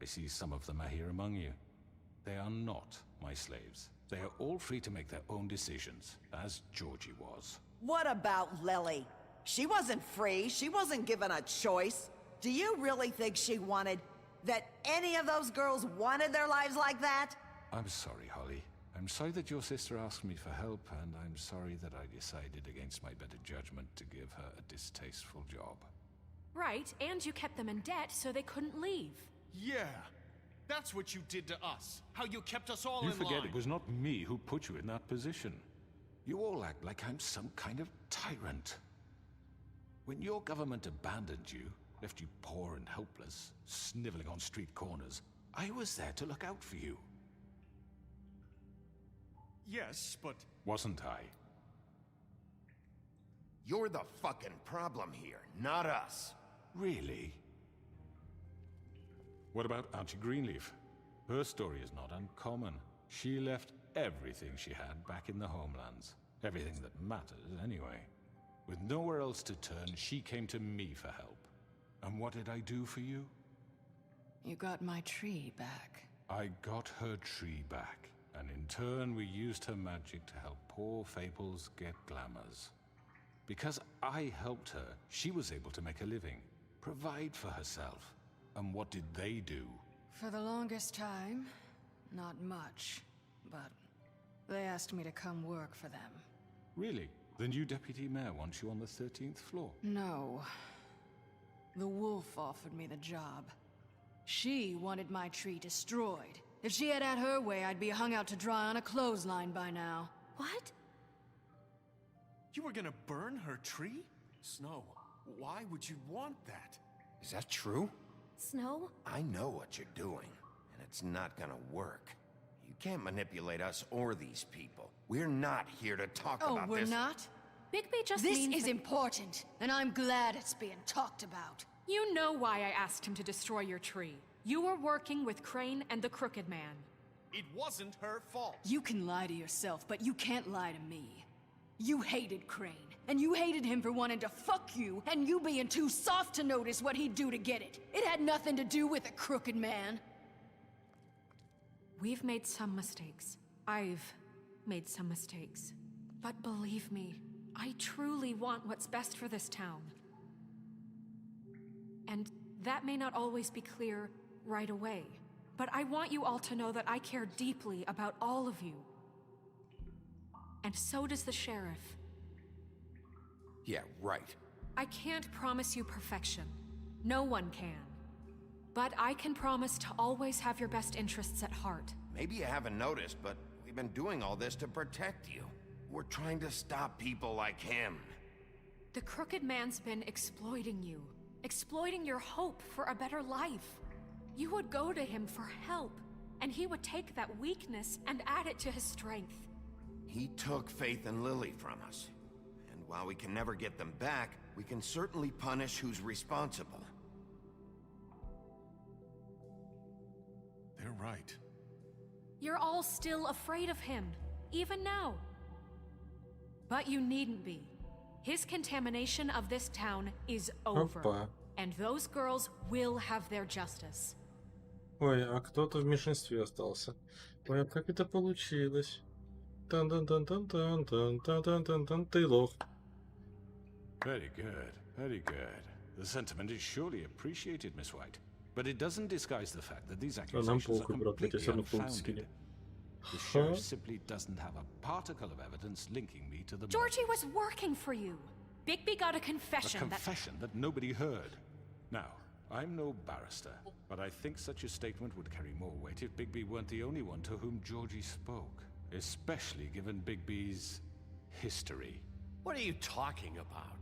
I see some of them are here among you. They are not my slaves. They are all free to make their own decisions, as Georgie was. What about Lily? She wasn't free. She wasn't given a choice. Do you really think she wanted... that any of those girls wanted their lives like that? I'm sorry, Holly. I'm sorry that your sister asked me for help, and I'm sorry that I decided against my better judgment to give her a distasteful job. Right, and you kept them in debt so they couldn't leave. Yeah, that's what you did to us. How you kept us all You in forget line. it was not me who put you in that position. You all act like I'm some kind of tyrant. When your government abandoned you, left you poor and helpless, sniveling on street corners, I was there to look out for you. Yes, but... Wasn't I? You're the fucking problem here, not us. Really? What about Auntie Greenleaf? Her story is not uncommon. She left everything she had back in the homelands. Everything that matters, anyway. With nowhere else to turn, she came to me for help. And what did I do for you? You got my tree back. I got her tree back, and in turn we used her magic to help poor Fables get glamours. Because I helped her, she was able to make a living, provide for herself. And what did they do? For the longest time, not much, but they asked me to come work for them. Really? The new deputy mayor wants you on the 13th floor? No. The wolf offered me the job. She wanted my tree destroyed. If she had her way, I'd be hung out to dry on a clothesline by now. What? You were gonna burn her tree? Snow, why would you want that? Is that true? Snow? I know what you're doing, and it's not gonna work. You can't manipulate us or these people. We're not here to talk about Oh, this. we're not? Bigby just This means is that- important, and I'm glad it's being talked about. You know why I asked him to destroy your tree. You were working with Crane and the Crooked Man. It wasn't her fault. You can lie to yourself, but you can't lie to me. You hated Crane, and you hated him for wanting to fuck you, and you being too soft to notice what he'd do to get it. It had nothing to do with the Crooked Man. We've made some mistakes. I've made some mistakes. But believe me, I truly want what's best for this town. And that may not always be clear right away, but I want you all to know that I care deeply about all of you. And so does the sheriff. Yeah, right. I can't promise you perfection. No one can. But I can promise to always have your best interests at heart. Maybe you haven't noticed, but we've been doing all this to protect you. We're trying to stop people like him. The Crooked Man's been exploiting you. Exploiting your hope for a better life. You would go to him for help. and he would take that weakness and add it to his strength. He took Faith and Lily from us. And while we can never get them back, we can certainly punish who's responsible. They're right. You're all still afraid of him, even now. But you needn't be. His contamination of this town is over. Опа. And those girls will have their justice. Ой, а кто-то в меньшинстве остался. Ой, а как это получилось? Тан-тан-тан-тан-тан-тан-тан-тан-тан. Ты лох. Very good, very good. The sentiment is surely appreciated, Miss White. But it doesn't disguise the fact that these accusations are completely unfounded. The sheriff simply doesn't have a particle of evidence linking me to the Georgie was working for you. Bigby got a confession A confession that nobody heard. Now, I'm no barrister, but I think such a statement would carry more weight if Bigby weren't the only one to whom Georgie spoke. Especially given Bigby's history. What are you talking about?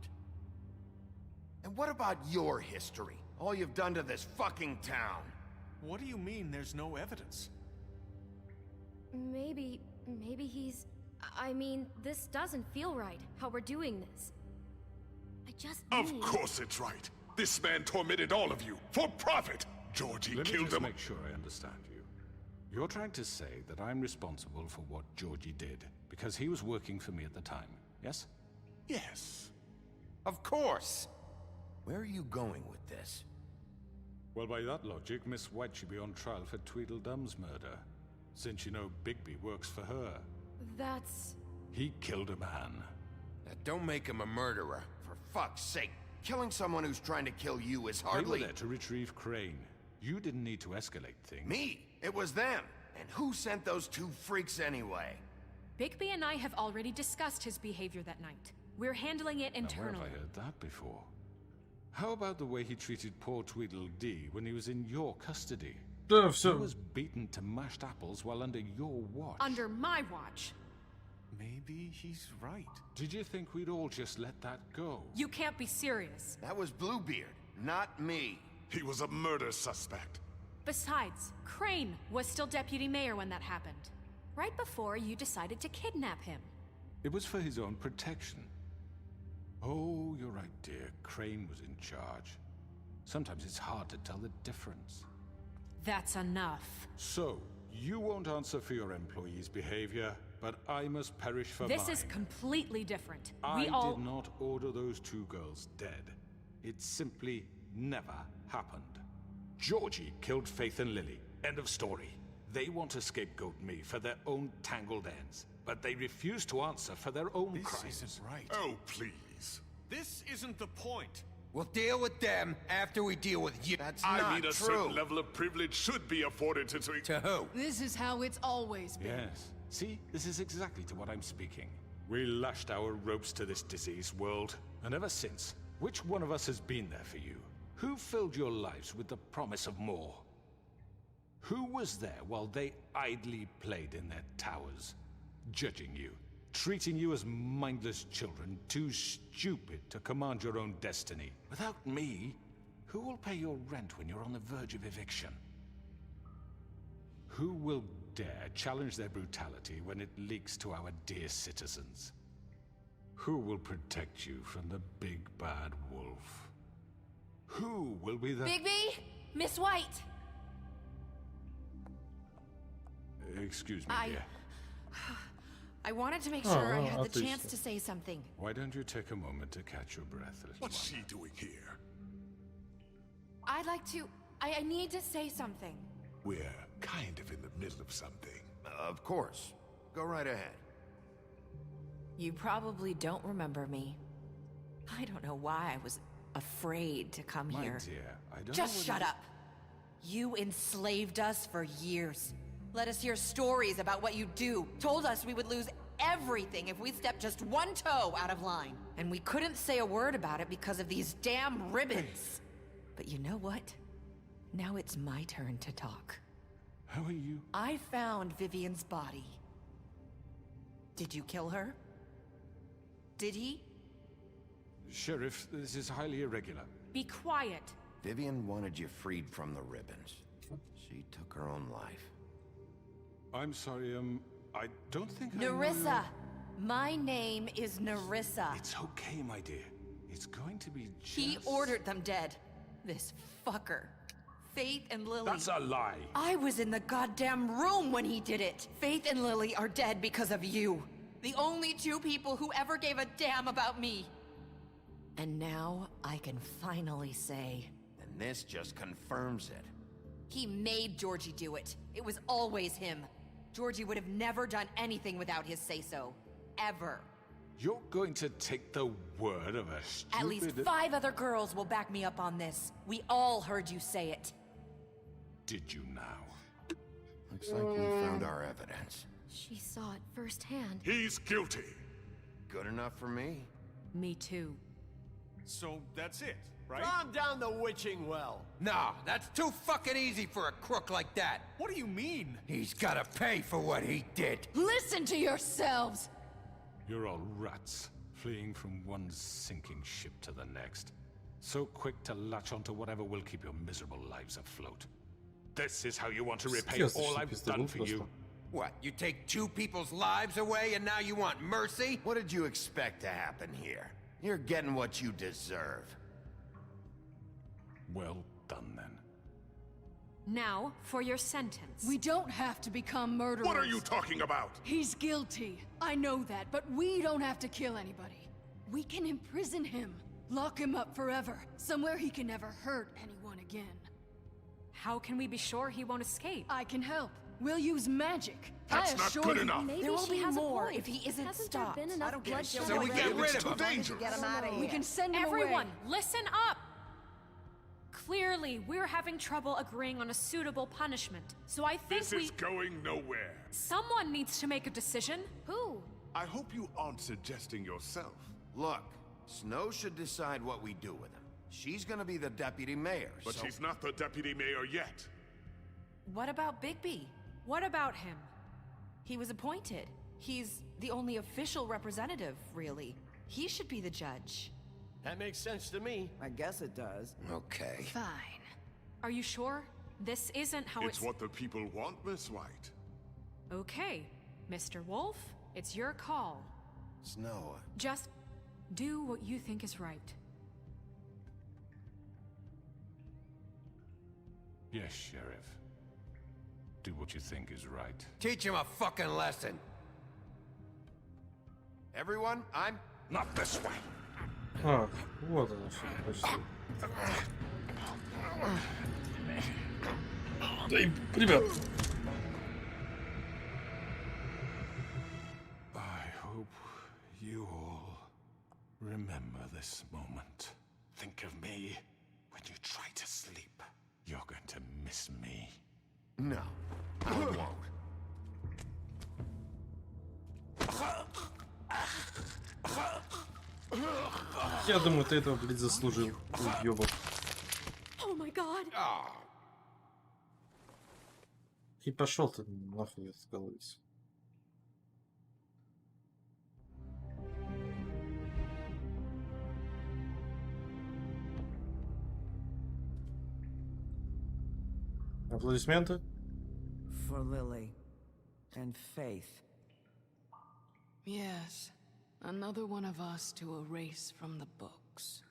And what about your history? All you've done to this fucking town. What do you mean there's no evidence? Maybe he's... I mean, this doesn't feel right, how we're doing this. I just Of need... course it's right. This man tormented all of you, for profit. Georgie Let me killed just him. make sure I understand you. You're trying to say that I'm responsible for what Georgie did, because he was working for me at the time, yes? Yes. Of course! Where are you going with this? Well, by that logic, Miss White should be on trial for Tweedledum's murder, since you know Bigby works for her. That's... He killed a man. Now, don't make him a murderer. For fuck's sake, killing someone who's trying to kill you is They hardly... were there to retrieve Crane. You didn't need to escalate things. Me? It was them. And who sent those two freaks anyway? Bigby and I have already discussed his behavior that night. We're handling it Now, where internally. have I heard that before? How about the way he treated poor Tweedledee when he was in your custody? Да, He все. was beaten to mashed apples while under your watch. Under my watch. Maybe he's right. Did you think we'd all just let that go? You can't be serious. That was Bluebeard, not me. He was a murder suspect. Besides, Crane was still deputy mayor when that happened. Right before you decided to kidnap him. It was for his own protection. Oh, you're right, dear. Crane was in charge. Sometimes it's hard to tell the difference. That's enough. So, you won't answer for your employees' behavior, but I must perish for This mine. is completely different. I We all... did not order those two girls dead. It simply never happened. Georgie killed Faith and Lily. End of story. They want to scapegoat me for their own tangled ends, but they refuse to answer for their own This crimes. isn't right. Oh, please. This isn't the point. We'll deal with them after we deal with you. That's I not mean, a true. certain level of privilege should be afforded to... To who? This is how it's always been. Yes. See, this is exactly to what I'm speaking. We lashed our ropes to this diseased world, and ever since, which one of us has been there for you? Who filled your lives with the promise of more? Who was there while they idly played in their towers, judging you, treating you as mindless children, too stupid to command your own destiny? Without me, who will pay your rent when you're on the verge of eviction? Who will dare challenge their brutality when it leaks to our dear citizens? Who will protect you from the big bad wolf? Who will be the... Bigby? Miss White! Excuse me, dear. I wanted to make Oh, sure I well, had the oczywiście. chance to say something. Why don't you take a moment to catch your breath, little What's one? she doing here? I'd like to... I need to say something. We're kind of in the middle of something. Of course. Go right ahead. You probably don't remember me. I don't know why I was afraid to come My here. dear, I don't Just know shut up. You enslaved us for years. Let us hear stories about what you do. Told us we would lose everything if we stepped just one toe out of line. And we couldn't say a word about it because of these damn ribbons. But you know what? Now it's my turn to talk. How are you? I found Vivian's body. Did you kill her? Did he? Sheriff, this is highly irregular. Be quiet. Vivian wanted you freed from the ribbons. She took her own life. I'm sorry, I don't think Nerissa! My name is Nerissa. It's okay, my dear. It's going to be just... He ordered them dead. This fucker. Faith and Lily... That's a lie. I was in the goddamn room when he did it. Faith and Lily are dead because of you. The only two people who ever gave a damn about me. And now I can finally say... And this just confirms it. He made Georgie do it. It was always him. Georgie would have never done anything without his say-so. Ever. You're going to take the word of a stupid... At least 5 other girls will back me up on this. We all heard you say it. Did you now? Looks like we found our evidence. She saw it firsthand. He's guilty. Good enough for me? Me too. So that's it, right? Calm down the witching well. Nah, that's too fucking easy for a crook like that. What do you mean? He's gotta pay for what he did. Listen to yourselves! You're all rats, fleeing from one sinking ship to the next. So quick to latch onto whatever will keep your miserable lives afloat. This is how you want to repay all I've done for you. What, you take 2 people's lives away and now you want mercy? What did you expect to happen here? You're getting what you deserve. Well done, then. Now, for your sentence. We don't have to become murderers. What are you talking about? He's guilty. I know that, but we don't have to kill anybody. We can imprison him. Lock him up forever. Somewhere he can never hurt anyone again. How can we be sure he won't escape? I can help. We'll use magic. That's not good enough. Maybe There will she be has more a point. if he isn't Hasn't stopped. There been enough bloodshed So we get rid of him. Dangerous. Get him out of here. We can send him Everyone, away. listen up! Clearly, we're having trouble agreeing on a suitable punishment. So I think This is going nowhere. Someone needs to make a decision. Who? I hope you aren't suggesting yourself. Look, Snow should decide what we do with him. She's gonna be the deputy mayor, But so... she's not the deputy mayor yet. What about Bigby? What about him? He was appointed. He's the only official representative, really. He should be the judge. That makes sense to me. I guess it does. Okay. Fine. Are you sure? This isn't how It's what the people want, Miss White. Okay, Mr. Wolf, it's your call. Snow... Just do what you think is right. Yes, Sheriff. Do what you think is right. Teach him a fucking lesson. Everyone, I'm... Not this way. А, вот оно что, почти. Да и, ребят. I hope you all remember this moment. Think of me when you try to sleep. You're going to miss me. No, I won't. Я думаю, ты этого, блядь, заслужил, уёбок. Oh my god! И пошел ты нахуй откололись. Аплодисменты. For Lily. And Faith. Yes. Another one of us to erase from the books.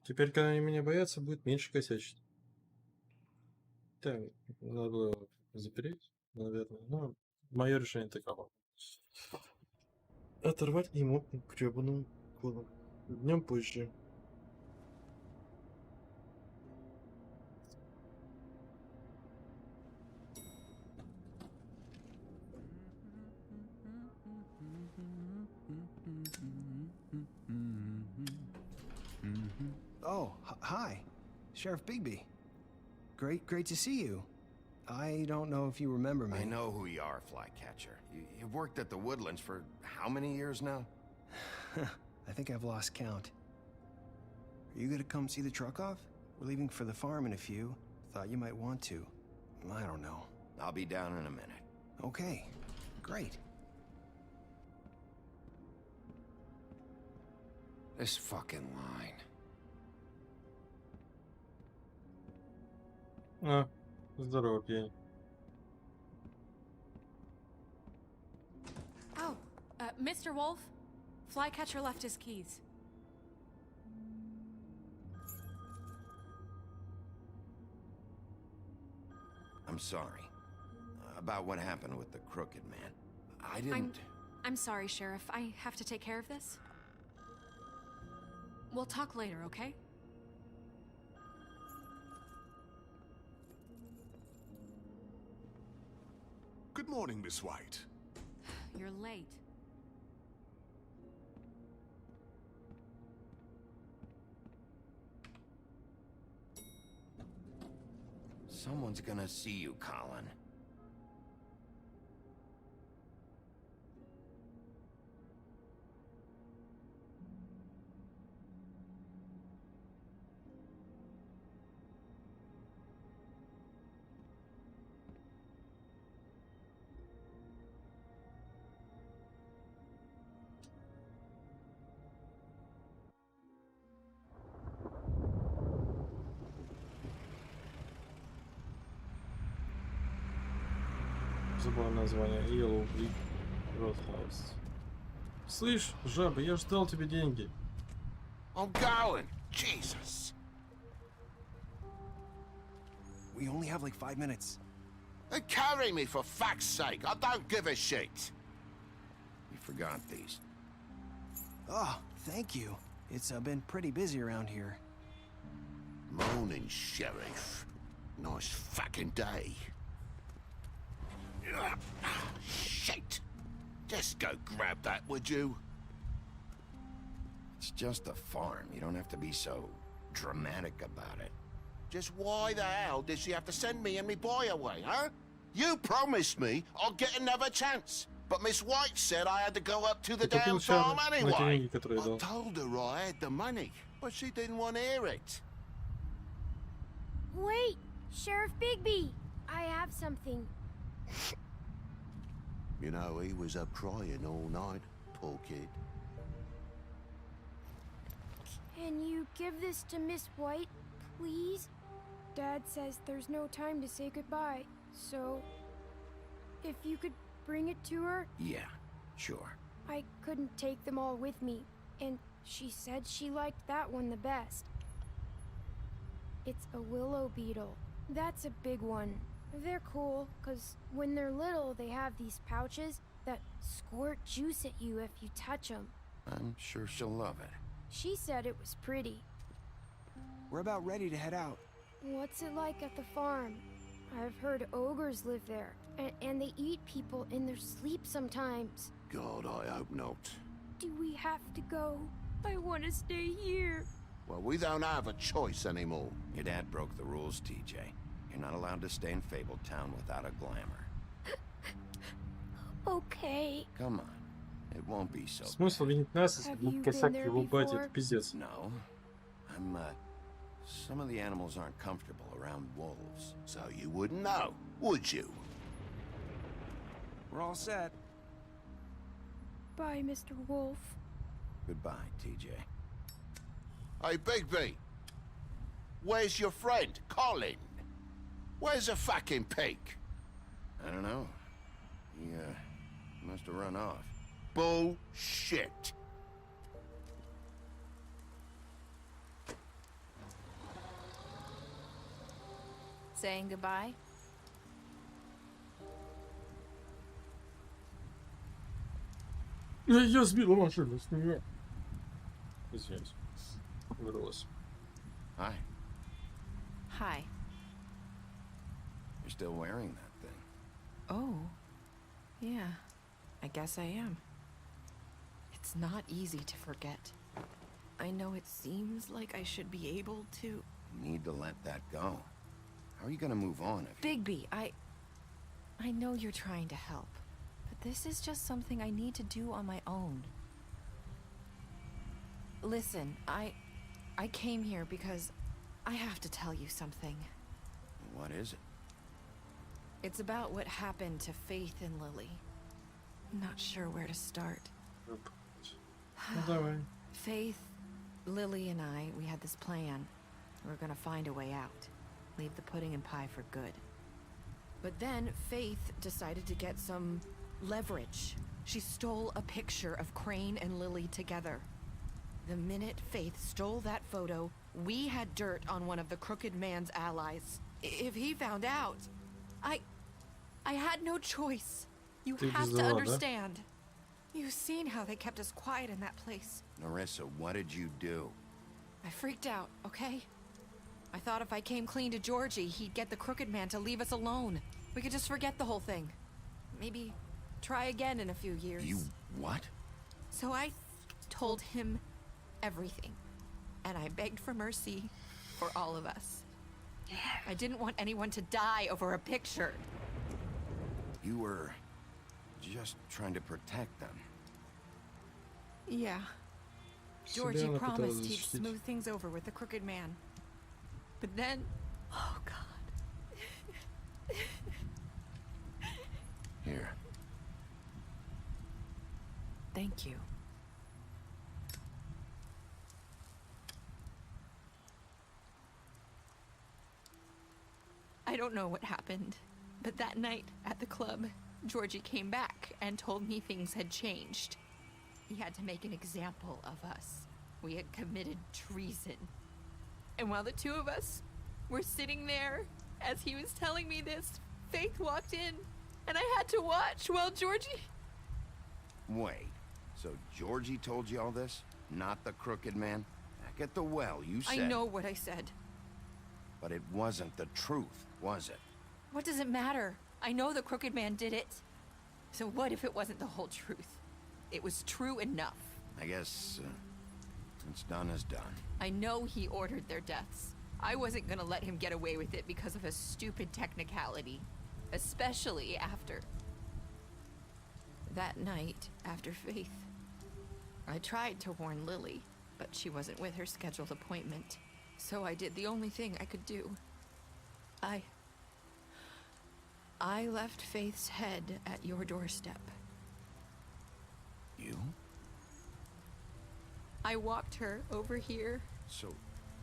Теперь, когда они меня боятся, будет меньше косячить. Так, надо было запереть, наверное. Но мое решение таково. Оторвать ему гребаную голову. Днем позже. Oh, hi. Sheriff Bigby. Great to see you. I don't know if you remember me. I know who you are, Flycatcher. You've worked at the Woodlands for how many years now? I think I've lost count. Are you gonna come see the truck off? We're leaving for the farm in a few. Thought you might want to. I don't know. I'll be down in a minute. Okay, great. This fucking line. А, Здорово, пень. Oh, Mr. Wolf? Flycatcher left his keys. I'm sorry. About what happened with the Crooked Man. I didn't... I'm sorry, Sheriff. I have to take care of this. We'll talk later, okay? Good morning, Miss White. You're late. Someone's gonna see you, Colin. Забыл название. Yellow Brick Roadhouse. Слышь, жаба, я ждал тебе деньги. I'm going. Jesus. We only have like 5 minutes. Then carry me for fuck's sake. I don't give a shit. You forgot these. Oh, thank you. It's been pretty busy around here. Morning, Sheriff. Nice fucking day. Shit. Just go grab that, would you? It's just a farm. You don't have to be so dramatic about it. Just why the hell did she have to send me and me boy away, huh? You promised me I'll get another chance. But Miss White said I had to go up to the damn farm anyway. I told her I had the money, but she didn't want to hear it. Wait, Sheriff Bigby, I have something. You know, he was up crying all night, poor kid. Can you give this to Miss White, please? Dad says there's no time to say goodbye, so if you could bring it to her? Yeah, sure. I couldn't take them all with me, and she said she liked that one the best. It's a willow beetle. That's a big one. They're cool, 'cause when they're little, they have these pouches that squirt juice at you if you touch them. I'm sure she'll love it. She said it was pretty. We're about ready to head out. What's it like at the farm? I've heard ogres live there, and they eat people in their sleep sometimes. God, I hope not. Do we have to go? I want to stay here. Well, we don't have a choice anymore. Your dad broke the rules, TJ. You're not allowed to stay in Fabletown without a glamour. Okay. Come on. It won't be so Смысл винить нас, если будут косяк его бати, это пиздец. No. Some of the animals aren't comfortable around wolves. So you wouldn't know, would you? We're all set. Bye, Mr. Wolf. Goodbye, TJ. Hey, Bigby. Where's your friend, Colin? Where's the fucking pig? I don't know. He, must have run off. Bullshit. Saying goodbye? Я сбила машину с нее. Извиняюсь. Вырвалась. Hi. Hi. You're still wearing that thing. Oh. Yeah. I guess I am. It's not easy to forget. I know it seems like I should be able to... You need to let that go. How are you gonna move on if... Bigby, I know you're trying to help, but this is just something I need to do on my own. Listen, I came here because I have to tell you something. What is it? It's about what happened to Faith and Lily. I'm not sure where to start. Faith, Lily, and I, we had this plan. We were gonna find a way out. Leave the pudding and pie for good. But then Faith decided to get some leverage. She stole a picture of Crane and Lily together. The minute Faith stole that photo, we had dirt on one of the Crooked Man's allies. If he found out, I had no choice. You have to understand. You've seen how they kept us quiet in that place. Nerissa, what did you do? I freaked out, okay? I thought if I came clean to Georgie, he'd get the Crooked Man to leave us alone. We could just forget the whole thing. Maybe try again in a few years. You what? So I told him everything. And I begged for mercy for all of us. I didn't want anyone to die over a picture. You were just trying to protect them. Yeah. Georgie promised he'd smooth things over with the Crooked Man. But then... Oh, God. Here. Thank you. I don't know what happened, but that night at the club, Georgie came back and told me things had changed. He had to make an example of us. We had committed treason. And while the two of us were sitting there, as he was telling me this, Faith walked in, and I had to watch while Georgie... Wait, so Georgie told you all this? Not the Crooked Man? Back at the well, you said... I know what I said. But it wasn't the truth, was it? What does it matter? I know the Crooked Man did it. So what if it wasn't the whole truth? It was true enough. I guess, what's done is done. I know he ordered their deaths. I wasn't gonna let him get away with it because of a stupid technicality. Especially after... that night, after Faith. I tried to warn Lily, but she wasn't with her scheduled appointment. So I did the only thing I could do. I left Faith's head at your doorstep. You? I walked her over here. So,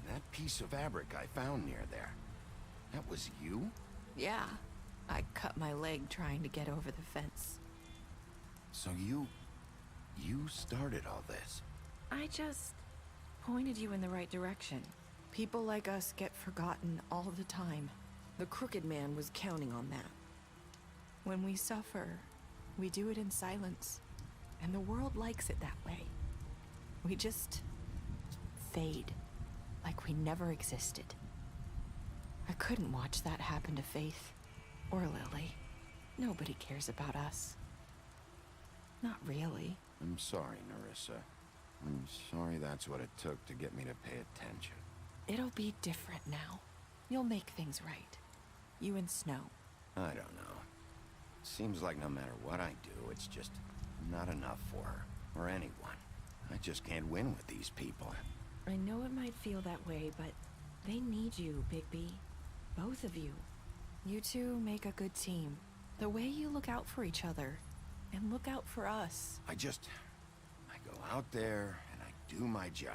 that piece of fabric I found near there, that was you? Yeah. I cut my leg trying to get over the fence. So you started all this? I just pointed you in the right direction. People like us get forgotten all the time. The Crooked Man was counting on that. When we suffer, we do it in silence. And the world likes it that way. We just fade, like we never existed. I couldn't watch that happen to Faith, or Lily. Nobody cares about us. Not really. I'm sorry, Nerissa. I'm sorry that's what it took to get me to pay attention. It'll be different now. You'll make things right. You and Snow. I don't know. Seems like no matter what I do, it's just not enough for her, or anyone. I just can't win with these people. I know it might feel that way, but they need you, Bigby. Both of you. You two make a good team. The way you look out for each other, and look out for us. I go out there, and I do my job.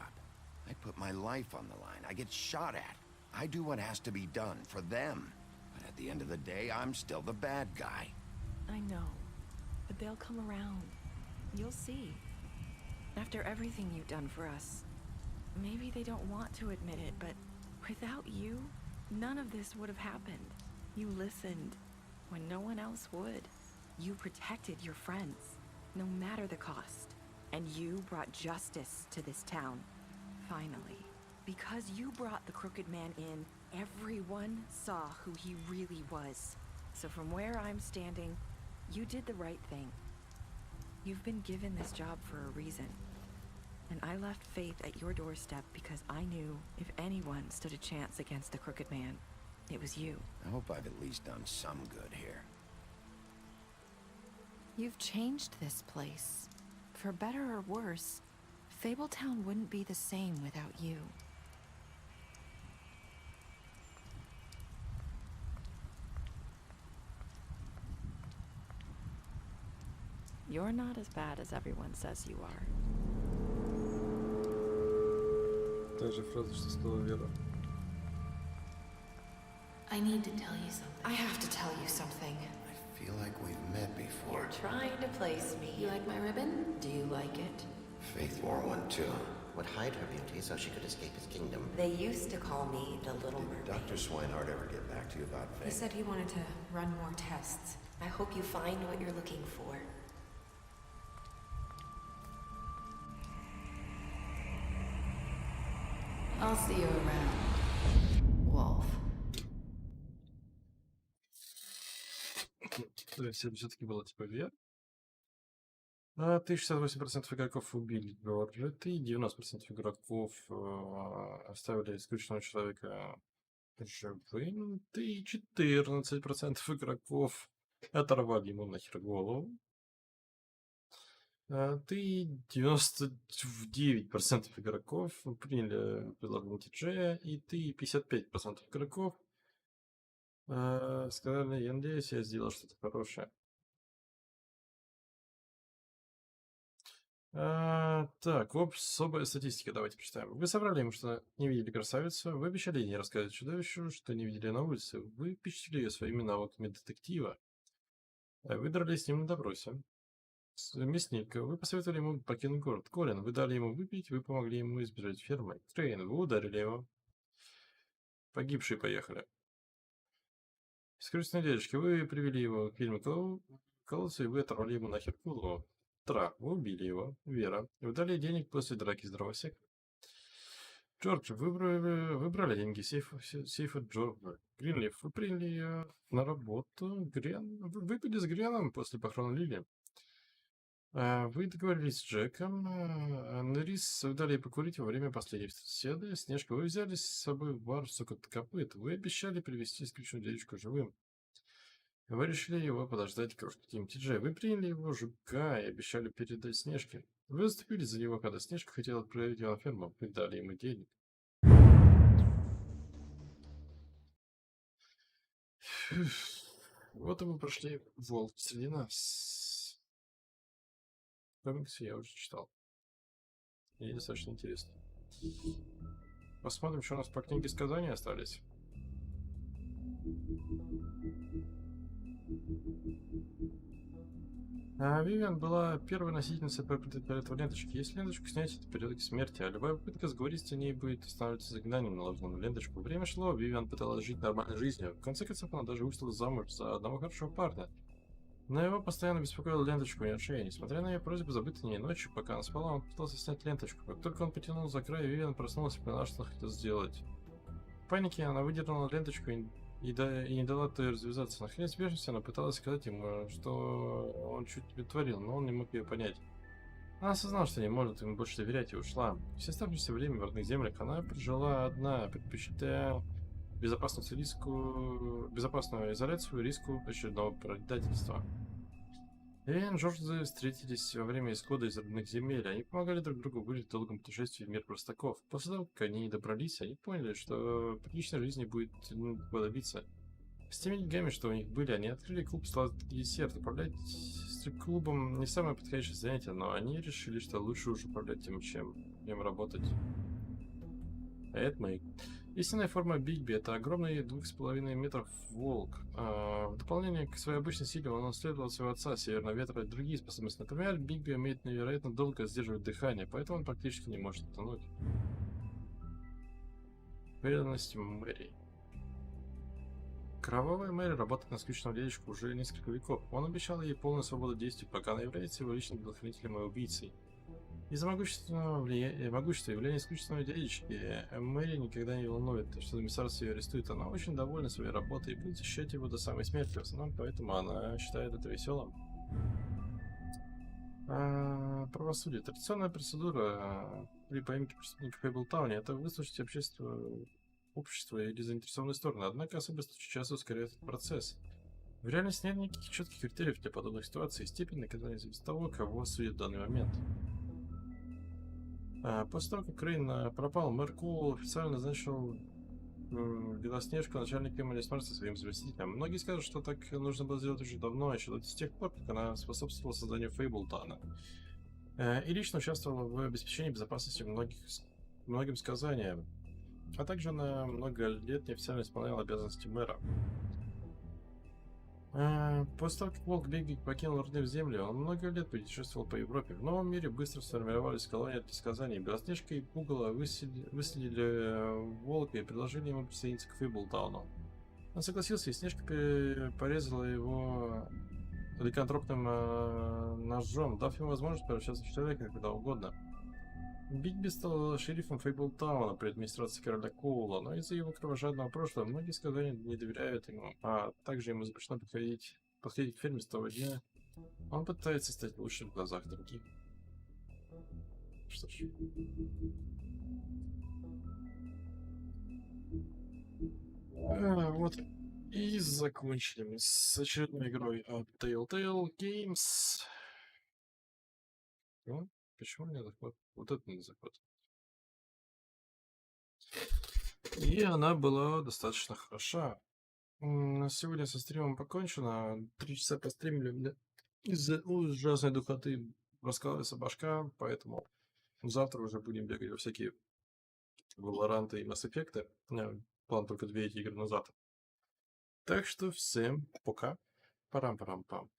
I put my life on the line. I get shot at. I do what has to be done for them. But at the end of the day, I'm still the bad guy. I know, but they'll come around. You'll see. After everything you've done for us. Maybe they don't want to admit it, but without you, none of this would have happened. You listened when no one else would. You protected your friends, no matter the cost. And you brought justice to this town. Finally. Because you brought the Crooked Man in, everyone saw who he really was. So from where I'm standing, you did the right thing. You've been given this job for a reason. And I left Faith at your doorstep because I knew if anyone stood a chance against the Crooked Man, it was you. I hope I've at least done some good here. You've changed this place. For better or worse, Fabletown wouldn't be the same without you. You're not as bad as everyone says you are. Та же фраза, что сказала Вера. I need to tell you something. I have to tell you something. I feel like we've met before. You're trying to place me. You like my ribbon? Do you like it? Faith wore one too. Would hide her beauty so she could escape his kingdom. They used to call me the Little Mermaid. Did Dr. Swinehart ever get back to you about Faith? He said he wanted to run more tests. I hope you find what you're looking for. I'll see you around, Wolf. То есть это все-таки было типа VR. 68% игроков убили Джорджет, и 90% игроков оставили исключенного человека живым, и 14% игроков оторвали ему нахер голову. Ты 99% игроков приняли предложение Джея, и ты 55% игроков сказали, я надеюсь, я сделал что-то хорошее. Так, особая статистика, давайте почитаем. Вы соврали ему, что не видели красавицу, вы обещали ей не рассказывать чудовищу, что не видели на улице, вы впечатлили ее своими навыками детектива. Вы дрались с ним на допросе. Мясник, вы посоветовали ему покинуть город. Колин, вы дали ему выпить, вы помогли ему избежать фермы. Крейн, вы ударили его. Погибшие поехали. Скрюченные дядюшки, вы привели его к фильму колодцу, и вы оторвали ему нахер голову. Тра, вы убили его. Вера, вы дали денег после драки с дровосек. Джордж, вы брали деньги сейфа Джорджа. Гринлиф, вы приняли ее на работу. Грен, вы выпили с Греном после похорон Лили. Вы договорились с Джеком. Нерис, вы дали ей покурить во время последней беседы. Снежка, вы взяли с собой в бар сокот копыт. Вы обещали привезти исключенную дядечку живым. Вы решили его подождать к Тим Ти-Джей. Вы приняли его жука и обещали передать Снежке. Вы заступились за него, когда Снежка хотела отправить его на ферму. Вы дали ему денег. Вот и мы прошли Волк среди нас. Комиксы я уже читал. И достаточно интересно. Посмотрим, что у нас по книге сказаний остались. Вивиан была первой носительницей перед ленточки. Если ленточку снять, это период смерти, а любая попытка сговориться с ней будет останавливаться загнанием, наложенным на ленточку. Время шло, Вивиан пыталась жить нормальной жизнью. В конце концов, она даже вышла замуж за одного хорошего парня. Но его постоянно беспокоила ленточку и шеи. Несмотря на ее просьбу забыть о ней ночью, пока она спала, он пытался снять ленточку. Как только он потянул за край, Вивиан проснулась и поняла, что хотел сделать. В панике она выдернула ленточку и не дала той развязаться. Наконец, в бешенстве она пыталась сказать ему, что он чуть не творил, но он не мог ее понять. Она осознала, что не может ему больше доверять, и ушла. Все оставшееся время в родных землях она прожила одна, предпочитая безопасную изоляцию риску очередного предательства. Вивиан и Джордж встретились во время исхода из родных земель. Они помогали друг другу выжить в долгом путешествии в мир простаков. После того, как они добрались, они поняли, что приличной жизни будет добиться. С теми деньгами, что у них были, они открыли клуб «Сладкий десерт». Управлять стрип-клубом не самое подходящее занятие, но они решили, что лучше уже управлять тем, чем им работать. А это мы. Истинная форма Бигби — это огромный 2,5 метров волк. В дополнение к своей обычной силе он наследовал своего отца, Северного ветра, и другие способности. Например, Бигби умеет невероятно долго сдерживать дыхание, поэтому он практически не может утонуть. Преданность Мэри. Кровавая Мэри работает на скучного дядечку уже несколько веков. Он обещал ей полную свободу действий, пока она является его личным телохранителем и убийцей. Из-за могущества и влияния исключительного дядечки Мэри никогда не волнует, что комиссарство ее арестует. Она очень довольна своей работой и будет защищать его до самой смерти. В основном поэтому она считает это веселым. Правосудие. Традиционная процедура при поимке преступника в Фейблтауне — это выслушать общество или заинтересованные стороны. Однако особенности часто ускоряют этот процесс. В реальности нет никаких четких критериев для подобных ситуаций, и степень наказания зависит от того, кого судят в данный момент. После того, как Крейн пропал, мэр Кул официально назначил Белоснежку начальником Элисмарса своим заместителем. Многие скажут, что так нужно было сделать уже давно, еще с тех пор, как она способствовала созданию Фейблтона. И лично участвовала в обеспечении безопасности многим сказаниям. А также она много лет неофициально исполняла обязанности мэра. После того, как Волк Бигбиг покинул родную землю, он много лет путешествовал по Европе. В новом мире быстро сформировались колонии для сказаний. Белоснежка и Пугало выследили Волка и предложили ему присоединиться к Фейблтауну. Он согласился, и Снежка порезала его ликантропным ножом, дав ему возможность превращаться в человека когда угодно. Бигби стал шерифом Фейблтауна при администрации короля Коула, но из-за его кровожадного прошлого многие сказания не доверяют ему, а также ему запрещено подходить к ферме с того дня. Он пытается стать лучшим в глазах других. Что ж. Вот. И закончили мы с очередной игрой от Telltale Games. Ну, почему не заход? Вот это не заход. И она была достаточно хороша. На сегодня со стримом покончено. 3 часа постримили, бля. Из-за ужасной духоты раскалывается башка, поэтому завтра уже будем бегать во всякие Валоранты и Mass Effect. План только 2 эти игры назад. Так что всем пока. Парам-парам-пам.